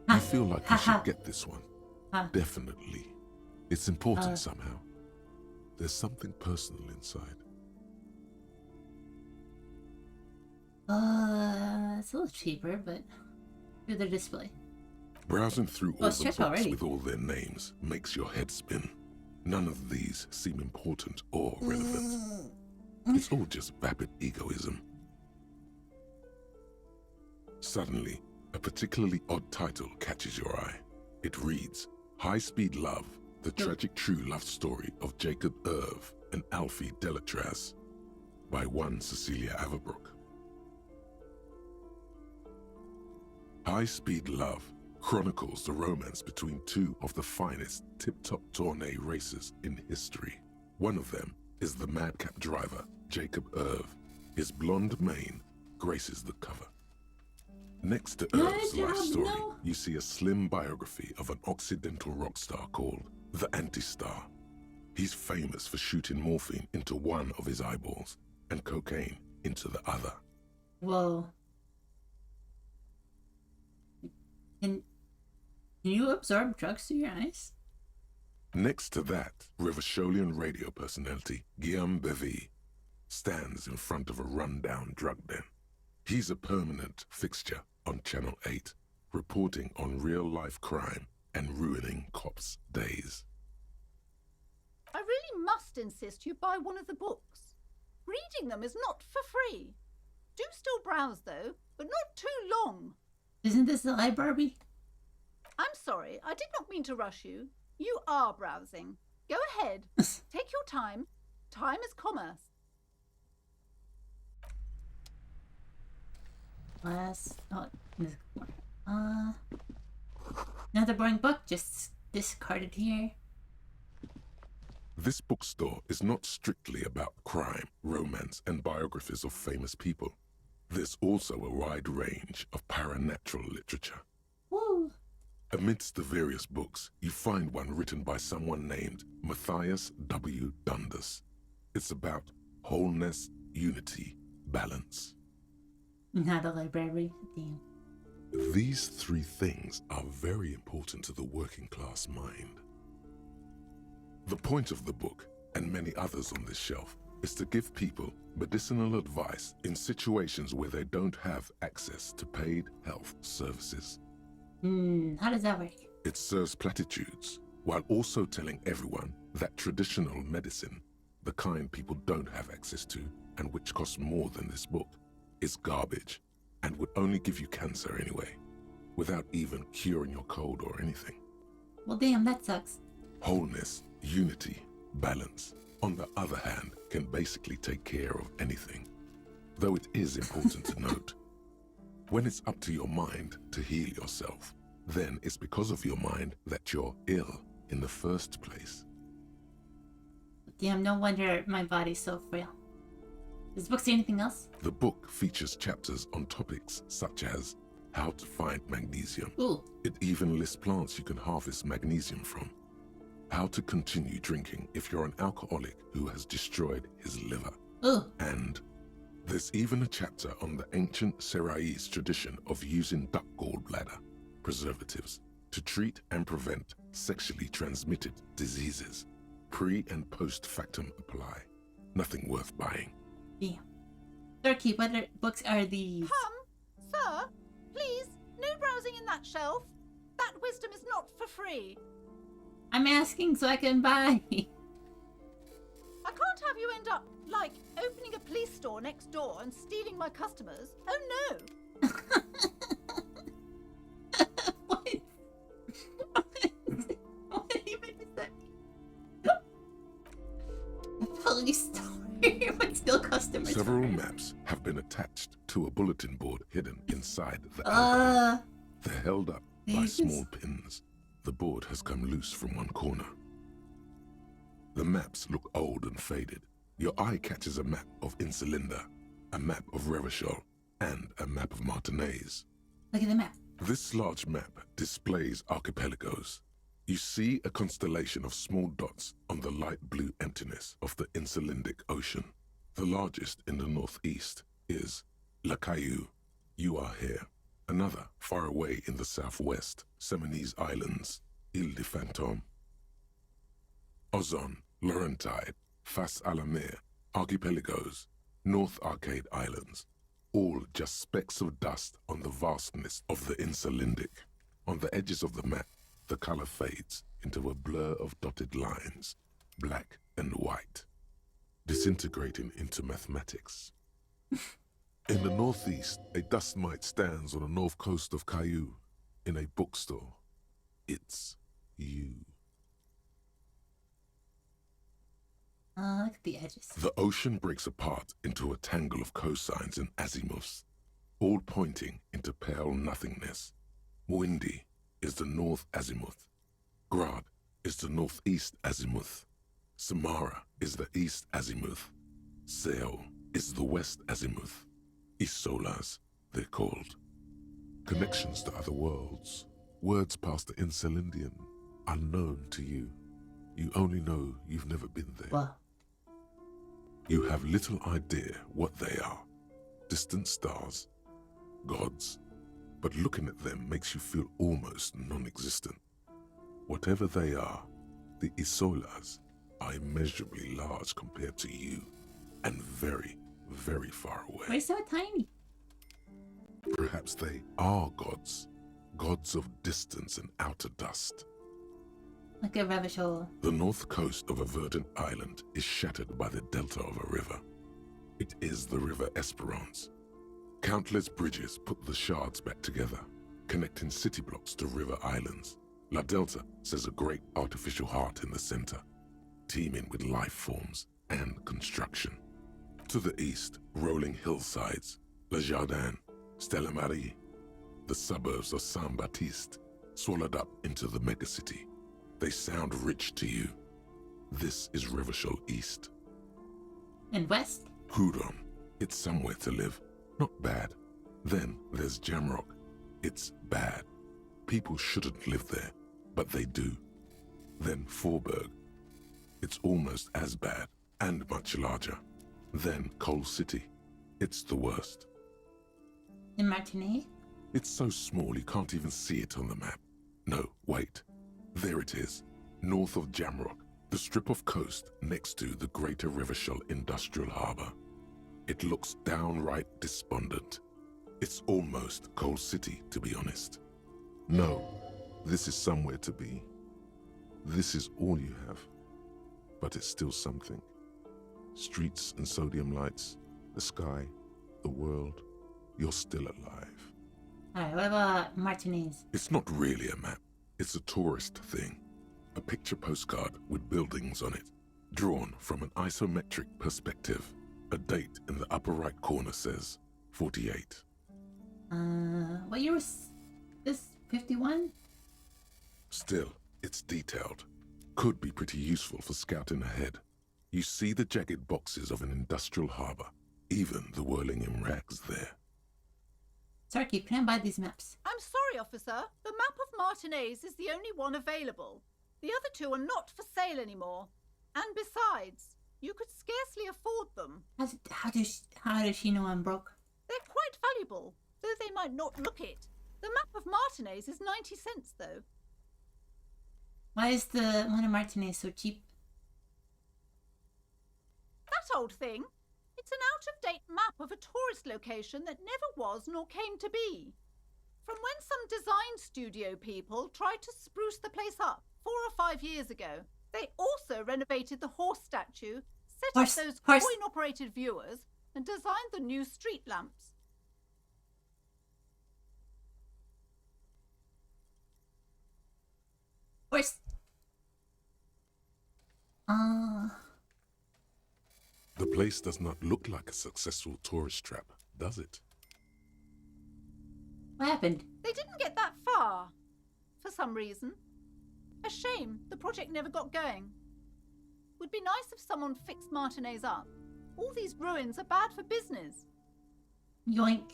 I feel like you should get this one. Definitely. It's important somehow. There's something personal inside.
It's a little cheaper, but through the display.
Browsing through all the books
already.
with all their names makes your head spin. None of these seem important or relevant. It's all just vapid egoism. Suddenly, a particularly odd title catches your eye. It reads, High Speed Love, the tragic true love story of Jacob Irv and Alfie Delatraz, by one Cecilia Averbrook. High Speed Love chronicles the romance between two of the finest tip-top tourney racers in history. One of them is the madcap driver, Jacob Irv. His blonde mane graces the cover. Next to Irv's life story, you see a slim biography of an Occidental rock star called the Anti-Star. He's famous for shooting morphine into one of his eyeballs and cocaine into the other.
Whoa. Can you absorb drugs through your eyes?
Next to that, Revacholian radio personality Guillaume Bevy stands in front of a rundown drug den. He's a permanent fixture on Channel 8, reporting on real-life crime and ruining cops' days.
I really must insist you buy one of the books. Reading them is not for free. Do still browse, though, but not too long.
Isn't this the iBarbie?
I'm sorry, I did not mean to rush you. You are browsing. Go ahead. Take your time. Time is commerce.
Another boring book, just discarded here.
This bookstore is not strictly about crime, romance, and biographies of famous people. There's also a wide range of paranatural literature.
Woo!
Amidst the various books, you find one written by someone named Matthias W. Dundas. It's about wholeness, unity, balance.
Not a library. Damn.
These three things are very important to the working class mind. The point of the book, and many others on this shelf, is to give people medicinal advice in situations where they don't have access to paid health services.
How does that work?
It serves platitudes, while also telling everyone that traditional medicine, the kind people don't have access to, and which costs more than this book, is garbage, and would only give you cancer anyway, without even curing your cold or anything.
Well, damn, that sucks.
Wholeness, unity, balance, on the other hand, can basically take care of anything. Though it is important to note, when it's up to your mind to heal yourself, then it's because of your mind that you're ill in the first place.
Damn, no wonder my body's so frail. Does the book say anything else?
The book features chapters on topics such as how to find magnesium.
Ooh.
It even lists plants you can harvest magnesium from. How to continue drinking if you're an alcoholic who has destroyed his liver.
Ooh.
And there's even a chapter on the ancient Seraïs tradition of using duck gallbladder preservatives to treat and prevent sexually transmitted diseases. Pre and post factum apply. Nothing worth buying.
Damn. Turkey, what books are these?
Sir, please, no browsing in that shelf. That wisdom is not for free.
I'm asking so I can buy.
I can't have you end up, like, opening a police store next door and stealing my customers. Oh no!
What even is that? Police store, but still customers.
Several maps have been attached to a bulletin board hidden inside the alcove. They're held up by small pins. The board has come loose from one corner. The maps look old and faded. Your eye catches a map of Insulinda, a map of Revachol, and a map of Martinez.
Look at the map.
This large map displays archipelagos. You see a constellation of small dots on the light blue emptiness of the Insulindic Ocean. The largest in the northeast is La Caillou. You are here. Another far away in the southwest, Seminese Islands, Ile de Fantôme. Ozon, Laurentide, Fas a la Mer, Archipelagos, North Arcade Islands, all just specks of dust on the vastness of the Insulindic. On the edges of the map, the color fades into a blur of dotted lines, black and white, disintegrating into mathematics. In the northeast, a dust mite stands on the north coast of Caillou in a bookstore. It's you.
Look at the edges.
The ocean breaks apart into a tangle of cosines and azimuths, all pointing into pale nothingness. Windy is the north azimuth. Grad is the northeast azimuth. Samara is the east azimuth. Seo is the west azimuth. Isolas, they're called. Connections to other worlds. Words past the Insulindian, unknown to you. You only know you've never been there.
Wow.
You have little idea what they are. Distant stars, gods, but looking at them makes you feel almost non-existent. Whatever they are, the Isolas are immeasurably large compared to you, and very, very far away.
We're so tiny.
Perhaps they are gods, gods of distance and outer dust.
Look at Revachol.
The north coast of a verdant island is shattered by the delta of a river. It is the River Esperance. Countless bridges put the shards back together, connecting city blocks to river islands. La Delta says a great artificial heart in the center, teeming with life forms and construction. To the east, rolling hillsides, Le Jardin, Stella Marie, the suburbs of Saint-Baptiste, swallowed up into the megacity. They sound rich to you. This is Revachol East.
And west?
Hudon. It's somewhere to live. Not bad. Then there's Jamrock. It's bad. People shouldn't live there, but they do. Then Forberg. It's almost as bad, and much larger. Then Coal City. It's the worst.
In Martinez?
It's so small you can't even see it on the map. No, wait. There it is, north of Jamrock, the strip of coast next to the Greater Revachol Industrial Harbour. It looks downright despondent. It's almost Coal City, to be honest. No, this is somewhere to be. This is all you have, but it's still something. Streets and sodium lights, the sky, the world, you're still alive.
Alright, what about Martinez?
It's not really a map. It's a tourist thing. A picture postcard with buildings on it, drawn from an isometric perspective. A date in the upper right corner says 48.
What year was this? 51?
Still, it's detailed. Could be pretty useful for scouting ahead. You see the jagged boxes of an industrial harbor, even the whirling in rags there.
Turkey, can I buy these maps?
I'm sorry, officer. The map of Martinez is the only one available. The other two are not for sale anymore. And besides, you could scarcely afford them.
How does she know I'm broke?
They're quite valuable, though they might not look it. The map of Martinez is 90 cents, though.
Why is the one of Martinez so cheap?
That old thing? It's an out-of-date map of a tourist location that never was nor came to be. From when some design studio people tried to spruce the place up 4 or 5 years ago. They also renovated the horse statue, set up those coin-operated viewers, and designed the new street lamps.
Horse.
The place does not look like a successful tourist trap, does it?
What happened?
They didn't get that far, for some reason. A shame the project never got going. Would be nice if someone fixed Martinez up. All these ruins are bad for business.
Yoink.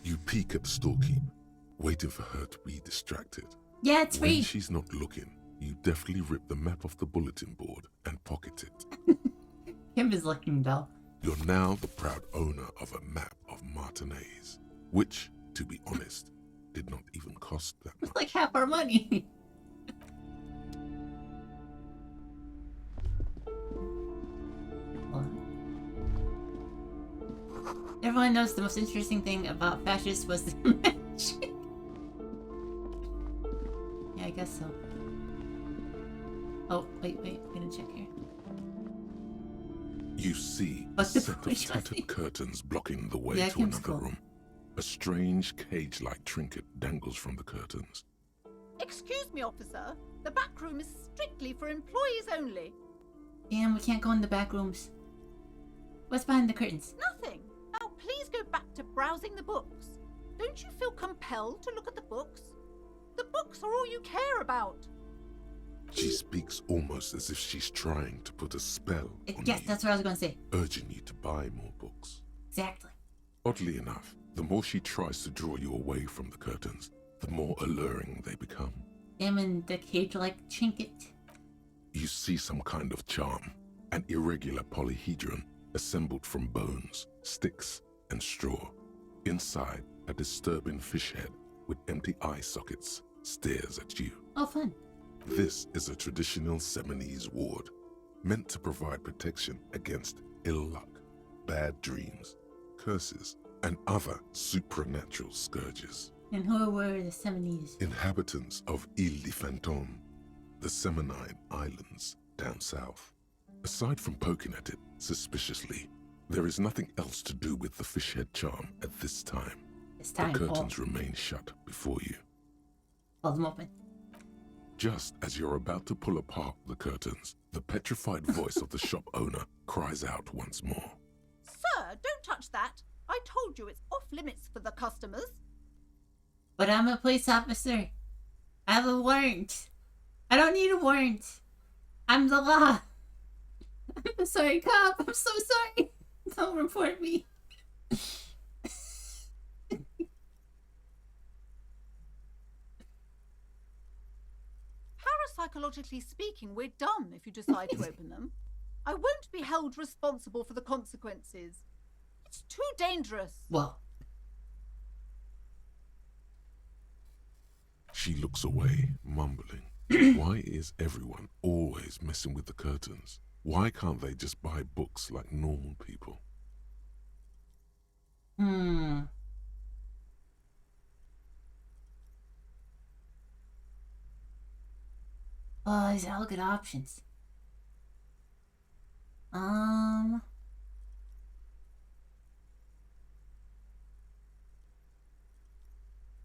You peek at the storekeep, waiting for her to be distracted.
Yeah, it's free.
When she's not looking, you deftly rip the map off the bulletin board and pocket it.
Kim is looking dull.
You're now the proud owner of a map of Martinez, which, to be honest, did not even cost that much.
It's like half our money. Everyone knows the most interesting thing about fascists was the magic. Yeah, I guess so. Oh, wait, I'm gonna check here.
You see a
What's the
set of
point?
tattered curtains blocking the way
Yeah,
to
Kim's
another
cool.
room. A strange cage-like trinket dangles from the curtains.
Excuse me, officer. The back room is strictly for employees only.
Damn, we can't go in the back rooms. What's behind the curtains?
Nothing. Now please go back to browsing the books. Don't you feel compelled to look at the books? The books are all you care about.
She speaks almost as if she's trying to put a spell on
Yes,
you,
that's what I was gonna say.
urging you to buy more books.
Exactly.
Oddly enough, the more she tries to draw you away from the curtains, the more alluring they become.
Damn, in the cage-like trinket.
You see some kind of charm, an irregular polyhedron assembled from bones, sticks, and straw. Inside, a disturbing fish head with empty eye sockets stares at you.
Oh, fun.
This is a traditional Seminese ward, meant to provide protection against ill luck, bad dreams, curses, and other supernatural scourges.
And who were the 70s?
Inhabitants of Ile de Fantôme, the Seminine Islands down south. Aside from poking at it suspiciously, there is nothing else to do with the fish head charm at this time.
It's time.
The curtains remain shut before you.
Hold them open.
Just as you're about to pull apart the curtains, the petrified voice of the shop owner cries out once more.
Sir, don't touch that. I told you it's off limits for the customers.
But I'm a police officer. I have a warrant. I don't need a warrant. I'm the law. I'm sorry, cop. I'm so sorry. Don't report me.
Parapsychologically speaking, we're done if you decide to open them. I won't be held responsible for the consequences. It's too dangerous.
Well.
She looks away, mumbling. Why is everyone always messing with the curtains? Why can't they just buy books like normal people?
Oh, these are all good options.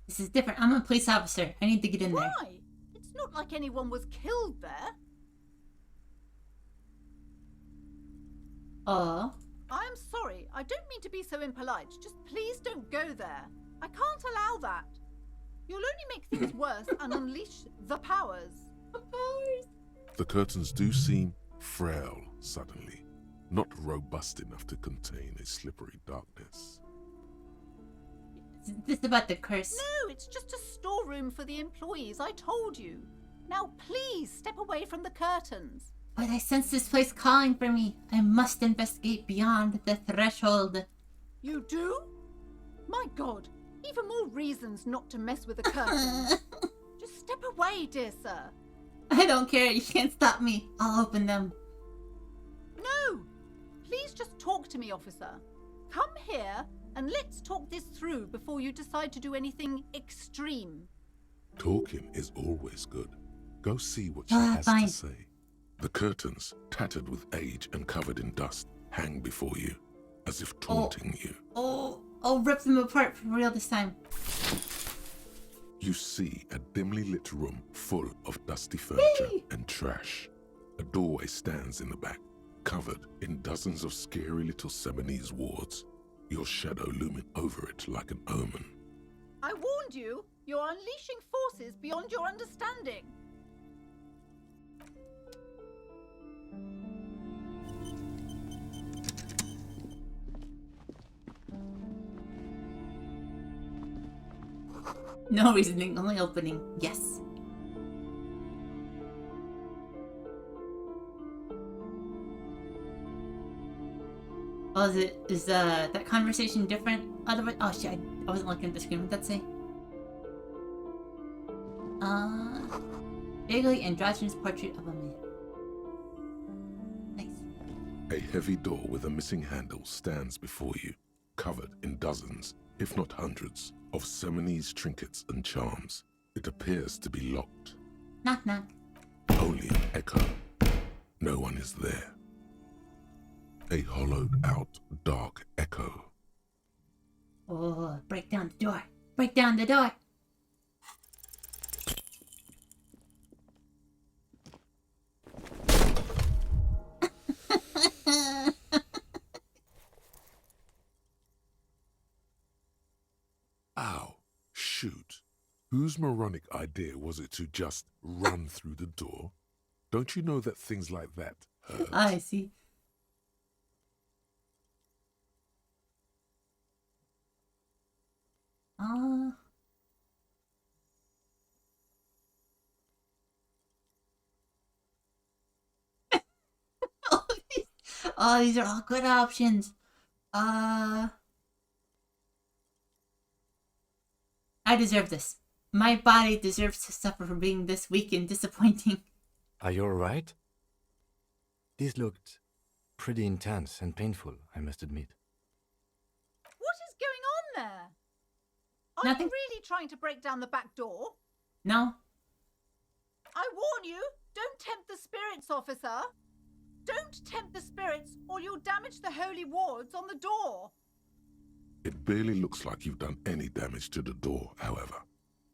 This is different. I'm a police officer. I need to get in there.
Why? It's not like anyone was killed there. I am sorry. I don't mean to be so impolite. Just please don't go there. I can't allow that. You'll only make things worse and unleash the powers.
The powers.
The curtains do seem frail suddenly, not robust enough to contain a slippery darkness.
Is this about the curse?
No, it's just a storeroom for the employees. I told you. Now please step away from the curtains.
But I sense this place calling for me. I must investigate beyond the threshold.
You do? My God, even more reasons not to mess with the curtains. Just step away, dear sir.
I don't care. You can't stop me. I'll open them.
No, please just talk to me, officer? Come here and let's talk this through before you decide to do anything extreme.
Talking is always good. Go see what she
Ah,
has
fine.
to say. The curtains, tattered with age and covered in dust, hang before you, as if taunting you.
Oh, rip them apart for real this time.
You see a dimly lit room full of dusty furniture and trash. A doorway stands in the back, covered in dozens of scary little Seminese wards, your shadow looming over it like an omen.
I warned you, you're unleashing forces beyond your understanding.
No reasoning, only opening. Yes. Oh, is that conversation different? Otherwise, oh shit, I wasn't looking at the screen. What did that say? Vaguely androgynous portrait of a man. Nice.
A heavy door with a missing handle stands before you, covered in dozens, if not hundreds, of Seminese trinkets and charms. It appears to be locked.
Knock knock.
Only an echo. No one is there. A hollowed-out, dark echo.
Oh, break down the door. Break down the door.
Ow. Shoot. Whose moronic idea was it to just run through the door? Don't you know that things like that hurt?
I see. Oh, these are all good options. I deserve this. My body deserves to suffer for being this weak and disappointing.
Are you alright? These looked pretty intense and painful, I must admit.
What is going on there? Are
Nothing.
you really trying to break down the back door?
No?
I warn you, don't tempt the spirits, officer. Don't tempt the spirits or you'll damage the holy wards on the door.
It barely looks like you've done any damage to the door, however.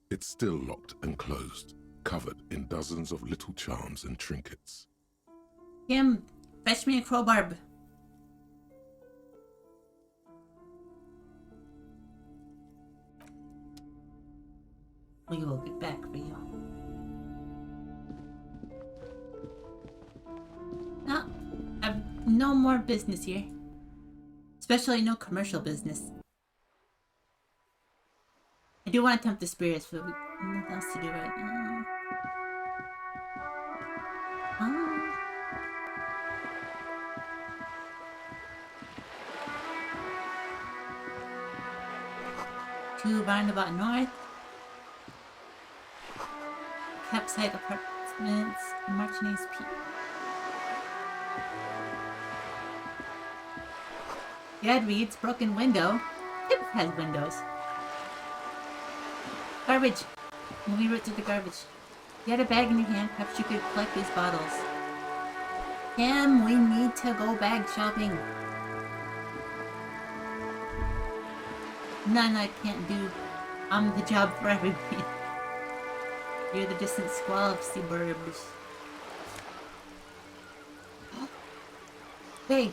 It's still locked and closed, covered in dozens of little charms and trinkets.
Kim, fetch me a crowbar. We will get back for you. No, I've no more business here. Especially no commercial business. I do want to tempt the spirits, but we have nothing else to do right now. To Roundabout North. Campsite apartments, Martinez Peak. Yeah, it reads broken window. It has windows. Garbage. Moving route to the garbage. You had a bag in your hand, perhaps you could collect these bottles. Kim, we need to go bag shopping. No, I can't do. I'm the job for everybody. You're the distant squall of suburbs. Bag.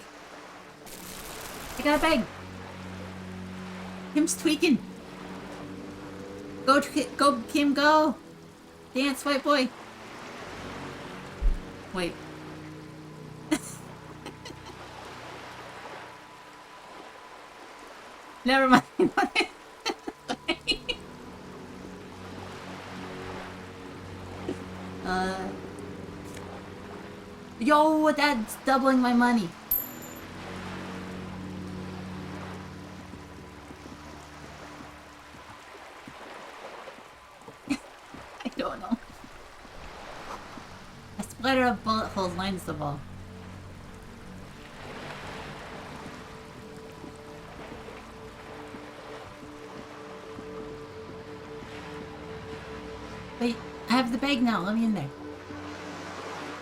I got a bag. Kim's tweaking. Go, Kim, go. Dance, white boy. Wait. Never mind. Yo, that's doubling my money. I don't know. A splatter of bullet holes lines the wall. Wait, I have the bag now. Let me in there.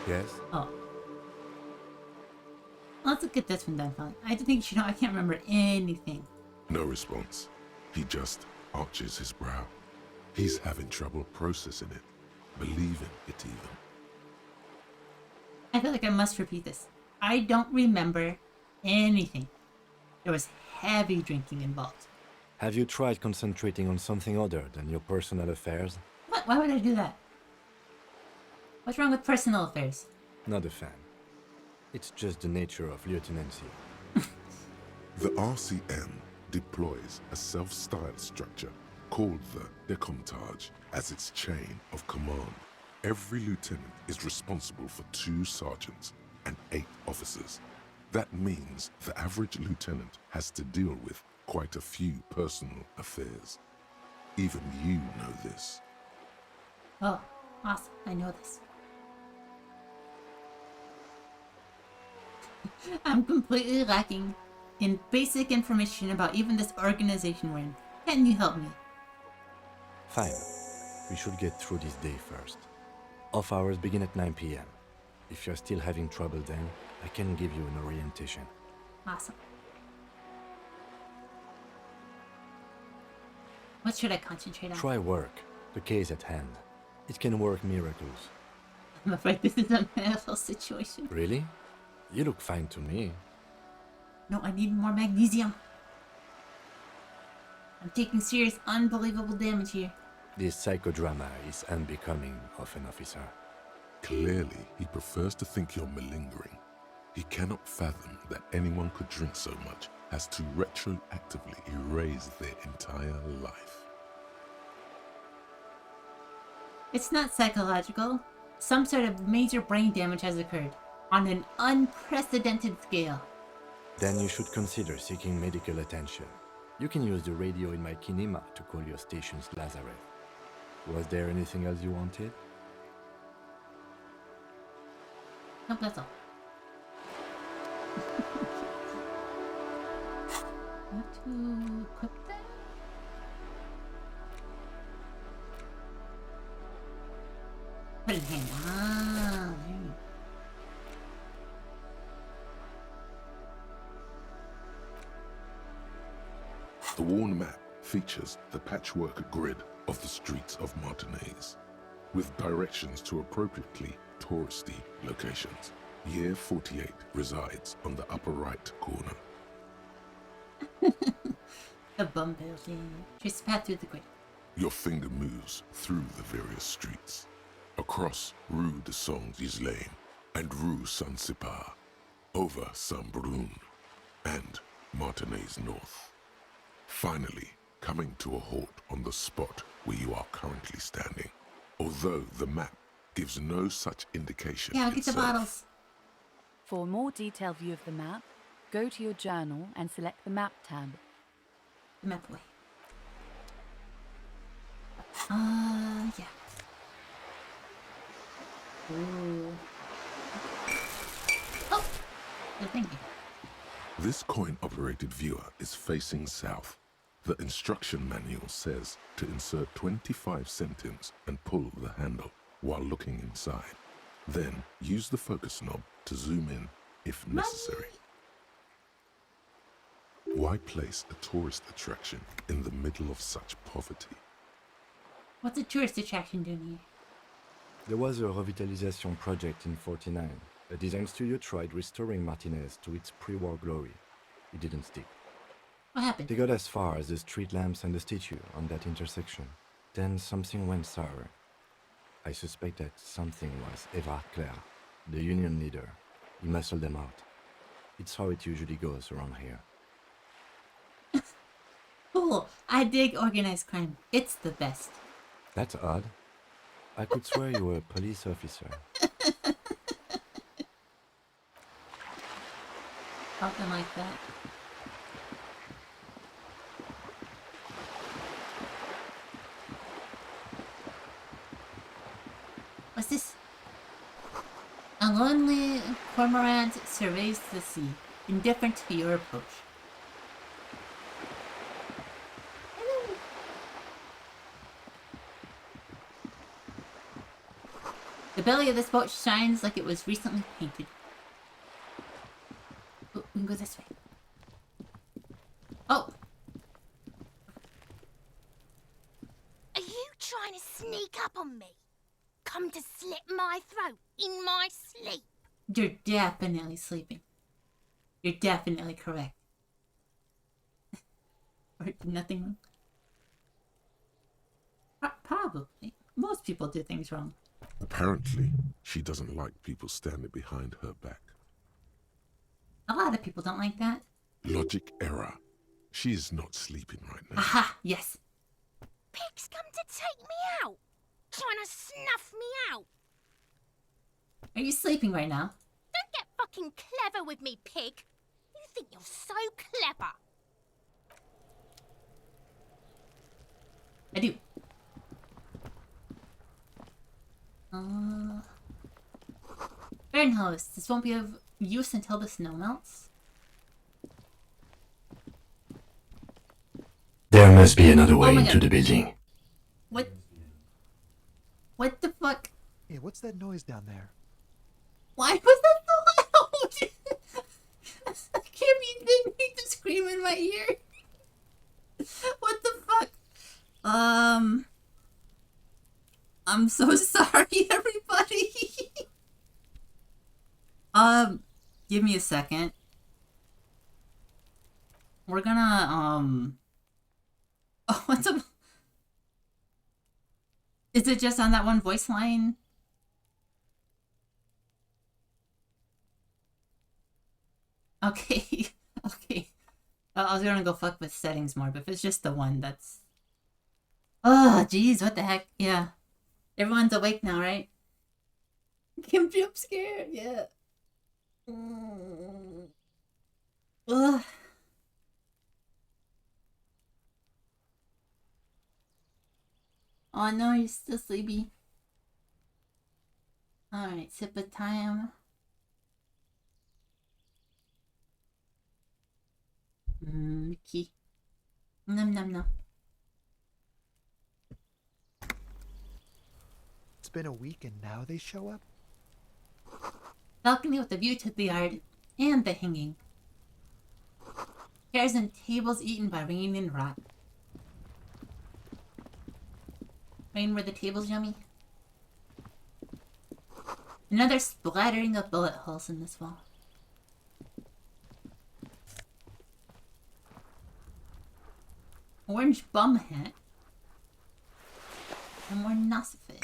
Yes?
Oh. Let's look at this one then, fella. I think you know I can't remember anything.
No response. He just arches his brow. He's having trouble processing it, believing it even.
I feel like I must repeat this. I don't remember anything. There was heavy drinking involved.
Have you tried concentrating on something other than your personal affairs?
What? Why would I do that? What's wrong with personal affairs?
Not a fan. It's just the nature of lieutenancy.
The RCM deploys a self-styled structure called the Decomptage as its chain of command. Every lieutenant is responsible for 2 sergeants and 8 officers. That means the average lieutenant has to deal with quite a few personal affairs. Even you know this.
Oh, awesome. I know this. I'm completely lacking in basic information about even this organization we're in. Can you help me?
Fine. We should get through this day first. Off hours begin at 9 p.m. If you're still having trouble then, I can give you an orientation.
Awesome. What should I concentrate on?
Try work. The case at hand. It can work miracles.
I'm afraid this is a medical situation.
Really? You look fine to me.
No, I need more magnesium. I'm taking serious, unbelievable damage here.
This psychodrama is unbecoming of an officer.
Clearly, he prefers to think you're malingering. He cannot fathom that anyone could drink so much as to retroactively erase their entire life.
It's not psychological. Some sort of major brain damage has occurred on an unprecedented scale.
Then you should consider seeking medical attention. You can use the radio in my kinema to call your station's Lazareth. Was there anything else you wanted?
Nope, that's all. How to equip that? Put it in hand. Ah, there you go.
The worn map features the patchwork grid of the streets of Martinez, with directions to appropriately touristy locations. Year 48 resides on the upper right corner.
The bum building. Trace the path through the grid.
Your finger moves through the various streets, across Rue de Saint-Ghislain and Rue Saint-Cypar, over Saint-Brun and Martinez North. Finally, coming to a halt on the spot where you are currently standing, although the map gives no such indication.
Yeah, I'll get the
itself.
bottles.
For a more detailed view of the map, go to your journal and select the Map tab.
The map away. Yeah. Ooh. Oh! Good, thank you.
This coin-operated viewer is facing south. The instruction manual says to insert 25 centimes and pull the handle while looking inside. Then use the focus knob to zoom in if necessary. Why place a tourist attraction in the middle of such poverty?
What's a tourist attraction doing here?
There was a revitalization project in 49. A design studio tried restoring Martinez to its pre-war glory. It didn't stick.
What happened?
They got as far as the street lamps and the statue on that intersection. Then something went sour. I suspect that something was Everard Clare, the union leader. He muscled them out. It's how it usually goes around here.
Cool. I dig organized crime. It's the best.
That's odd. I could swear you were a police officer.
Something like that. What's this? A lonely cormorant surveys the sea, indifferent to your approach. Hello. The belly of this boat shines like it was recently painted. Oh, we can go this way. Oh!
Are you trying to sneak up on me? Come to slit my throat in my sleep?
You're definitely sleeping. You're definitely correct. Or nothing wrong? Probably. Most people do things wrong.
Apparently, she doesn't like people standing behind her back.
A lot of people don't like that.
Logic error. She is not sleeping right now.
Aha! Yes!
Pig's come to take me out. Trying to snuff me out.
Are you sleeping right now?
Don't get fucking clever with me, pig. You think you're so clever.
I do. Baronhouse, this won't be of use until the snow melts.
There must be another way
my
into
God.
the building.
What? What the fuck?
Hey, what's that noise down there?
Why was that so loud? Kimmy didn't need to scream in my ear. What the fuck? I'm so sorry, everybody. Give me a second. We're gonna, oh, what's up? Is it just on that one voice line? Okay, okay. I was gonna go fuck with settings more, but if it's just the one, that's... Oh, jeez, what the heck? Yeah. Everyone's awake now, right? Kim jump scared, yeah. Ugh. Oh no, you're still sleepy. Alright, sip of time. Key. Num num num.
It's been a week and now they show up?
Balcony with a view to the yard and the hanging. Chairs and tables eaten by rain and rot. Rain, were the tables yummy? Another splattering of bullet holes in this wall. Orange bum hat. And more nosified.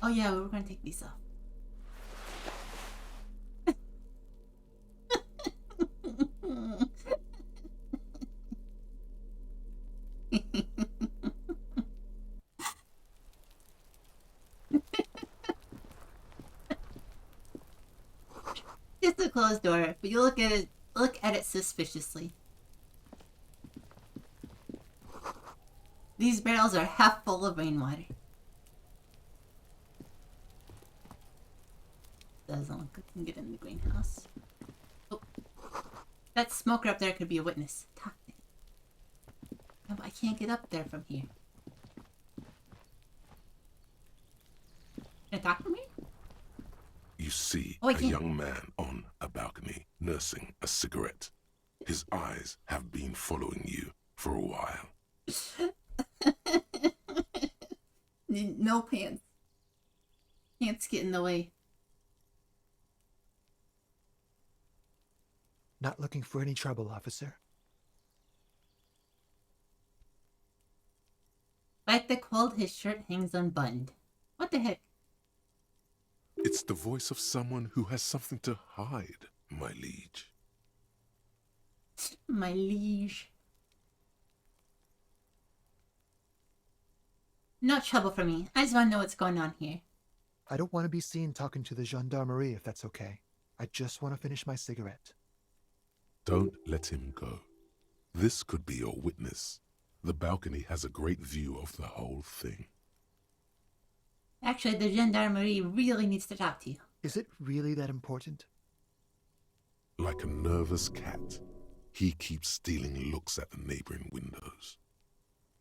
Oh yeah, we were gonna take these off. It's a closed door, but you look at it suspiciously. These barrels are half full of rainwater. Doesn't look like we can get in the greenhouse. Oh. That smoker up there could be a witness. Talk to him. No, but I can't get up there from here. Can I talk from here?
You see
Oh, I
a
can't.
young man on a balcony nursing a cigarette. His eyes have been following you for a while.
No pants. Pants get in the way.
Not looking for any trouble, officer.
Like the cold, his shirt hangs unbuttoned. What the heck?
It's the voice of someone who has something to hide, my liege.
My liege. No trouble for me. I just want to know what's going on here.
I don't want to be seen talking to the gendarmerie if that's okay. I just want to finish my cigarette.
Don't let him go. This could be your witness. The balcony has a great view of the whole thing.
Actually, the gendarmerie really needs to talk to you.
Is it really that important?
Like a nervous cat, He keeps stealing looks at the neighboring windows.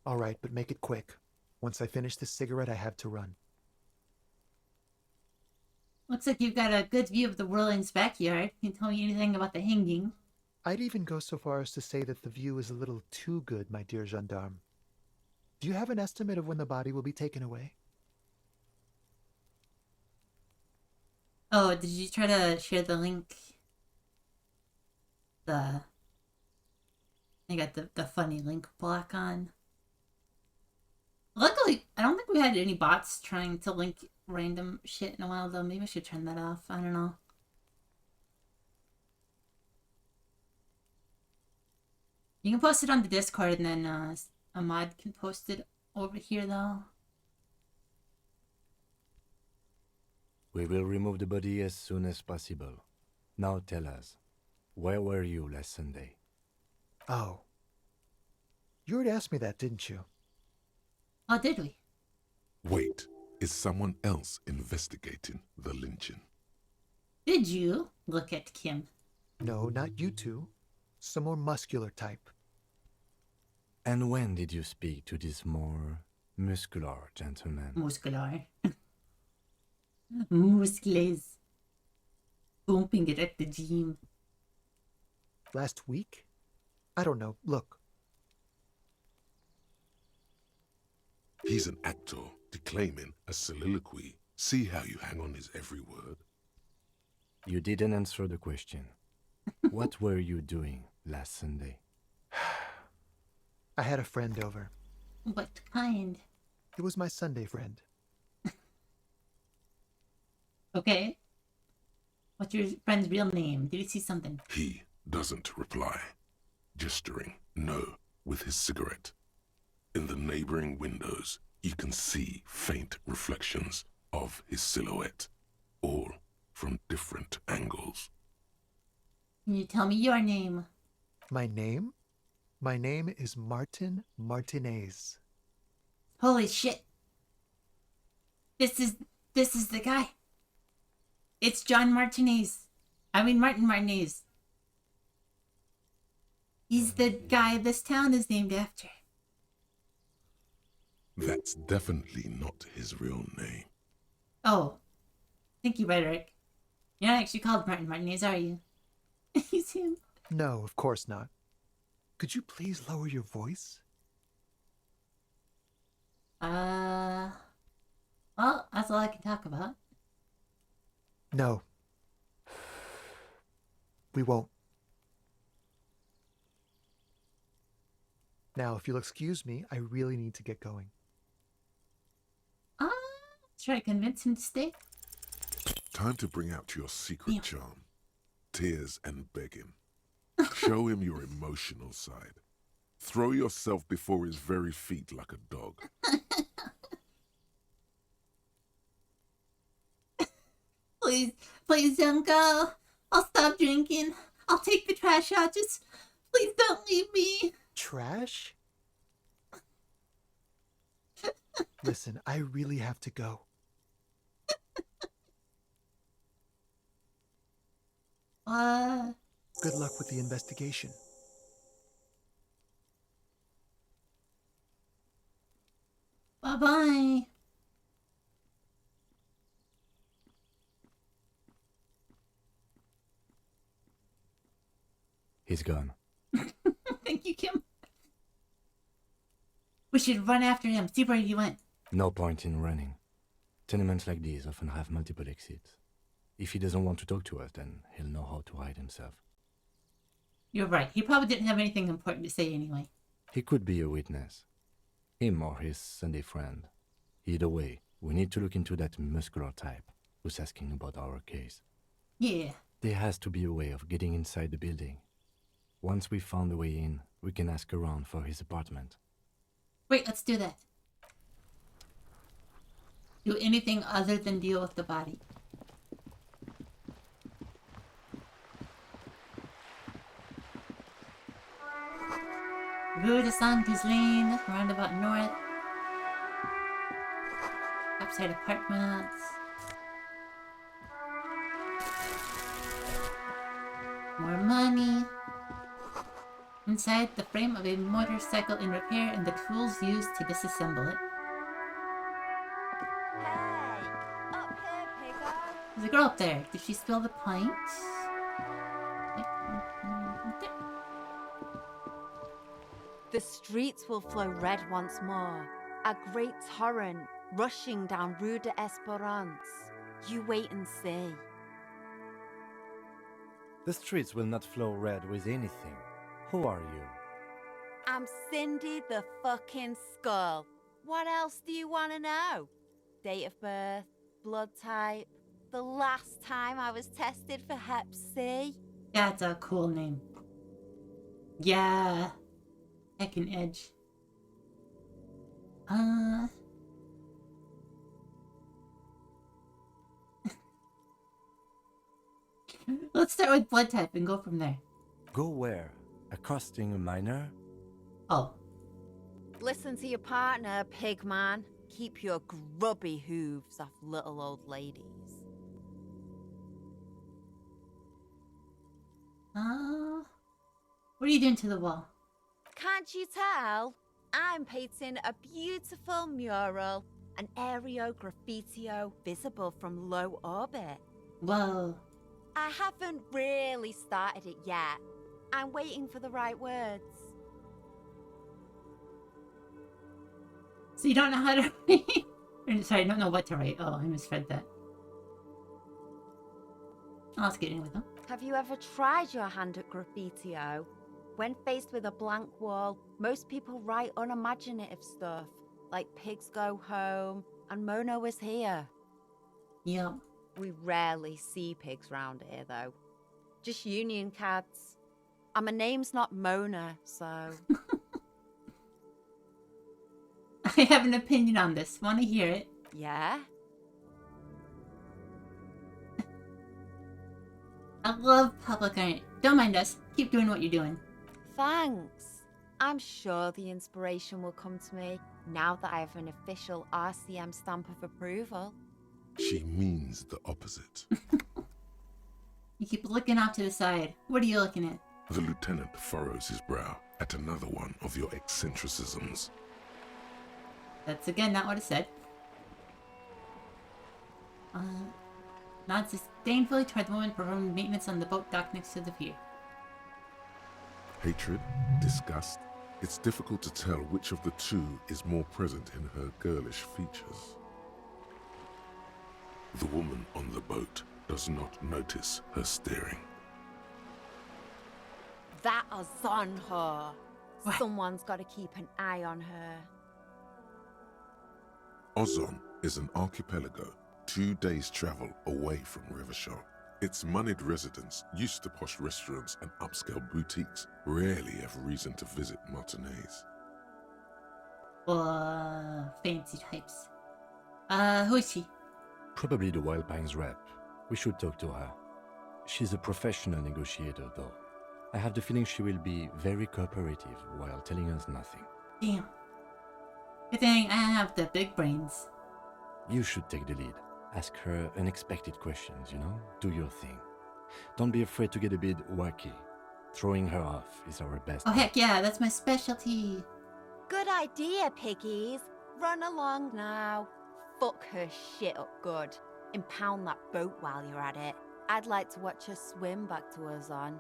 All right, but make it quick. Once I finish this cigarette, I have to run.
Looks like you've got a good view of the Whirling's backyard. Can you tell me anything about the hanging?
I'd even go so far as to say that the view is a little too good, my dear gendarme. Do you have an estimate of when the body will be taken away?
Oh, did you try to share the link? I got the funny link block on. Luckily, I don't think we had any bots trying to link random shit in a while, though. Maybe I should turn that off. I don't know. You can post it on the Discord, and then a mod can post it over here, though.
We will remove the body as soon as possible. Now tell us, where were you last Sunday?
Oh. You already asked me that, didn't you?
Oh, did we?
Wait, is someone else investigating the lynching?
Did you look at Kim?
No, not you two. Some more muscular type.
And when did you speak to this more muscular gentleman?
Muscular. Muscles. Pumping it at the gym.
Last week? I don't know. Look.
He's an actor declaiming a soliloquy. See how you hang on his every word?
You didn't answer the question. What were you doing last Sunday?
I had a friend over.
What kind?
It was my Sunday friend.
Okay. What's your friend's real name? Did you see something?
He doesn't reply, gesturing no with his cigarette. In the neighboring windows, you can see faint reflections of his silhouette, all from different angles.
Can you tell me your name?
My name? My name is Martin Martinez.
Holy shit. This is the guy. It's John Martinez. I mean Martin Martinez. He's the guy this town is named after.
That's definitely not his real name.
Oh. Thank you, Rhetoric. You're not actually called Martin Martinez, are you? He's him.
No, of course not. Could you please lower your voice?
Well, that's all I can talk about.
No. We won't. Now, if you'll excuse me, I really need to get going.
Try to convince him to stay.
Time to bring out your secret charm. Tears and begging. Show him your emotional side. Throw yourself before his very feet like a dog.
Please don't go. I'll stop drinking. I'll take the trash out. Just please don't leave me.
Trash? Listen, I really have to go. Good luck with the investigation.
Bye-bye.
He's gone.
Thank you, Kim. We should run after him, see where he went.
No point in running. Tenements like these often have multiple exits. If he doesn't want to talk to us, then he'll know how to hide himself.
You're right. He probably didn't have anything important to say anyway.
He could be a witness. Him or his Sunday friend. Either way, we need to look into that muscular type who's asking about our case.
Yeah.
There has to be a way of getting inside the building. Once we've found a way in, we can ask around for his apartment.
Wait, let's do that. Do anything other than deal with the body. Rue de Sanctus Lane, roundabout north. Upside apartments. More money. Inside the frame of a motorcycle in repair and the tools used to disassemble it.
Hey, up here, piggo.
There's a girl up there. Did she spill the pint?
The streets will flow red once more. A great torrent rushing down Rue de Esperance. You wait and see.
The streets will not flow red with anything. Who are you?
I'm Cindy the fucking Skull. What else do you want to know? Date of birth, blood type, the last time I was tested for Hep C.
That's a cool name. Yeah. Heckin' edge. Let's start with blood type and go from there.
Go where? Accosting a minor?
Oh.
Listen to your partner, pigman. Keep your grubby hooves off little old ladies.
What are you doing to the wall?
Can't you tell? I'm painting a beautiful mural, an aereo graffitio visible from low orbit.
Whoa.
I haven't really started it yet. I'm waiting for the right words.
So you don't know how to write? Sorry, I don't know what to write. Oh, I misread that. Let's get in with them.
Have you ever tried your hand at graffitio? When faced with a blank wall, most people write unimaginative stuff, like pigs go home and Mona was here.
Yep.
We rarely see pigs round here, though. Just union cats. And my name's not Mona, so...
I have an opinion on this. Want to hear it?
Yeah?
I love public art. Don't mind us. Keep doing what you're doing.
Thanks. I'm sure the inspiration will come to me now that I have an official RCM stamp of approval.
She means the opposite.
You keep looking off to the side. What are you looking at?
The lieutenant furrows his brow at another one of your eccentricisms.
That's again not what it said. Nods disdainfully toward the woman performing maintenance on the boat dock next to the pier.
Hatred, disgust. It's difficult to tell which of the two is more present in her girlish features. The woman on the boat does not notice her staring.
That is on her. Someone's got to keep an eye on her.
Ozon is an archipelago 2 days' travel away from Rivershore. Its moneyed residents, used to posh restaurants and upscale boutiques, rarely have reason to visit Martinez.
Fancy types. Who is she?
Probably the Wild Pines rep. We should talk to her. She's a professional negotiator, though. I have the feeling she will be very cooperative while telling us nothing.
Damn. Good thing I have the big brains.
You should take the lead. Ask her unexpected questions, you know? Do your thing. Don't be afraid to get a bit wacky. Throwing her off is our best.
Oh, heck yeah, that's my specialty.
Good idea, piggies. Run along now. Fuck her shit up good. Impound that boat while you're at it. I'd like to watch her swim back to Ozon.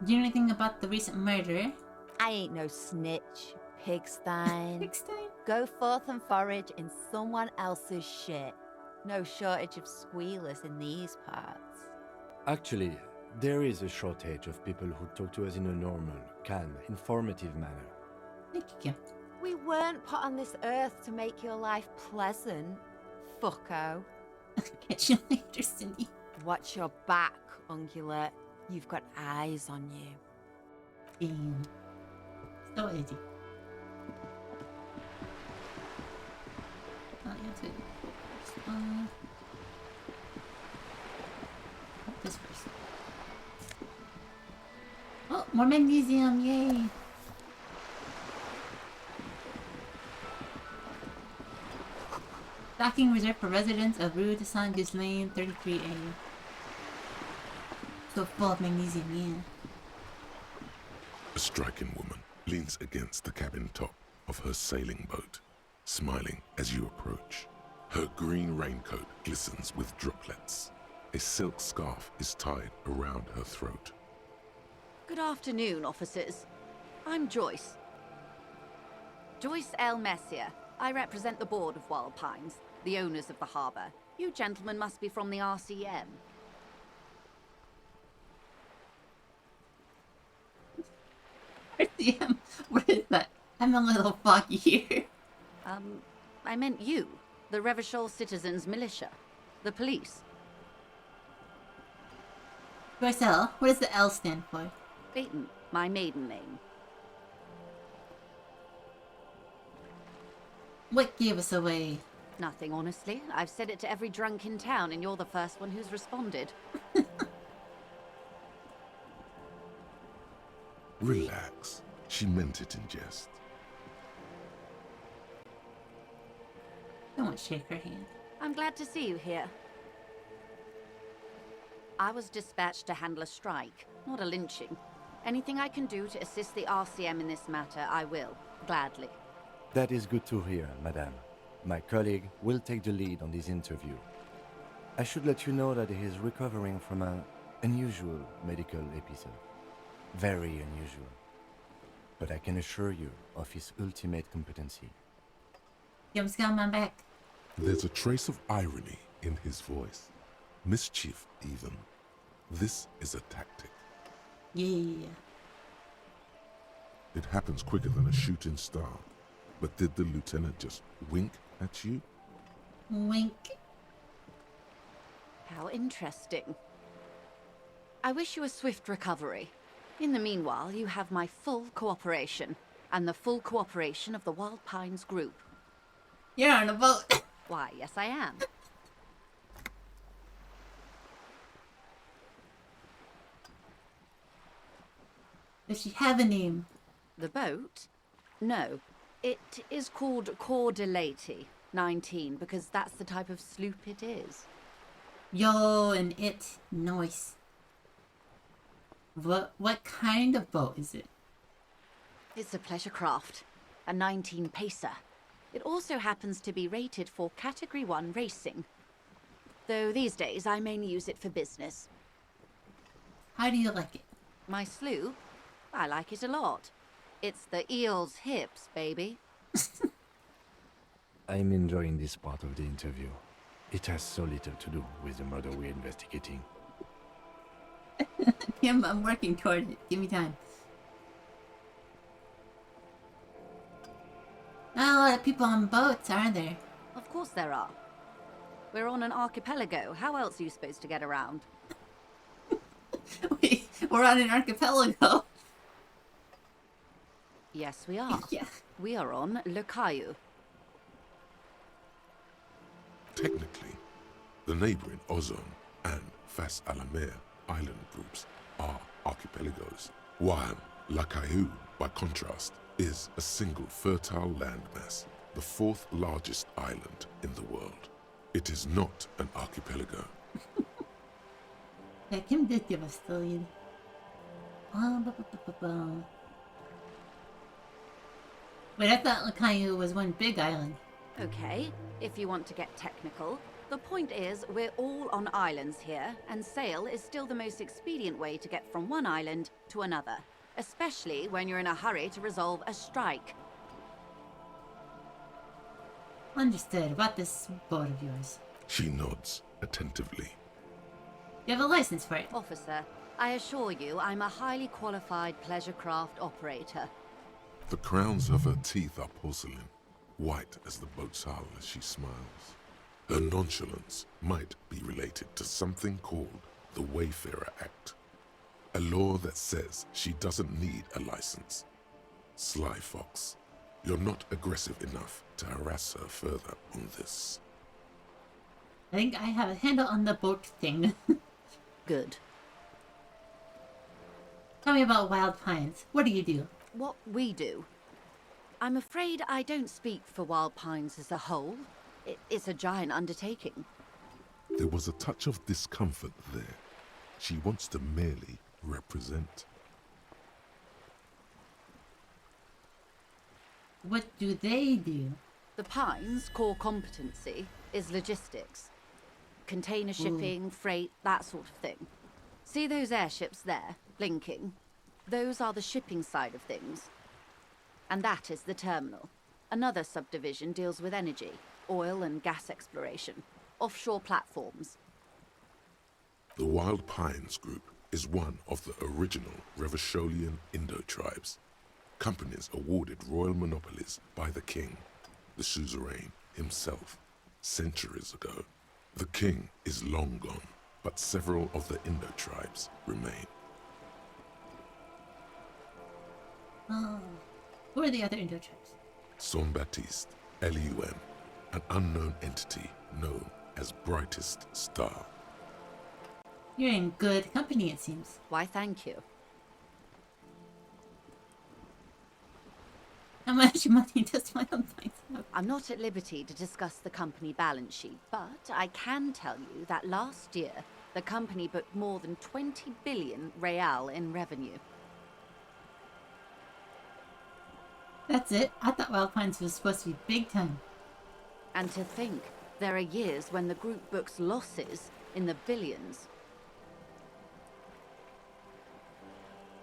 Do you know anything about the recent murder?
I ain't no snitch, pigstein.
Pigstein?
Go forth and forage in someone else's shit. No shortage of squealers in these parts.
Actually, there is a shortage of people who talk to us in a normal, calm, informative manner.
Thank you.
We weren't put on this earth to make your life pleasant, fucko.
Catch you later, Cindy.
Watch your back, ungulate. You've got eyes on you.
Damn. So edgy. Oh, yeah, it's good. This person. Oh, more magnesium, yay! Docking reserved for residents of Rue de Saint-Ghislain, 33A. So full of magnesium, yeah.
A striking woman leans against the cabin top of her sailing boat, smiling as you approach. Her green raincoat glistens with droplets. A silk scarf is tied around her throat.
Good afternoon, officers. I'm Joyce. Joyce L. Messier. I represent the board of Wild Pines, the owners of the harbour. You gentlemen must be from the RCM.
RCM? What is that? I'm a little foggy here.
I meant you, the Revachol Citizens Militia, the police.
Joyce L. What does the L stand for?
Clayton, my maiden name.
What gave us away?
Nothing, honestly. I've said it to every drunk in town, and you're the first one who's responded.
Relax. She meant it in jest.
Don't shake her hand.
I'm glad to see you here. I was dispatched to handle a strike, not a lynching. Anything I can do to assist the RCM in this matter, I will, gladly.
That is good to hear, madame. My colleague will take the lead on this interview. I should let you know that he is recovering from an unusual medical episode. Very unusual. But I can assure you of his ultimate competency.
Jim's got my back.
There's a trace of irony in his voice. Mischief, even. This is a tactic.
Yeah.
It happens quicker than a shooting star. But did the lieutenant just wink at you?
Wink.
How interesting. I wish you a swift recovery. In the meanwhile, you have my full cooperation, and the full cooperation of the Wild Pines group.
You're on a boat.
Why, yes I am.
Does she have a name?
The boat? No. It is called Cordelati 19, because that's the type of sloop it is.
Yo, and it. Nice. What kind of boat is it?
It's a pleasure craft, a 19 pacer. It also happens to be rated for Category 1 racing. Though these days I mainly use it for business.
How do you like it?
My sloop? I like it a lot. It's the eel's hips, baby.
I'm enjoying this part of the interview. It has so little to do with the murder we're investigating.
I'm working toward it. Give me time. Not a lot of people on boats, are there?
Of course there are. We're on an archipelago. How else are you supposed to get around?
Wait, we're on an archipelago.
Yes, we are.
Yeah.
We are on Le Caillou.
Technically, the neighboring Ozone and Fas Alamer island groups are archipelagos, while La Caillou, by contrast, is a single fertile landmass, the fourth largest island in the world. It is not an archipelago.
Yeah, Kim did give us the lead. Wait, I thought Le Caillou was one big island.
Okay, if you want to get technical, the point is we're all on islands here, and sail is still the most expedient way to get from one island to another, especially when you're in a hurry to resolve a strike.
Understood. About this boat of yours.
She nods attentively.
You have a license for it?
Officer, I assure you I'm a highly qualified pleasure craft operator.
The crowns of her teeth are porcelain, white as the boat's hull as she smiles. Her nonchalance might be related to something called the Wayfarer Act, a law that says she doesn't need a license. Sly fox, you're not aggressive enough to harass her further on this.
I think I have a handle on the boat thing.
Good.
Tell me about Wild Pines. What do you do?
What we do? I'm afraid I don't speak for Wild Pines as a whole. It's a giant undertaking.
There was a touch of discomfort there. She wants to merely represent.
what do they do?
The Pines' core competency is logistics. Container shipping, freight, that sort of thing. See those airships there, blinking? Those are the shipping side of things. And that is the terminal. Another subdivision deals with energy, oil and gas exploration, offshore platforms.
The Wild Pines Group is one of the original Revacholian Indo-tribes. Companies awarded royal monopolies by the king, the suzerain himself, centuries ago. The king is long gone, but several of the Indo-tribes remain.
Oh. Who are the other Indo-tribes?
Son Baptiste, elysium, an unknown entity known as Brightest Star.
You're in good company, it seems.
Why, thank you.
How much money does my own place have?
I'm not at liberty to discuss the company balance sheet, but I can tell you that last year, the company booked more than 20 billion real in revenue.
That's it? I thought Wild Pines was supposed to be big time.
And to think, there are years when the group books losses in the billions.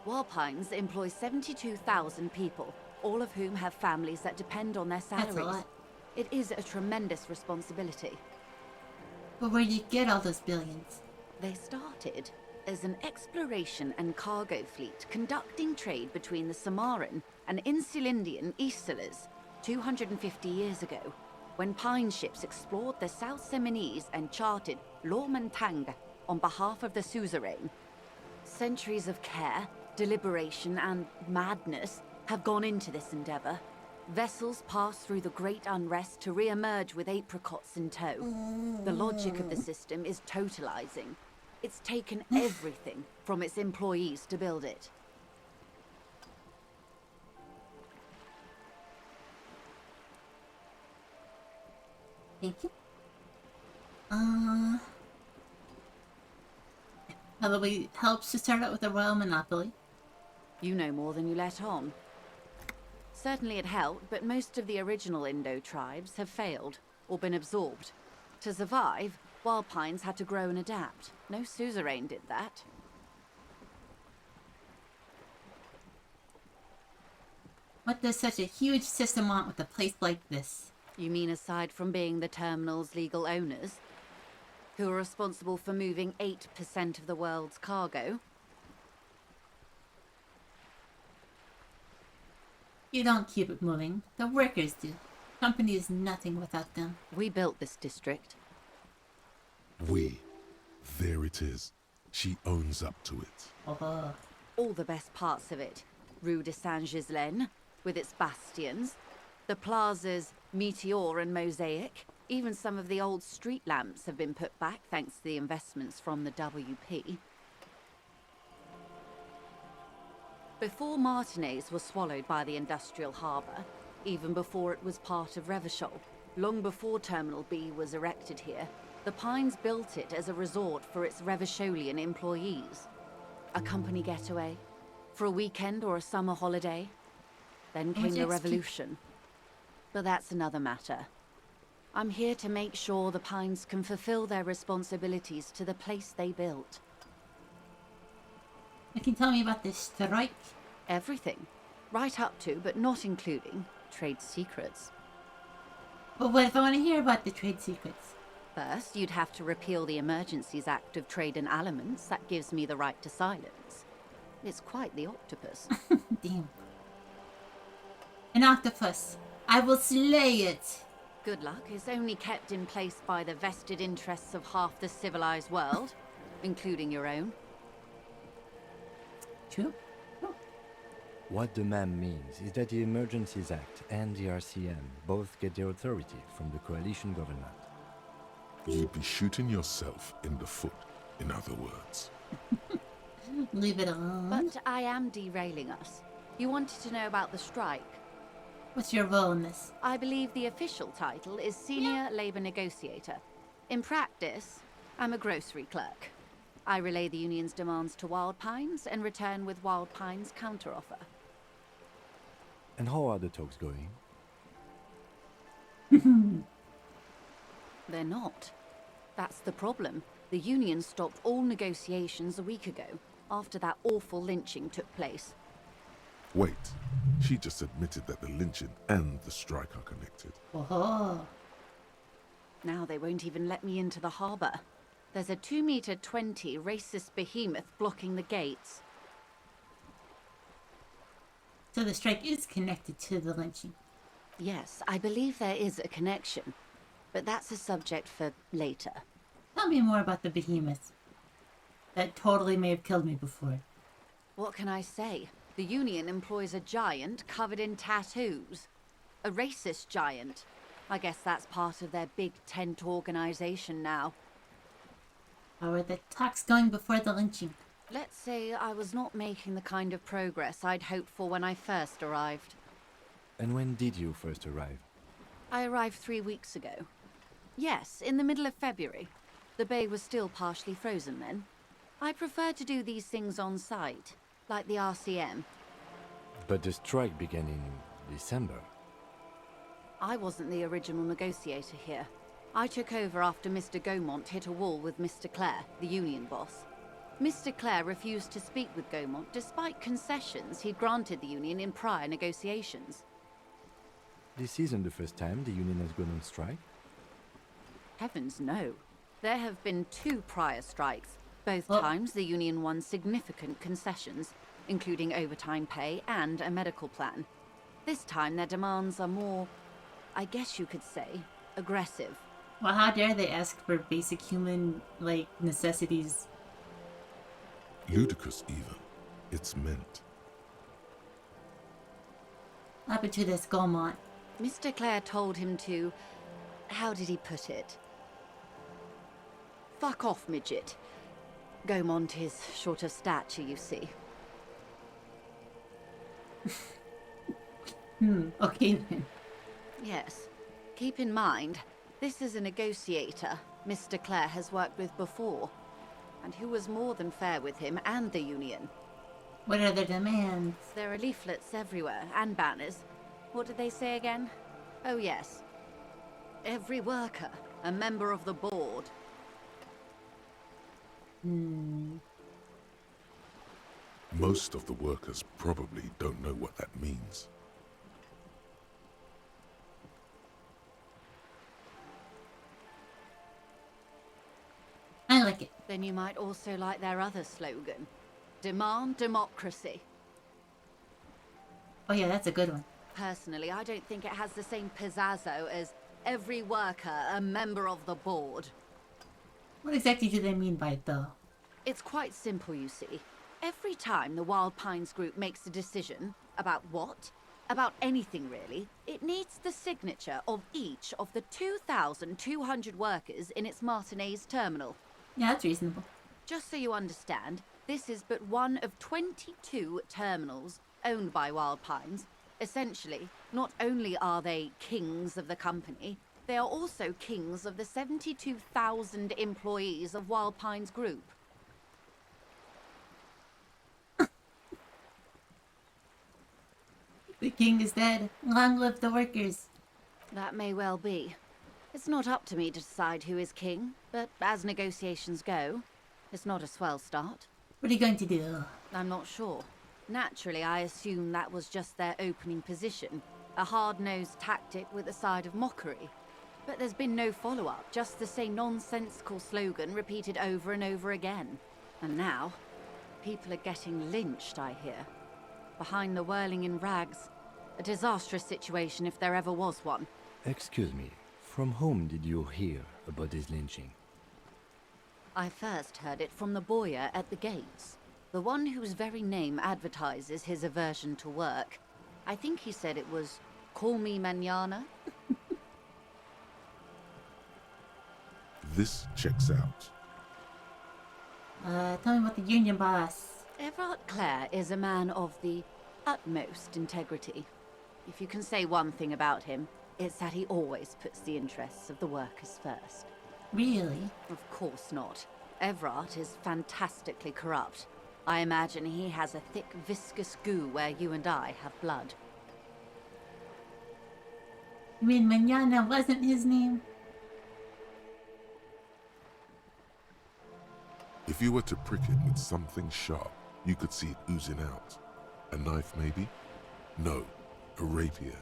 Wild Pines employs 72,000 people, all of whom have families that depend on their salaries.
That's a lot.
It is a tremendous responsibility.
But where do you get all those billions?
They started as an exploration and cargo fleet conducting trade between the Samaran and Insulindian Isolas 250 years ago, when pine ships explored the South Seminese and charted Lomantang on behalf of the suzerain. Centuries of care, deliberation, and madness have gone into this endeavor. Vessels pass through the great unrest to re-emerge with apricots in tow. The logic of the system is totalizing. It's taken everything from its employees to build it.
Thank you. Probably helps to start out with a royal monopoly.
You know more than you let on. Certainly it helped, but most of the original Indo tribes have failed or been absorbed. To survive, Wild Pines had to grow and adapt. No suzerain did that.
What does such a huge system want with a place like this?
You mean aside from being the terminal's legal owners, who are responsible for moving 8% of the world's cargo?
You don't keep it moving. The workers do. Company is nothing without them.
We built this district.
We. There it is. She owns up to it.
Oh.
All the best parts of it. Rue de Saint-Ghislain, with its bastions. The plazas Meteor and Mosaic. Even some of the old street lamps have been put back thanks to the investments from the WP. Before Martinez was swallowed by the industrial harbour, even before it was part of Revachol, long before Terminal B was erected here, the Pines built it as a resort for its Revacholian employees. A company getaway, for a weekend or a summer holiday. Then came the revolution. But that's another matter. I'm here to make sure the Pines can fulfill their responsibilities to the place they built.
You can tell me about this strike?
Everything. Right up to, but not including, trade secrets.
But what if I want to hear about the trade secrets?
First, you'd have to repeal the Emergencies Act of Trade in Elements that gives me the right to silence. It's quite the octopus.
Damn. An octopus. I will slay it.
Good luck is only kept in place by the vested interests of half the civilized world, including your own.
True.
What the ma'am means is that the Emergencies Act and the RCM both get their authority from the coalition government.
You'd be shooting yourself in the foot, in other words.
Leave it alone.
But I am derailing us. You wanted to know about the strike.
What's your role in this?
I believe the official title is Senior Labour Negotiator. In practice, I'm a grocery clerk. I relay the union's demands to Wild Pines and return with Wild Pines' counteroffer.
And how are the talks going?
They're not. That's the problem. The union stopped all negotiations a week ago, after that awful lynching took place.
Wait, she just admitted that the lynching and the strike are connected.
Oh.
Now they won't even let me into the harbour. There's a 2-meter 20 racist behemoth blocking the gates.
So the strike is connected to the lynching.
Yes, I believe there is a connection. But that's a subject for later.
Tell me more about the behemoth. That totally may have killed me before.
What can I say? The union employs a giant covered in tattoos. A racist giant. I guess that's part of their big tent organization now.
How are the talks going before the lynching?
Let's say I was not making the kind of progress I'd hoped for when I first arrived.
And when did you first arrive?
I arrived 3 weeks ago. Yes, in the middle of February. The bay was still partially frozen then. I prefer to do these things on site, like the RCM.
But the strike began in December.
I wasn't the original negotiator here. I took over after Mr. Gaumont hit a wall with Mr. Clare, the union boss. Mr. Clare refused to speak with Gaumont despite concessions he'd granted the union in prior negotiations.
This isn't the first time the union has gone on strike?
Heavens no. There have been 2 prior strikes. Both times the union won significant concessions, including overtime pay and a medical plan. This time their demands are more, I guess you could say, aggressive.
Well, how dare they ask for basic human, necessities?
Ludicrous even. It's meant.
What happened to this Gaumont?
Mr. Clare told him to... how did he put it? Fuck off, midget. Gaumont is short of stature, you see.
Okay then.
Yes. Keep in mind, this is a negotiator Mr. Clare has worked with before, and who was more than fair with him and the union.
What are their demands?
There are leaflets everywhere, and banners. What did they say again? Oh yes. Every worker, a member of the board.
Most of the workers probably don't know what that means.
I like it.
Then you might also like their other slogan. Demand democracy.
Oh yeah, that's a good one.
Personally, I don't think it has the same pizzazzo as every worker a member of the board.
What exactly do they mean by it, though?
It's quite simple, you see. Every time the Wild Pines group makes a decision about what, about anything really, it needs the signature of each of the 2,200 workers in its Martinez terminal.
Yeah, that's reasonable.
Just so you understand, this is but one of 22 terminals owned by Wild Pines. Essentially, not only are they kings of the company, they are also kings of the 72,000 employees of Wild Pines Group.
The king is dead. Long live the workers.
That may well be. It's not up to me to decide who is king, but as negotiations go, it's not a swell start.
What are you going to do?
I'm not sure. Naturally, I assume that was just their opening position, a hard-nosed tactic with a side of mockery. But there's been no follow-up, just the same nonsensical slogan repeated over and over again. And now, people are getting lynched, I hear. Behind the whirling in rags. A disastrous situation if there ever was one.
Excuse me, from whom did you hear about this lynching?
I first heard it from the bowyer at the gates. The one whose very name advertises his aversion to work. I think he said it was, "Call me mañana."
This checks out.
Tell me about the union boss.
Everard Clare is a man of the utmost integrity. If you can say one thing about him, it's that he always puts the interests of the workers first.
Really?
Of course not. Everard is fantastically corrupt. I imagine he has a thick, viscous goo where you and I have blood.
You mean Manana wasn't his name?
If you were to prick it with something sharp, you could see it oozing out. A knife, maybe? No, a rapier.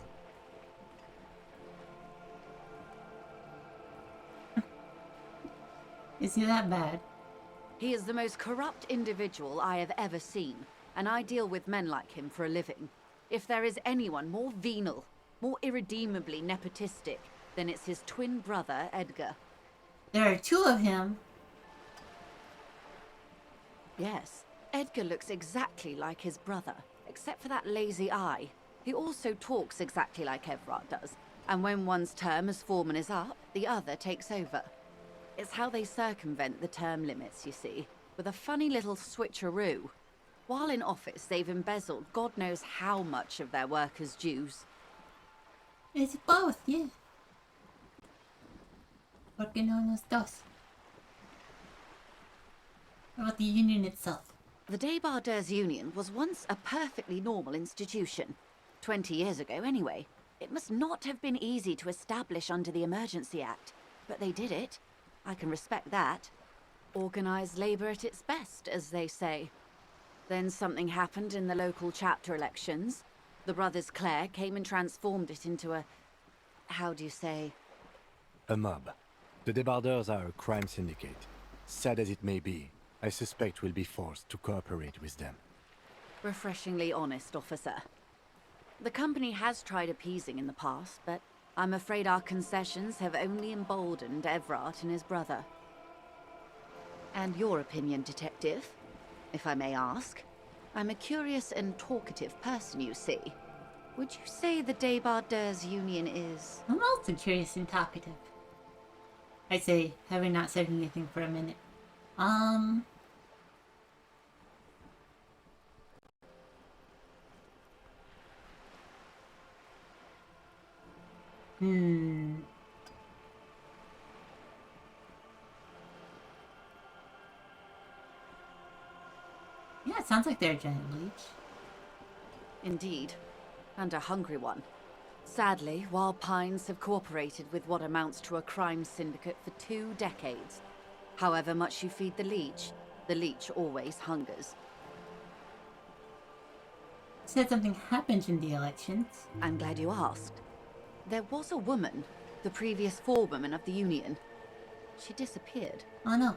Is he that bad?
He is the most corrupt individual I have ever seen, and I deal with men like him for a living. If there is anyone more venal, more irredeemably nepotistic, then it's his twin brother, Edgar.
There are two of him.
Yes, Edgar looks exactly like his brother, except for that lazy eye. He also talks exactly like Everard does, and when one's term as foreman is up, the other takes over. It's how they circumvent the term limits, you see, with a funny little switcheroo. While in office, they've embezzled God knows how much of their workers' dues.
It's both, yeah. Porque no nos dos. What about the union itself?
The Débardeurs Union was once a perfectly normal institution. 20 years ago, anyway. It must not have been easy to establish under the Emergency Act, but they did it. I can respect that. Organised labour at its best, as they say. Then something happened in the local chapter elections. The brothers Clare came and transformed it into a... how do you say?
A mob. The Débardeurs are a crime syndicate. Sad as it may be, I suspect we'll be forced to cooperate with them.
Refreshingly honest, officer. The company has tried appeasing in the past, but I'm afraid our concessions have only emboldened Everard and his brother. And your opinion, detective, if I may ask? I'm a curious and talkative person, you see. Would you say the Débardeurs Union is...
I'm also curious and talkative. I say, having not said anything for a minute. Yeah, it sounds like they're a giant leech.
Indeed. And a hungry one. Sadly, Wild Pines have cooperated with what amounts to a crime syndicate for 2 decades. However much you feed the leech always hungers.
Said something happened in the elections.
I'm glad you asked. There was a woman, the previous forewoman of the Union. She disappeared.
Oh no.